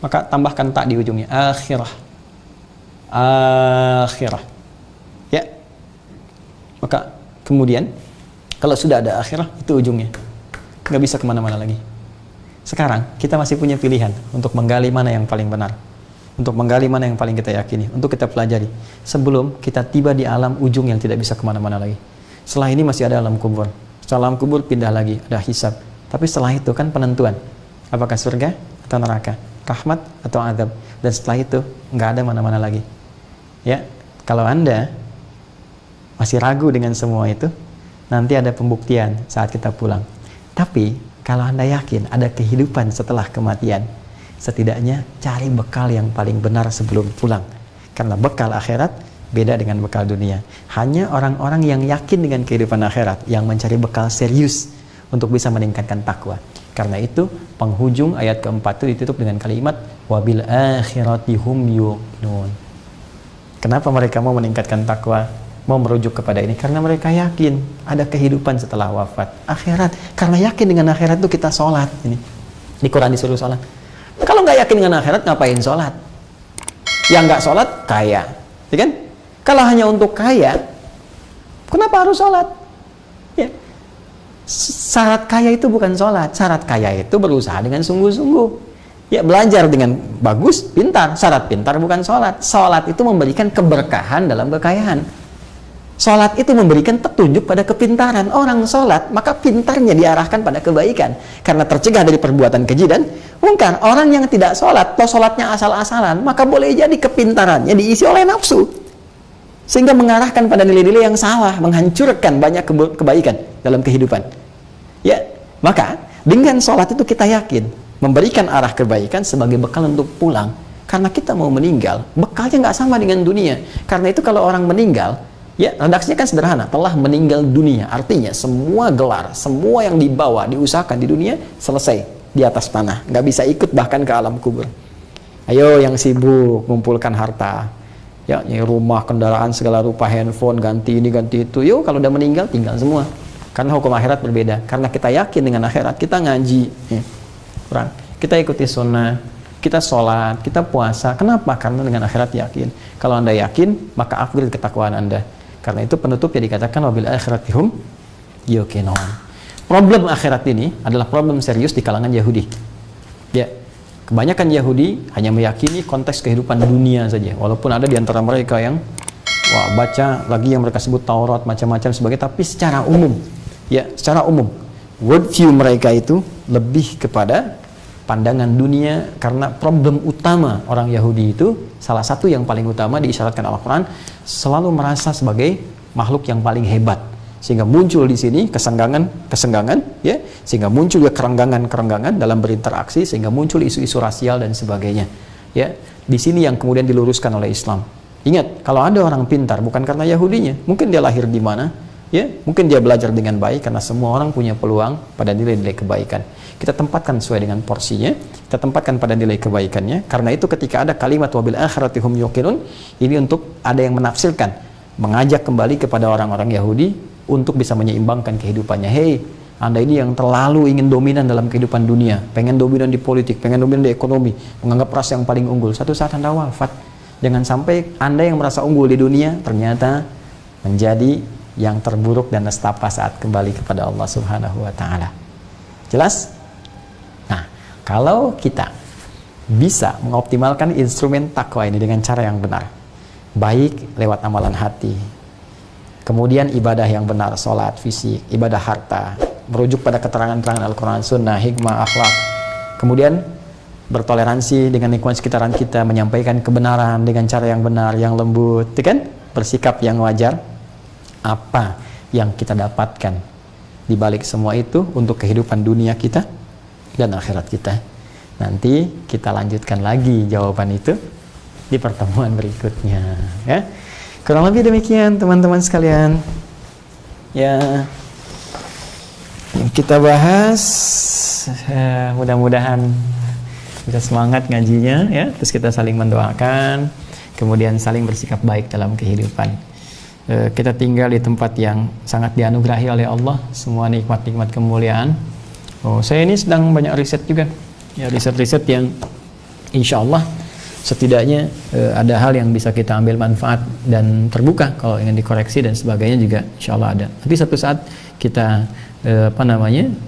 maka tambahkan tak di ujungnya, akhirah. Akhirah, ya. Maka kemudian kalau sudah ada akhirah, itu ujungnya, nggak bisa kemana-mana lagi. Sekarang kita masih punya pilihan untuk menggali mana yang paling benar, untuk menggali mana yang paling kita yakini, untuk kita pelajari sebelum kita tiba di alam ujung yang tidak bisa kemana-mana lagi. Setelah ini masih ada alam kubur. Setelah alam kubur pindah lagi, ada hisab. Tapi setelah itu kan penentuan, apakah surga atau neraka, rahmat atau azab. Dan setelah itu nggak ada mana-mana lagi. Ya, kalau Anda masih ragu dengan semua itu, nanti ada pembuktian saat kita pulang. Tapi kalau Anda yakin ada kehidupan setelah kematian, setidaknya cari bekal yang paling benar sebelum pulang. Karena bekal akhirat beda dengan bekal dunia. Hanya orang-orang yang yakin dengan kehidupan akhirat yang mencari bekal serius untuk bisa meningkatkan takwa. Karena itu penghujung ayat keempat itu ditutup dengan kalimat wabil akhirati hum yuqinun. Kenapa mereka mau meningkatkan takwa, mau merujuk kepada ini? Karena mereka yakin ada kehidupan setelah wafat, akhirat. Karena yakin dengan akhirat itu kita sholat. Ini di Quran disuruh sholat. Kalau nggak yakin dengan akhirat, ngapain sholat? Yang nggak sholat kaya, ya kan? Kalau hanya untuk kaya, Kenapa harus sholat? Ya. Syarat kaya itu bukan sholat. Syarat kaya itu berusaha dengan sungguh-sungguh. Ya, belajar dengan bagus, pintar. Syarat pintar bukan sholat. Sholat itu memberikan keberkahan dalam kekayaan. Sholat itu memberikan petunjuk pada kepintaran. Orang sholat, maka pintarnya diarahkan pada kebaikan. Karena tercegah dari perbuatan keji dan mungkar. Orang yang tidak sholat, atau sholatnya asal-asalan, maka boleh jadi kepintarannya diisi oleh nafsu. Sehingga mengarahkan pada nilai-nilai yang salah, menghancurkan banyak kebaikan dalam kehidupan. Ya, maka dengan sholat itu kita yakin memberikan arah kebaikan sebagai bekal untuk pulang. Karena kita mau meninggal, bekalnya nggak sama dengan dunia. Karena itu kalau orang meninggal, ya redaksinya kan sederhana, telah meninggal dunia. Artinya semua gelar, semua yang dibawa, diusahakan di dunia, selesai di atas tanah. Nggak bisa ikut bahkan ke alam kubur. Ayo yang sibuk mengumpulkan harta, ya rumah, kendaraan, segala rupa, handphone, ganti ini, ganti itu. Yuk kalau udah meninggal, tinggal semua. Karena hukum akhirat berbeda. Karena kita yakin dengan akhirat, kita ngaji. Ya. Kita ikuti sunnah, kita sholat, kita puasa. Kenapa? Karena dengan akhirat yakin. Kalau Anda yakin, maka upgrade ketakwaan Anda. Karena itu penutupnya dikatakan wabil akhirati hum yuqinun. Problem akhirat ini adalah problem serius di kalangan Yahudi. Ya, kebanyakan Yahudi hanya meyakini konteks kehidupan dunia saja. Walaupun ada di antara mereka yang baca lagi yang mereka sebut Taurat macam-macam sebagai, tapi secara umum, ya secara umum worldview mereka itu lebih kepada pandangan dunia. Karena problem utama orang Yahudi itu, salah satu yang paling utama diisyaratkan Al-Quran, selalu merasa sebagai makhluk yang paling hebat, sehingga muncul di sini kesenggangan, ya, sehingga muncul ya kerenggangan dalam berinteraksi, sehingga muncul isu-isu rasial dan sebagainya. Ya, di sini yang kemudian diluruskan oleh Islam. Ingat, kalau ada orang pintar bukan karena Yahudinya, mungkin dia lahir di mana, ya, mungkin dia belajar dengan baik, karena semua orang punya peluang pada nilai-nilai kebaikan. Kita tempatkan sesuai dengan porsinya, kita tempatkan pada nilai kebaikannya. Karena itu ketika ada kalimat wabil akhirati hum yuqinun, ini untuk ada yang menafsirkan, mengajak kembali kepada orang-orang Yahudi untuk bisa menyeimbangkan kehidupannya. Hei, Anda ini yang terlalu ingin dominan dalam kehidupan dunia, pengen dominan di politik, pengen dominan di ekonomi, menganggap ras yang paling unggul. Satu saat Anda wafat, jangan sampai Anda yang merasa unggul di dunia ternyata menjadi yang terburuk dan nestapa saat kembali kepada Allah Subhanahu wa Ta'ala. Jelas? Nah, kalau kita bisa mengoptimalkan instrumen takwa ini dengan cara yang benar, baik lewat amalan hati, kemudian ibadah yang benar, sholat, fisik, ibadah harta, merujuk pada keterangan-keterangan Al-Quran, Sunnah, hikmah, akhlak, kemudian bertoleransi dengan lingkungan sekitaran kita, menyampaikan kebenaran dengan cara yang benar, yang lembut, kan? Bersikap yang wajar. Apa yang kita dapatkan di balik semua itu untuk kehidupan dunia kita dan akhirat kita? Nanti kita lanjutkan lagi jawaban itu di pertemuan berikutnya, ya. Kurang lebih demikian teman-teman sekalian. Ya, yang kita bahas, mudah-mudahan bisa semangat ngajinya, ya. Terus kita saling mendoakan, kemudian saling bersikap baik dalam kehidupan. Kita tinggal di tempat yang sangat dianugerahi oleh Allah, semua nikmat-nikmat kemuliaan. Saya ini sedang banyak riset juga, ya, riset-riset yang insya Allah setidaknya ada hal yang bisa kita ambil manfaat dan terbuka. Kalau ingin dikoreksi dan sebagainya juga insya Allah ada. Nanti satu saat kita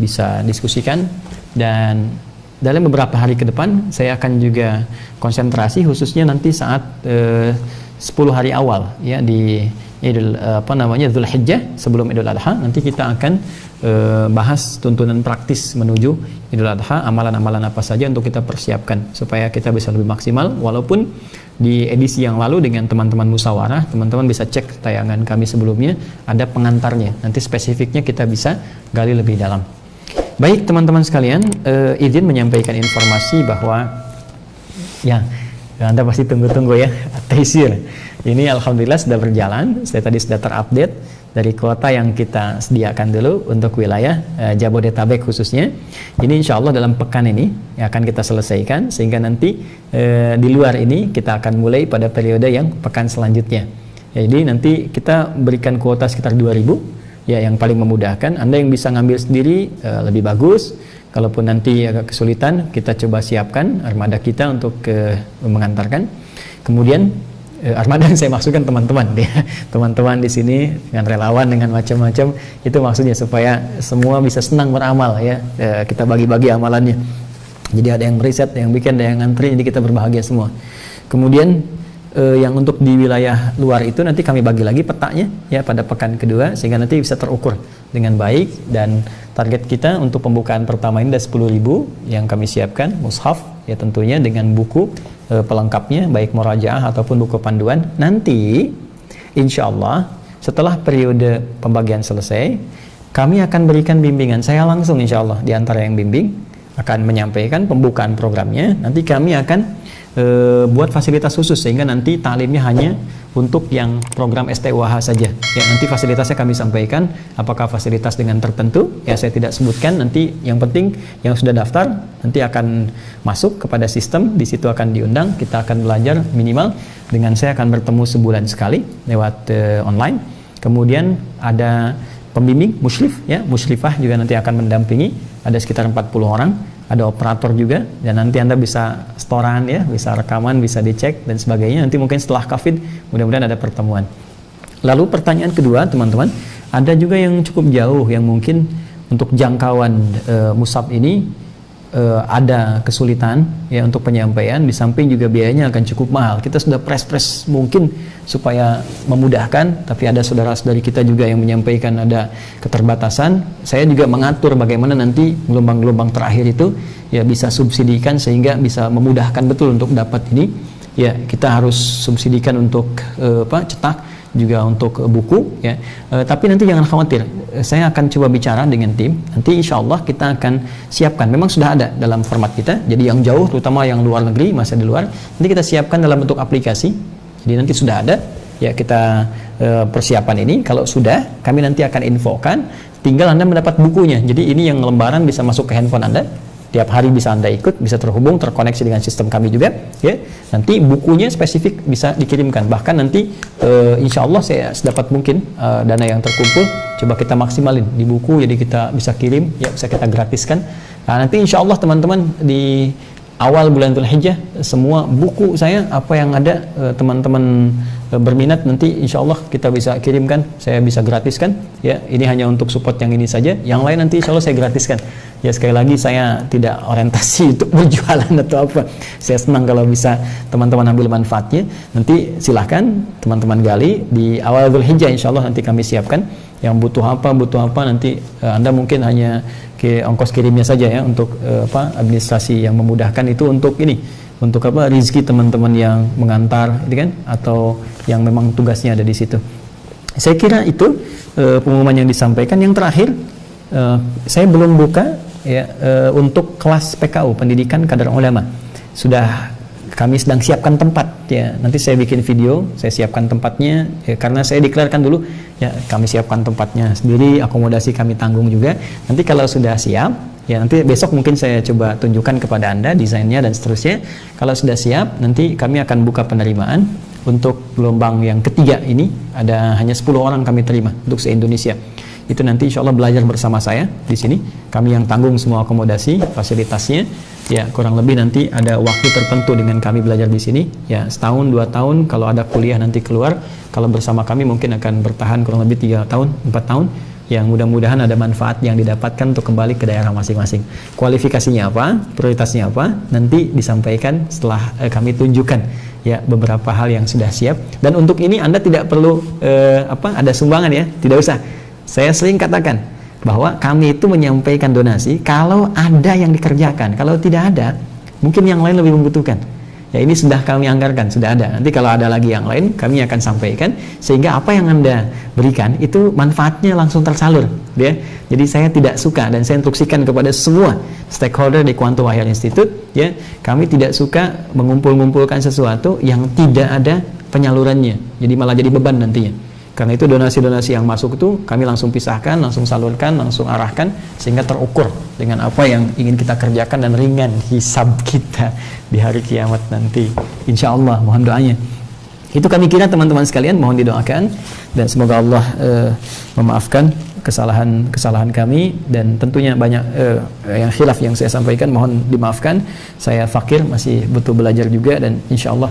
bisa diskusikan, dan dalam beberapa hari ke depan saya akan juga konsentrasi khususnya nanti saat 10 hari awal, ya, di Dzulhijjah sebelum Idul Adha. Nanti kita akan bahas tuntunan praktis menuju Idul Adha, amalan-amalan apa saja untuk kita persiapkan supaya kita bisa lebih maksimal. Walaupun di edisi yang lalu dengan teman-teman musyawarah, teman-teman bisa cek tayangan kami sebelumnya, ada pengantarnya. Nanti spesifiknya kita bisa gali lebih dalam. Baik teman-teman sekalian, izin menyampaikan informasi bahwa ya, Anda pasti tunggu-tunggu ya, Taisir. Ini alhamdulillah sudah berjalan. Saya tadi sudah terupdate dari kuota yang kita sediakan dulu untuk wilayah Jabodetabek khususnya. Ini insya Allah dalam pekan ini akan kita selesaikan, sehingga nanti di luar ini kita akan mulai pada periode yang pekan selanjutnya. Jadi nanti kita berikan kuota sekitar 2.000, ya, yang paling memudahkan. Anda yang bisa ngambil sendiri lebih bagus. Kalaupun nanti agak kesulitan, kita coba siapkan armada kita untuk mengantarkan. Kemudian armada yang saya maksudkan teman-teman ya. Teman-teman di sini dengan relawan dengan macam-macam, itu maksudnya supaya semua bisa senang beramal ya. Kita bagi-bagi amalannya. Jadi ada yang riset, ada yang bikin, ada yang ngantri, jadi kita berbahagia semua. Kemudian yang untuk di wilayah luar itu nanti kami bagi lagi petanya ya pada pekan kedua, sehingga nanti bisa terukur dengan baik. Dan target kita untuk pembukaan pertama ini ada 10.000 yang kami siapkan mushaf ya, tentunya dengan buku pelengkapnya baik murajaah ataupun buku panduan. Nanti insya Allah setelah periode pembagian selesai, kami akan berikan bimbingan. Saya langsung insya Allah di antara yang bimbing akan menyampaikan pembukaan programnya. Nanti kami akan buat fasilitas khusus, sehingga nanti taklimnya hanya untuk yang program STUAH saja ya. Nanti fasilitasnya kami sampaikan, apakah fasilitas dengan tertentu ya saya tidak sebutkan. Nanti yang penting yang sudah daftar nanti akan masuk kepada sistem, di situ akan diundang, kita akan belajar minimal dengan saya akan bertemu sebulan sekali lewat online. Kemudian ada pembimbing musyrif ya, musyrifah juga nanti akan mendampingi, ada sekitar 40 orang. Ada operator juga, dan nanti Anda bisa storan ya, bisa rekaman, bisa dicek dan sebagainya. Nanti mungkin setelah COVID mudah-mudahan ada pertemuan. Lalu pertanyaan kedua teman-teman, ada juga yang cukup jauh yang mungkin untuk jangkauan mushaf ini ada kesulitan ya untuk penyampaian, di samping juga biayanya akan cukup mahal. Kita sudah press mungkin supaya memudahkan, tapi ada saudara-saudari kita juga yang menyampaikan ada keterbatasan. Saya juga mengatur bagaimana nanti gelombang-gelombang terakhir itu ya bisa subsidikan sehingga bisa memudahkan betul untuk dapat ini. Ya, kita harus subsidikan untuk cetak, juga untuk buku ya. Tapi nanti jangan khawatir, saya akan coba bicara dengan tim. Nanti insya Allah kita akan siapkan, memang sudah ada dalam format kita. Jadi yang jauh, terutama yang luar negeri, masih di luar, nanti kita siapkan dalam bentuk aplikasi. Jadi nanti sudah ada ya, kita persiapan ini. Kalau sudah, kami nanti akan infokan, tinggal Anda mendapat bukunya. Jadi ini yang lembaran bisa masuk ke handphone Anda, tiap hari bisa Anda ikut, bisa terhubung, terkoneksi dengan sistem kami juga ya. Nanti bukunya spesifik bisa dikirimkan, bahkan nanti insya Allah saya sedapat mungkin dana yang terkumpul coba kita maksimalin di buku, jadi kita bisa kirim ya, bisa kita gratiskan. Nah, nanti insya Allah teman-teman di awal bulan Dzulhijjah semua buku saya apa yang ada teman-teman berminat nanti insya Allah kita bisa kirimkan, saya bisa gratiskan ya. Ini hanya untuk support yang ini saja, yang lain nanti insya Allah saya gratiskan ya. Sekali lagi saya tidak orientasi untuk berjualan atau apa, saya senang kalau bisa teman-teman ambil manfaatnya. Nanti silahkan teman-teman gali di awal Dzulhijjah, insya Allah nanti kami siapkan yang butuh apa nanti Anda mungkin hanya ongkos kirimnya saja ya, untuk administrasi yang memudahkan itu untuk ini, untuk rezeki teman-teman yang mengantar itu kan, atau yang memang tugasnya ada di situ. Saya kira itu pengumuman yang disampaikan. Yang terakhir, saya belum buka ya untuk kelas PKU, pendidikan kadar ulama. Sudah kami sedang siapkan tempat ya, nanti saya bikin video, saya siapkan tempatnya ya, karena saya deklarkan dulu ya, kami siapkan tempatnya sendiri, akomodasi kami tanggung juga. Nanti kalau sudah siap ya, nanti besok mungkin saya coba tunjukkan kepada Anda desainnya dan seterusnya. Kalau sudah siap, nanti kami akan buka penerimaan untuk gelombang yang ketiga ini. Ada hanya 10 orang kami terima untuk se-Indonesia. Itu nanti insya Allah belajar bersama saya di sini. Kami yang tanggung semua akomodasi, fasilitasnya. Ya, kurang lebih nanti ada waktu tertentu dengan kami belajar di sini. Ya, setahun, 2 tahun. Kalau ada kuliah nanti keluar. Kalau bersama kami mungkin akan bertahan kurang lebih 3 tahun, 4 tahun. Yang mudah-mudahan ada manfaat yang didapatkan untuk kembali ke daerah masing-masing. Kualifikasinya apa, prioritasnya apa, nanti disampaikan setelah kami tunjukkan ya beberapa hal yang sudah siap. Dan untuk ini Anda tidak perlu ada sumbangan ya, tidak usah. Saya sering katakan bahwa kami itu menyampaikan donasi kalau ada yang dikerjakan, kalau tidak ada mungkin yang lain lebih membutuhkan ya. Ini sudah kami anggarkan, sudah ada. Nanti kalau ada lagi yang lain kami akan sampaikan, sehingga apa yang Anda berikan itu manfaatnya langsung tersalur ya. Jadi saya tidak suka, dan saya instruksikan kepada semua stakeholder di Quantum Wahyal Institute ya, kami tidak suka mengumpul-ngumpulkan sesuatu yang tidak ada penyalurannya, jadi malah jadi beban nantinya. Karena itu donasi-donasi yang masuk itu kami langsung pisahkan, langsung salurkan, langsung arahkan, sehingga terukur dengan apa yang ingin kita kerjakan dan ringan hisab kita di hari kiamat nanti. Insya Allah, mohon doanya. Itu kami kira teman-teman sekalian, mohon didoakan dan semoga Allah memaafkan kesalahan kami, dan tentunya banyak yang khilaf yang saya sampaikan mohon dimaafkan. Saya fakir, masih butuh belajar juga, dan insya Allah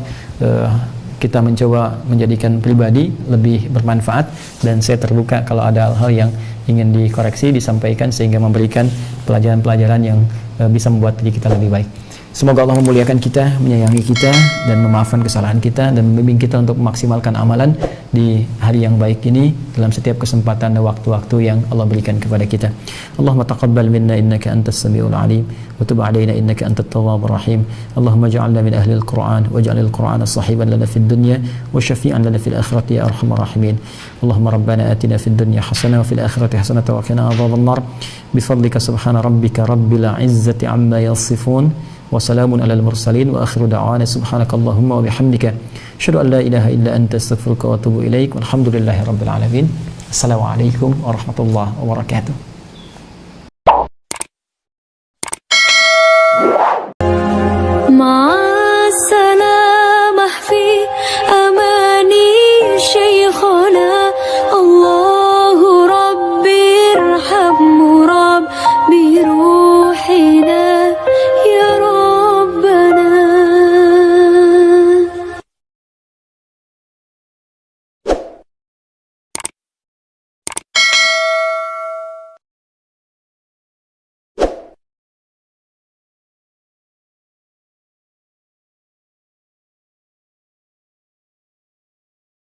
kita mencoba menjadikan pribadi lebih bermanfaat, dan saya terbuka kalau ada hal-hal yang ingin dikoreksi, disampaikan, sehingga memberikan pelajaran-pelajaran yang bisa membuat diri kita lebih baik. Semoga Allah memuliakan kita, menyayangi kita, dan memaafkan kesalahan kita, dan membimbing kita untuk memaksimalkan amalan di hari yang baik ini dalam setiap kesempatan dan waktu-waktu yang Allah berikan kepada kita. Allahumma taqabbal minna innaka antas samiul alim wa tub alaina innaka antat tawwabur rahim. Allahumma ja'alna min ahli al-Qur'an waj'al al-Qur'ana sahiban lana fid dunya wa syafi'an lana fil akhirati ya arhamar rahimin. Allahumma rabbana atina fid dunya hasanah wa fil akhirati hasanah wa qina adzaban nar. Bifadlika subhana rabbika rabbil izzati amma yasifun. Wassalamun alal mursalin wa akhiru da'wana subhanakallahumma wa bihamdika asyhadu an la ilaha illa anta astaghfiruka wa atubu ilaik walhamdulillahi rabbil alamin. Assalamualaikum warahmatullahi wabarakatuh. Ma'assalamah fi amani shaykhana Allahu rabbirham